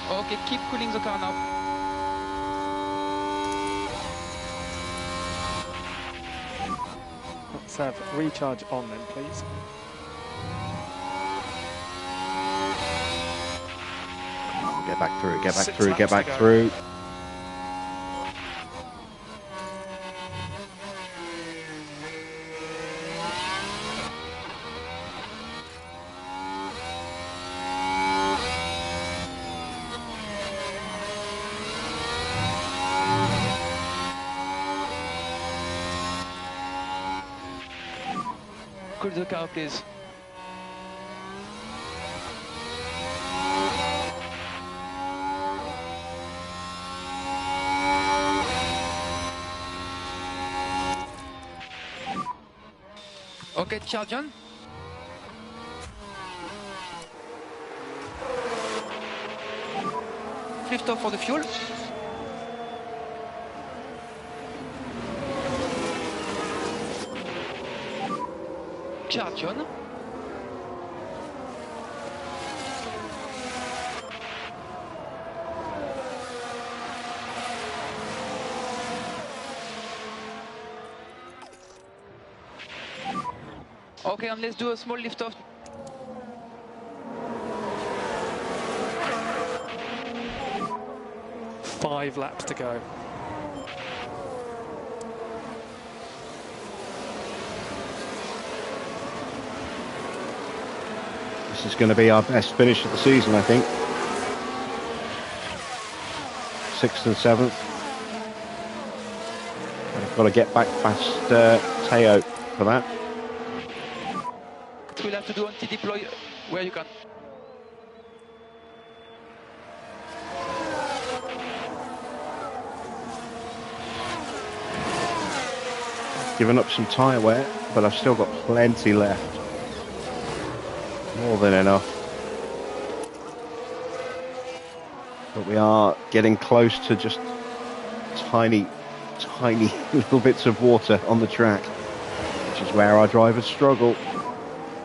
[SPEAKER 4] Okay, keep cooling the car now.
[SPEAKER 5] Let's have recharge on then, please.
[SPEAKER 1] Get back through, get back
[SPEAKER 6] 6
[SPEAKER 1] through, get
[SPEAKER 6] laps to
[SPEAKER 1] back
[SPEAKER 6] go.
[SPEAKER 1] through.
[SPEAKER 4] Cool the car, please. Okay, charge on. Lift off for the fuel. Charge on. Okay, and let's do a small lift off.
[SPEAKER 5] Five laps to go.
[SPEAKER 1] This is going to be our best finish of the season, I think. 6th and 7th. And I've got to get back past Teo for that.
[SPEAKER 4] We'll have to do anti-deploy where you can.
[SPEAKER 1] Given up some tyre wear, but I've still got plenty left. More than enough. But we are getting close to just tiny little bits of water on the track, which is where our drivers struggle.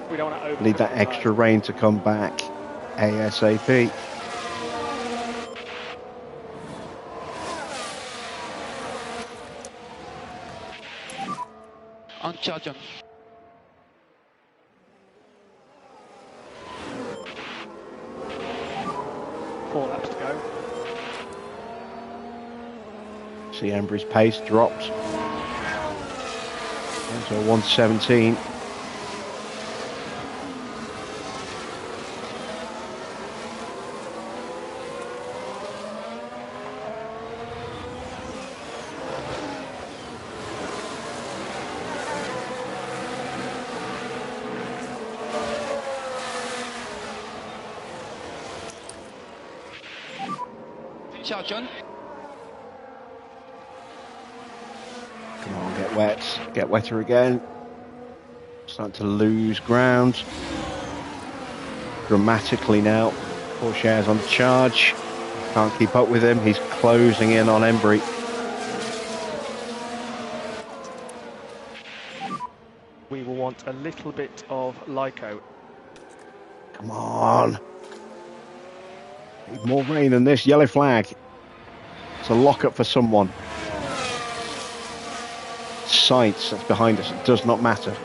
[SPEAKER 6] We don't want to
[SPEAKER 1] Need that extra rain to come back ASAP.
[SPEAKER 4] On charge on.
[SPEAKER 6] Four laps to go.
[SPEAKER 1] See Embry's pace dropped. So 117.
[SPEAKER 4] Charge, John.
[SPEAKER 1] Come on, get wet. Get wetter again. Starting to lose ground. Dramatically now. Pourchaire's on charge. Can't keep up with him. He's closing in on Embry.
[SPEAKER 6] We will want a little bit of Lyco.
[SPEAKER 1] Come on. Need more rain than this. Yellow flag. It's a lock-up for someone. Sights, that's behind us. It does not matter.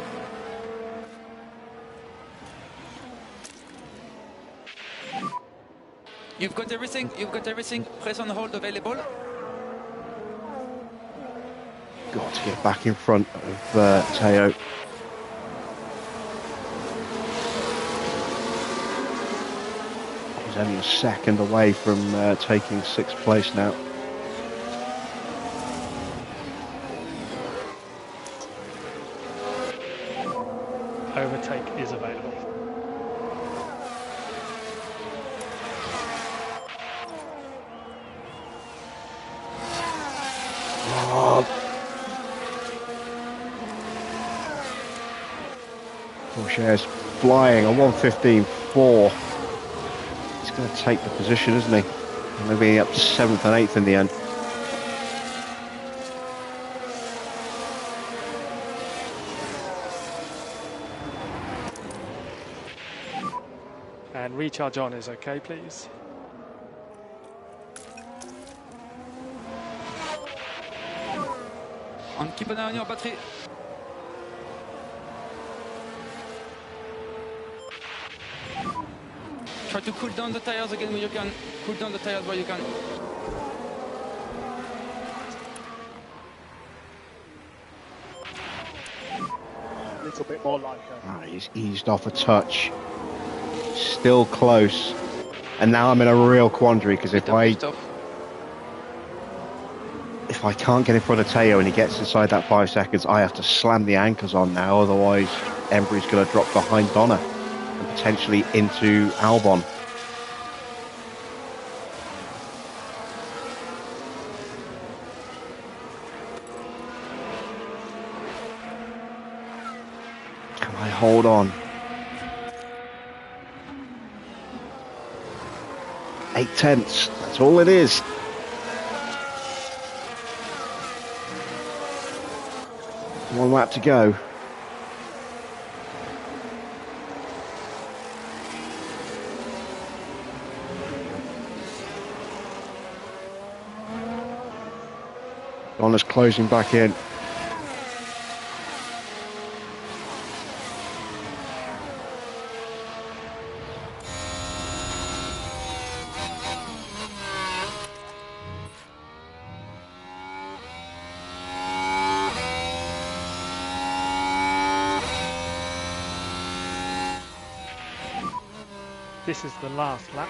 [SPEAKER 4] You've got everything. You've got everything. Press on hold available.
[SPEAKER 1] Got to get back in front of Teo. He's only a second away from taking 6th place now.
[SPEAKER 6] Overtake is available.
[SPEAKER 1] Pourchaire's flying a 1:15.4. He's going to take the position, isn't he? Maybe up to 7th and 8th in the end.
[SPEAKER 6] And recharge on is okay, please.
[SPEAKER 4] And keep an eye on your battery. Try to cool down the tires again where you can. Cool down the tires where you can.
[SPEAKER 6] A little bit more Lyco.
[SPEAKER 1] Ah, he's eased off a touch. Still close. And now I'm in a real quandary because if I can't get in front of Teo and he gets inside that 5 seconds, I have to slam the anchors on now. Otherwise, Embry's going to drop behind Donna and potentially into Albon. Can I hold on? 8/10, that's all it is. One lap to go. Donna's closing back in.
[SPEAKER 6] This is the last lap.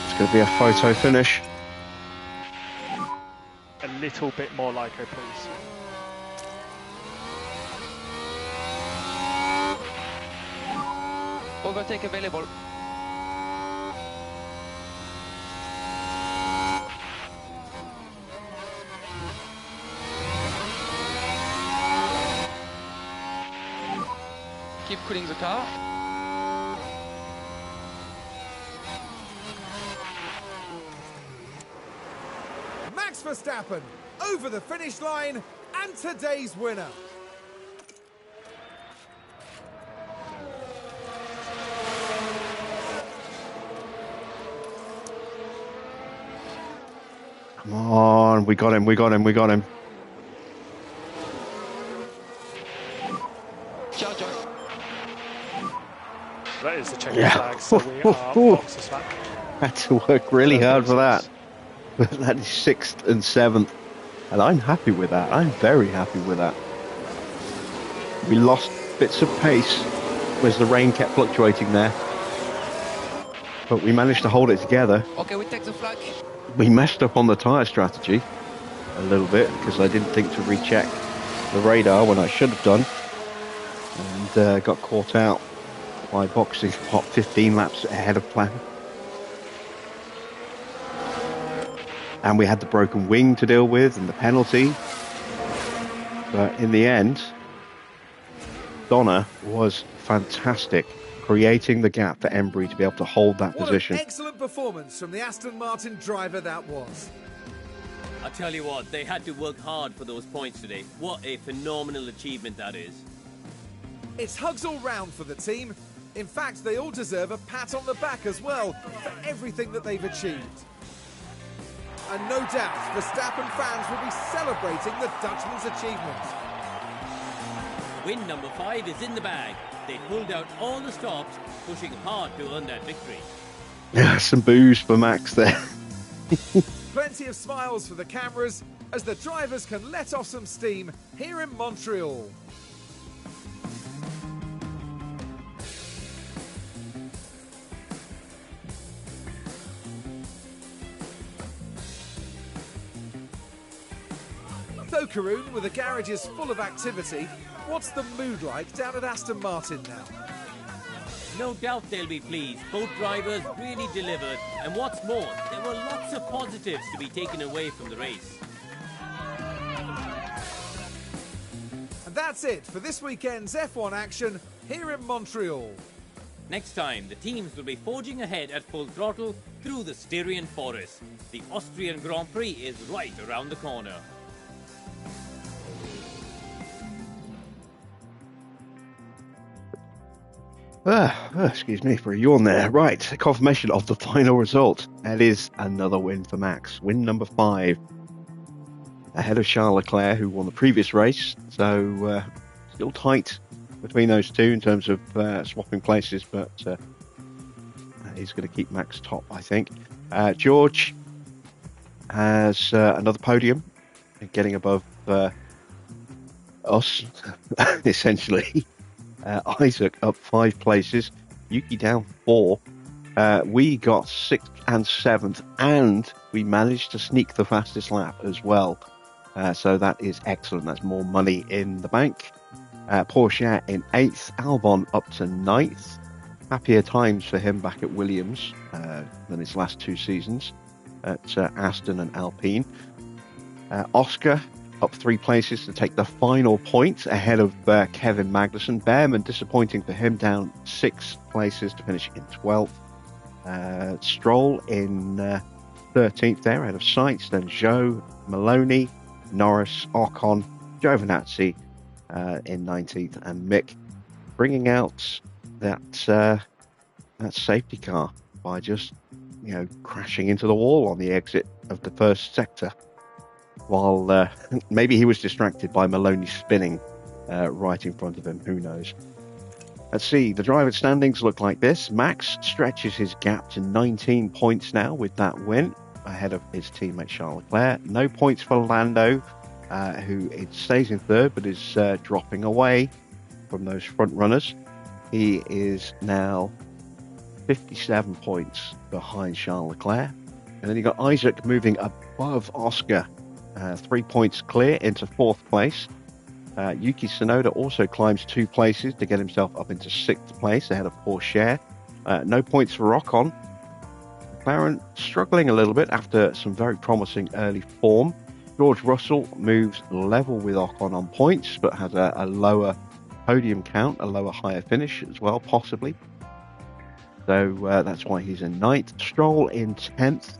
[SPEAKER 1] It's going to be a photo finish.
[SPEAKER 6] A little bit more Lyco, please.
[SPEAKER 4] Overtake available. Keep cooling the car.
[SPEAKER 2] Max Verstappen over the finish line and today's winner.
[SPEAKER 1] Come on, we got him, we got him, we got him.
[SPEAKER 6] is the checkered
[SPEAKER 1] Yeah.
[SPEAKER 6] flag, so we are boxes back.
[SPEAKER 1] Had to work really hard for that. But that is 6th and 7th. And I'm happy with that. I'm very happy with that. We lost bits of pace as the rain kept fluctuating there. But we managed to hold it together.
[SPEAKER 4] Okay, we take the flag.
[SPEAKER 1] We messed up on the tyre strategy a little bit because I didn't think to recheck the radar when I should have done. And got caught out by boxing 15 laps ahead of plan. And we had the broken wing to deal with and the penalty. But in the end, Donna was fantastic, creating the gap for Embry to be able to hold that position.
[SPEAKER 2] What an excellent performance from the Aston Martin driver that was.
[SPEAKER 3] I tell you what, they had to work hard for those points today. What a phenomenal achievement that is.
[SPEAKER 2] It's hugs all round for the team. In fact, they all deserve a pat on the back as well for everything that they've achieved. And no doubt, Verstappen fans will be celebrating the Dutchman's achievement.
[SPEAKER 3] Win number 5 is in the bag. They pulled out all the stops, pushing hard to earn that victory.
[SPEAKER 1] Yeah, some boos for Max there.
[SPEAKER 2] Plenty of smiles for the cameras as the drivers can let off some steam here in Montreal. So, Karoon, with the garages full of activity, what's the mood like down at Aston Martin now?
[SPEAKER 3] No doubt they'll be pleased. Both drivers really delivered. And what's more, there were lots of positives to be taken away from the race.
[SPEAKER 2] And that's it for this weekend's F1 action here in Montreal.
[SPEAKER 3] Next time, the teams will be forging ahead at full throttle through the Styrian forest. The Austrian Grand Prix is right around the corner.
[SPEAKER 1] Excuse me for a yawn there. Right, confirmation of the final result. It is another win for Max. Win number 5. Ahead of Charles Leclerc, who won the previous race. So, still tight between those two in terms of swapping places, but he's going to keep Max top, I think. George has another podium, getting above us, essentially. Isaac up 5 places, Yuki down 4. We got 6th and 7th, and we managed to sneak the fastest lap as well. So that is excellent. That's more money in the bank. Porsche in 8th, Albon up to 9th. Happier times for him back at Williams than his last 2 seasons at Aston and Alpine. Oscar up 3 places to take the final point ahead of Kevin Magnussen. Behrman, disappointing for him, down 6 places to finish in 12th. Stroll in 13th there, ahead of Sainz. Then Zhou, Maloney, Norris, Ocon, Giovinazzi in 19th, and Mick bringing out that safety car by just crashing into the wall on the exit of the first sector. While maybe he was distracted by Maloney spinning right in front of him. Who knows? Let's see. The driver standings look like this. Max stretches his gap to 19 points now with that win, ahead of his teammate Charles Leclerc. No points for Lando, who stays in 3rd but is dropping away from those front runners. He is now 57 points behind Charles Leclerc. And then you've got Isaac moving above Oscar. 3 points clear into 4th place. Yuki Tsunoda also climbs 2 places to get himself up into 6th place ahead of Porsche. No points for Ocon. McLaren struggling a little bit after some very promising early form. George Russell moves level with Ocon on points, but has a lower podium count, a lower higher finish as well, possibly. So that's why he's in 9th. Stroll in 10th.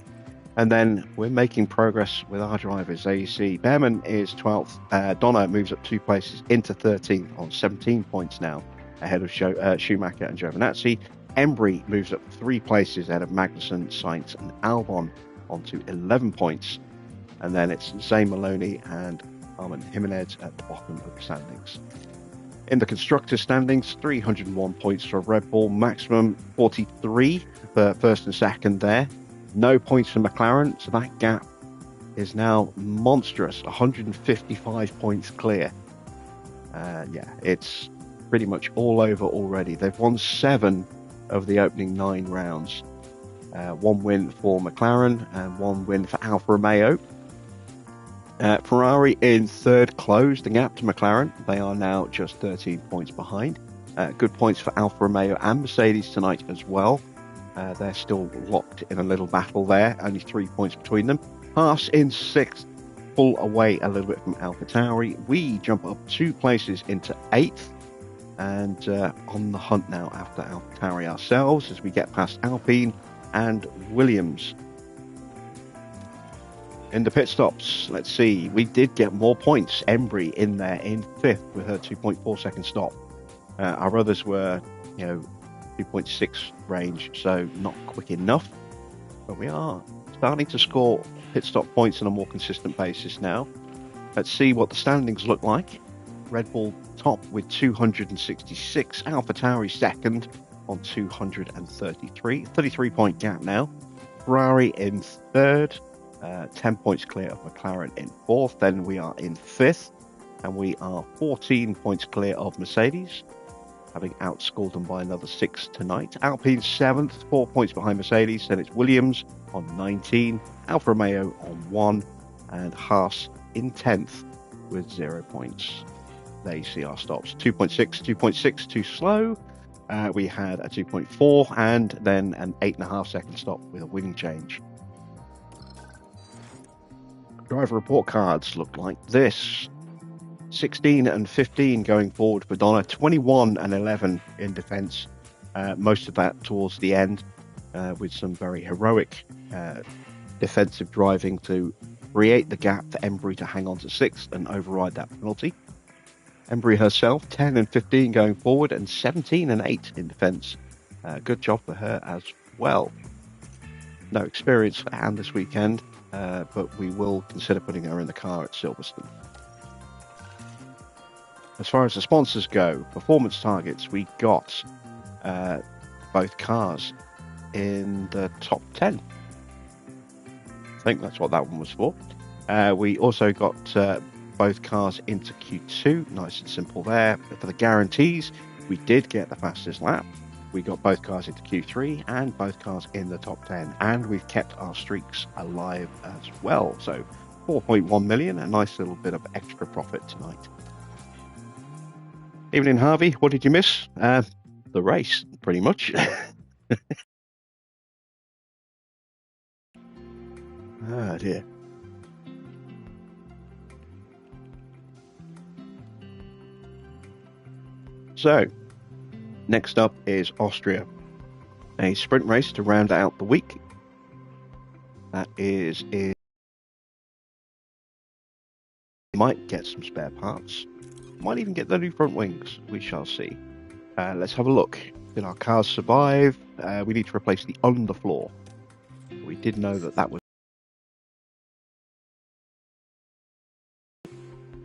[SPEAKER 1] And then we're making progress with our drivers. There you see, Behrman is 12th. Donna moves up 2 places into 13th on 17 points now, ahead of Schumacher and Giovinazzi. Embry moves up 3 places ahead of Magnussen, Sainz and Albon onto 11 points. And then it's Zane Maloney and Armin Jimenez at the bottom of the standings. In the constructor standings, 301 points for Red Bull, maximum 43 for first and second there. No points for McLaren, so that gap is now monstrous, 155 points clear. Yeah, it's pretty much all over already. They've won 7 of the opening 9 rounds. 1 win for McLaren and 1 win for Alfa Romeo. Ferrari in third closed the gap to McLaren. They are now just 13 points behind. Good points for Alfa Romeo and Mercedes tonight as well. They're still locked in a little battle there, only 3 points between them. Haas in 6th, pull away a little bit from AlphaTauri. We jump up 2 places into 8th, and on the hunt now after AlphaTauri ourselves as we get past Alpine and Williams. In the pit stops, let's see, we did get more points. Embry in there in 5th with her 2.4 second stop. Our others were, 2.6 range, so not quick enough. But we are starting to score pit stop points on a more consistent basis now. Let's see what the standings look like. Red Bull top with 266, AlphaTauri second on 233, 33-point gap now. Ferrari in third, 10 points clear of McLaren in fourth. Then we are in 5th, and we are 14 points clear of Mercedes, having outscored them by another 6 tonight. Alpine 7th, 4 points behind Mercedes. Then it's Williams on 19, Alfa Romeo on 1, and Haas in 10th with 0 points. There you see our stops. 2.6, too slow. We had a 2.4 and then an 8.5 second stop with a wing change. Driver report cards look like this. 16 and 15 going forward for Donna, 21 and 11 in defence. Most of that towards the end with some very heroic defensive driving to create the gap for Embry to hang on to 6th and override that penalty. Embry herself, 10 and 15 going forward and 17 and 8 in defence. Good job for her as well. No experience for Anne this weekend, but we will consider putting her in the car at Silverstone. As far as the sponsors go, performance targets, we got both cars in the top 10. I think that's what that one was for. We also got both cars into Q2, nice and simple there. But for the guarantees, we did get the fastest lap. We got both cars into Q3 and both cars in the top 10. And we've kept our streaks alive as well. So 4.1 million, a nice little bit of extra profit tonight. Evening, Harvey. What did you miss? The race, pretty much. Ah, dear. So, next up is Austria. A sprint race to round out the week. That is in... Might get some spare parts. Might even get the new front wings. We shall see. Let's have a look. Did our cars survive? We need to replace the underfloor. We did know that was...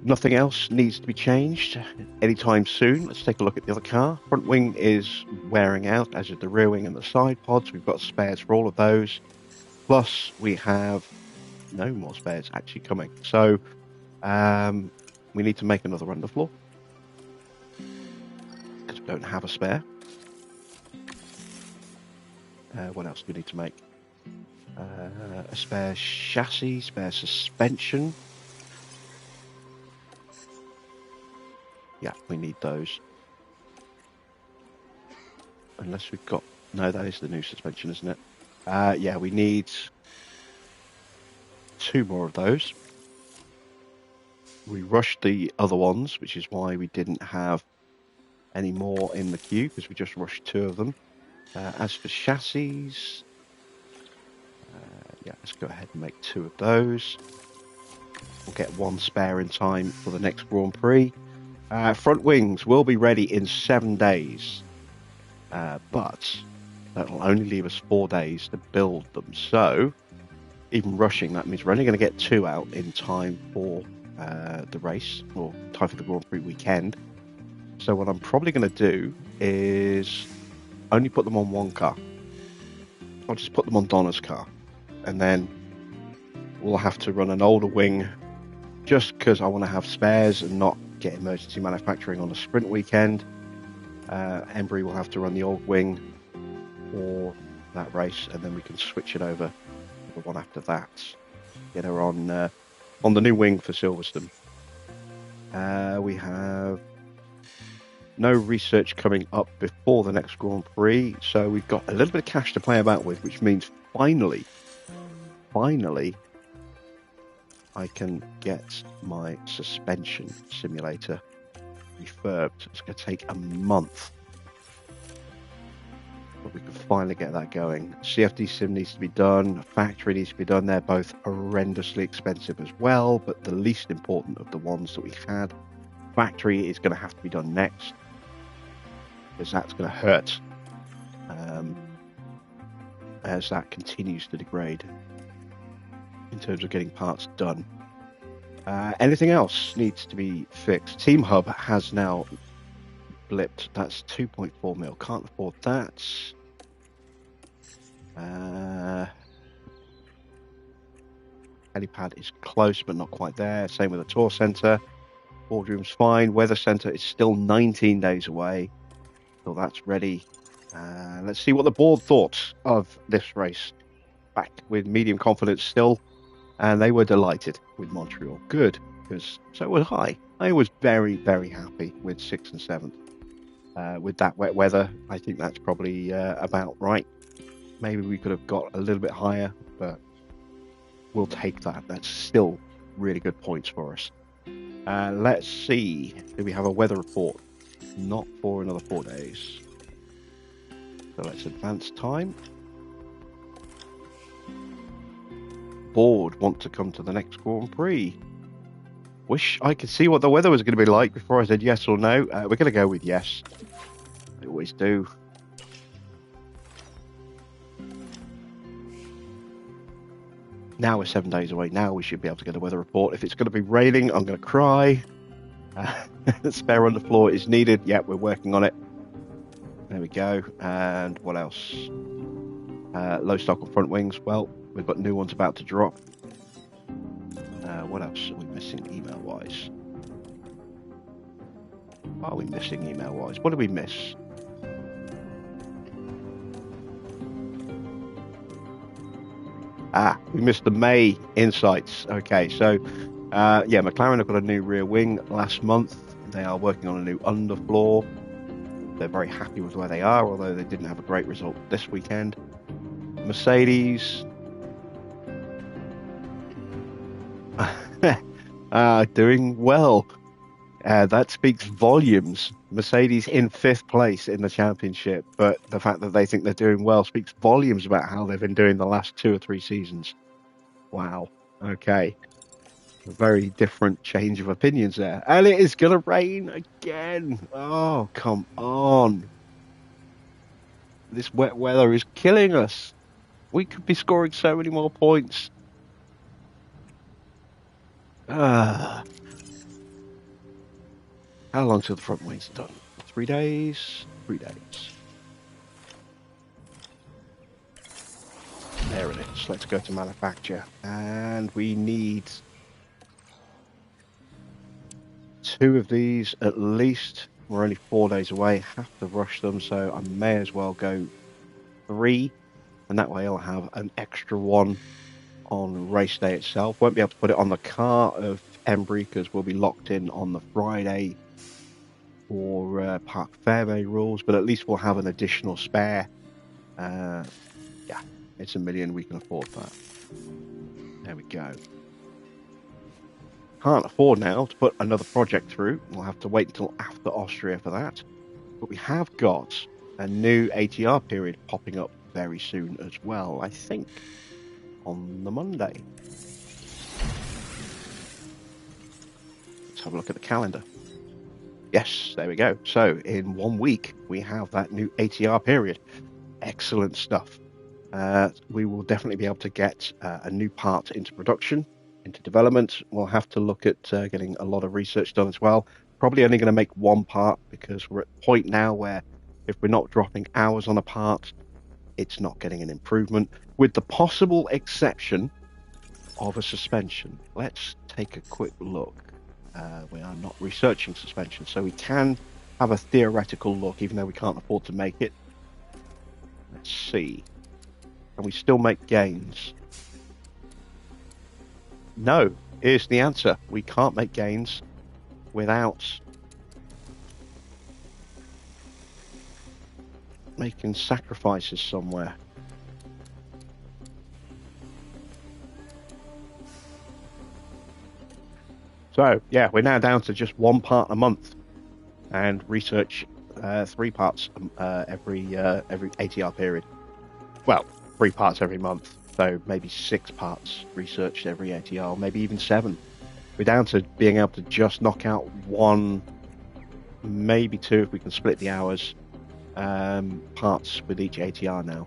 [SPEAKER 1] Nothing else needs to be changed anytime soon. Let's take a look at the other car. Front wing is wearing out, as is the rear wing and the side pods. We've got spares for all of those. Plus, we have no more spares actually coming. So, we need to make another underfloor, because we don't have a spare. What else do we need to make? A spare chassis, spare suspension. Yeah, we need those. Unless we've got... No, that is the new suspension, isn't it? Yeah, we need 2 more of those. We rushed the other ones, which is why we didn't have any more in the queue, because we just rushed 2 of them. As for chassis... yeah, let's go ahead and make 2 of those. We'll get 1 spare in time for the next Grand Prix. Front wings will be ready in 7 days, but that'll only leave us 4 days to build them. So, even rushing, that means we're only going to get 2 out in time for the race, or time for the Grand Prix weekend. So what I'm probably going to do is only put them on one car. I'll just put them on Donna's car. And then we'll have to run an older wing just because I want to have spares and not get emergency manufacturing on a sprint weekend. Embry will have to run the old wing for that race, and then we can switch it over to the one after that. Get her on the new wing for Silverstone. We have no research coming up before the next Grand Prix, so we've got a little bit of cash to play about with, which means finally, I can get my suspension simulator refurbed. It's going to take a month, but we can finally get that going. CFD sim needs to be done, factory needs to be done. They're both horrendously expensive as well, but the least important of the ones that we've had. Factory is going to have to be done next, because that's going to hurt as that continues to degrade in terms of getting parts done. Anything else needs to be fixed. Team Hub has now blipped. That's 2.4 mil. Can't afford that. Helipad is close but not quite there. Same with the tour centre. Boardroom's fine. Weather centre is still 19 days away. So that's ready. Let's see what the board thought of this race. Back with medium confidence still. And they were delighted with Montreal. Good, because so was I. I was very, very happy with 6th and 7th. With that wet weather, I think that's probably about right. Maybe we could have got a little bit higher, but we'll take that. That's still really good points for us. Let's see. Do we have a weather report? Not for another 4 days. So let's advance time. Board want to come to the next Grand Prix. Wish I could see what the weather was going to be like before I said yes or no. We're going to go with yes. I always do. Now we're 7 days away. Now we should be able to get a weather report. If it's going to be raining, I'm going to cry. The spare underfloor is needed. Yeah, we're working on it. There we go. And what else? Low stock on front wings. Well, we've got new ones about to drop. What else are we missing email-wise? What are we missing email-wise? What did we miss? We missed the May insights. Okay, so yeah, McLaren have got a new rear wing last month. They are working on a new underfloor. They're very happy with where they are, although they didn't have a great result this weekend. Mercedes doing well. That speaks volumes. Mercedes in 5th place in the championship, but the fact that they think they're doing well speaks volumes about how they've been doing the last 2 or 3 seasons. Wow. Okay. A very different change of opinions there. And it is going to rain again. Oh, come on. This wet weather is killing us. We could be scoring so many more points. How long till the front wings are done? 3 days? 3 days. There it is. Let's go to manufacture. And we need 2 of these at least. We're only 4 days away. Have to rush them, so I may as well go 3. And that way I'll have an extra one on race day itself. Won't be able to put it on the car of Embry because we'll be locked in on the Friday for Parc Fermé rules, but at least we'll have an additional spare. Yeah, it's $1 million. We can afford that. There we go. Can't afford now to put another project through. We'll have to wait until after Austria for that. But we have got a new ATR period popping up very soon as well, I think on the Monday. Let's have a look at the calendar. Yes, there we go. So in 1 week, we have that new ATR period. Excellent stuff. We will definitely be able to get a new part into production, into development. We'll have to look at getting a lot of research done as well. probably only going to make one part because we're at the point now where if we're not dropping hours on a part, it's not getting an improvement, with the possible exception of a suspension. Let's take a quick look. We are not researching suspension, so we can have a theoretical look, even though we can't afford to make it. Let's see. Can we still make gains? No, here's the answer. We can't make gains without making sacrifices somewhere. So, yeah, we're now down to just one part a month and research 3 parts every ATR period. Well, 3 parts every month, so maybe 6 parts researched every ATR, maybe even 7. We're down to being able to just knock out 1, maybe 2 if we can split the hours, parts with each ATR now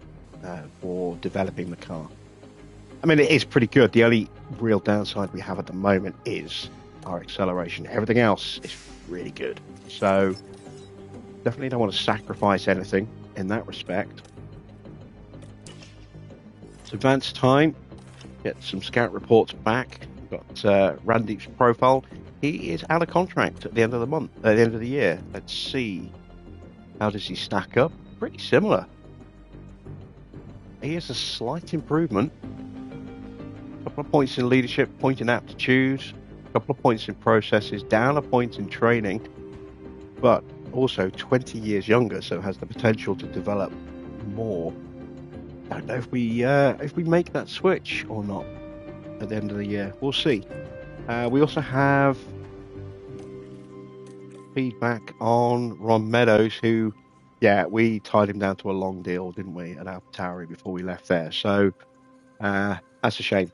[SPEAKER 1] for developing the car. I mean, it is pretty good. The only real downside we have at the moment is our acceleration. Everything else is really good. So definitely don't want to sacrifice anything in that respect. It's advanced time. Get some scout reports back. We've got Randeep's profile. He is out of contract at the end of the month, at the end of the year. Let's see. How does he stack up? Pretty similar. He has a slight improvement. A couple of points in leadership, point in aptitude, a couple of points in processes, down a point in training, but also 20 years younger, so has the potential to develop more. I don't know if we make that switch or not at the end of the year. We'll see. We also have feedback on Ron Meadows, who, yeah, we tied him down to a long deal, didn't we, at AlphaTauri before we left there. So that's a shame,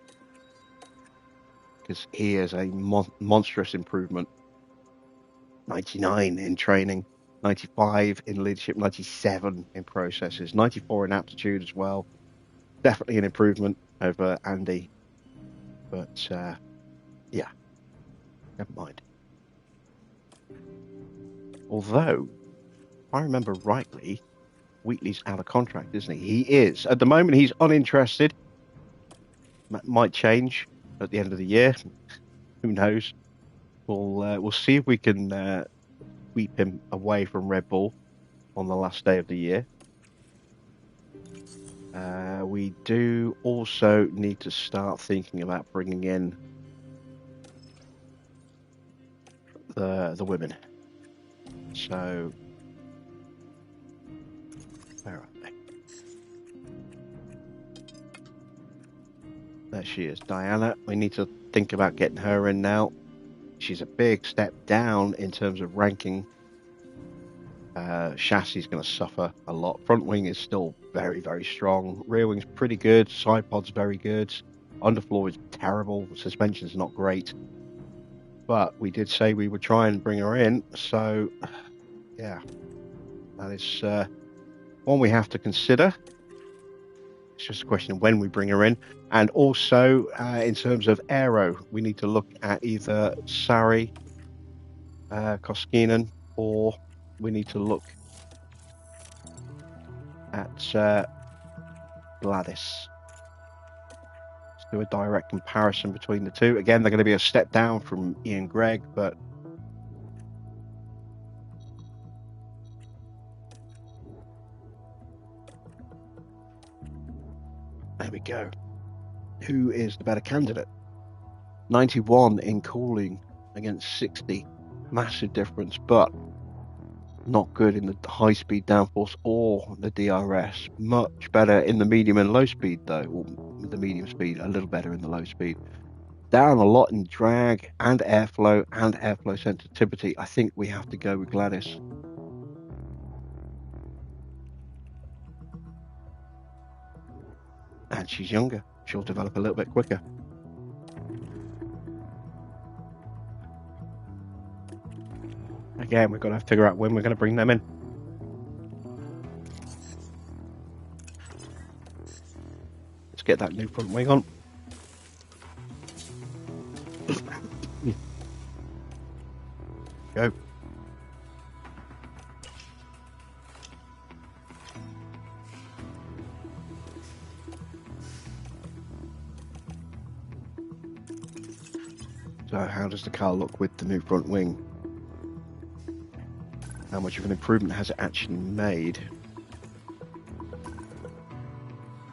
[SPEAKER 1] because he is a monstrous improvement. 99 in training, 95 in leadership, 97 in processes, 94 in aptitude as well. Definitely an improvement over Andy. But, yeah, never mind. Although, if I remember rightly, Wheatley's out of contract, isn't he? He is. At the moment, he's uninterested. That might change at the end of the year. Who knows? We'll see if we can sweep him away from Red Bull on the last day of the year. We do also need to start thinking about bringing in the women. So, where are they? There she is, Diana. We need to think about getting her in now. She's a big step down in terms of ranking. Chassis is going to suffer a lot. Front wing is still very, very strong. Rear wing's pretty good. Side pod's very good. Underfloor is terrible. Suspension's not great. But we did say we would try and bring her in. So, yeah, that is one we have to consider. It's just a question of when we bring her in. And also, in terms of aero, we need to look at either Sari Koskinen, or we need to look at Gladys. Let's do a direct comparison between the two. Again, they're going to be a step down from Ian Gregg, but there we go. Who is the better candidate? 91 in cooling against 60. Massive difference, but not good in the high-speed downforce or the DRS. Much better in the medium and low speed, though. Or the medium speed, a little better in the low speed. Down a lot in drag and airflow sensitivity. I think we have to go with Gladys. And she's younger. She'll develop a little bit quicker. Again, we're going to have to figure out when we're going to bring them in. Let's get that new front wing on. Go. So how does the car look with the new front wing? How much of an improvement has it actually made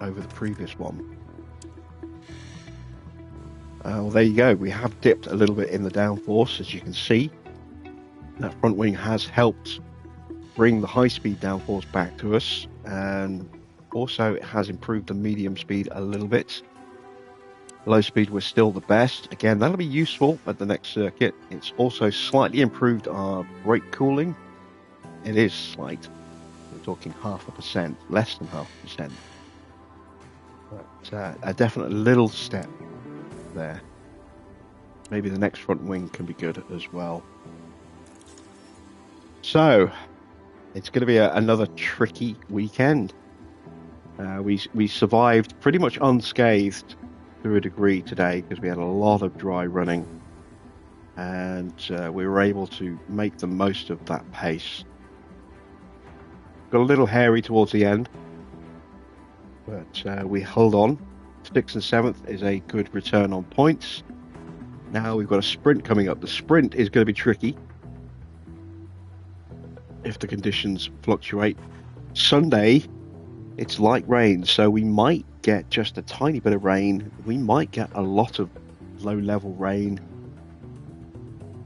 [SPEAKER 1] over the previous one? Well, there you go. We have dipped a little bit in the downforce, as you can see. That front wing has helped bring the high-speed downforce back to us, and also it has improved the medium speed a little bit. Low speed was still the best. Again, that'll be useful at the next circuit. It's also slightly improved our brake cooling. It is slight. We're talking 0.5%, less than 0.5%. But a definite little step there. Maybe the next front wing can be good as well. So, it's going to be another tricky weekend. We survived pretty much unscathed to a degree today because we had a lot of dry running, and we were able to make the most of that pace. Got a little hairy towards the end, but we held on. 6th and 7th is a good return on points. Now we've got a sprint coming up. The sprint is going to be tricky if the conditions fluctuate. Sunday, it's light rain, so we might get just a tiny bit of rain. We might get a lot of low-level rain.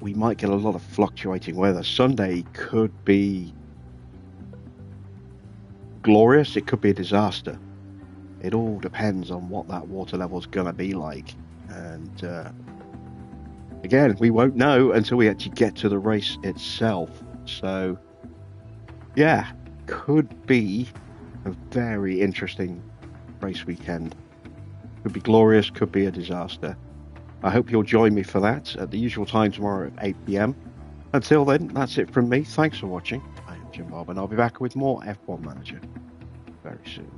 [SPEAKER 1] We might get a lot of fluctuating weather. Sunday could be glorious. It could be a disaster. It all depends on what that water level is going to be like. And again, we won't know until we actually get to the race itself. So, yeah, could be a very interesting race weekend. Could be glorious, could be a disaster. I hope you'll join me for that at the usual time tomorrow at 8 PM. Until then, that's it from me. Thanks for watching. I am Jim Bob, and I'll be back with more F1 Manager very soon.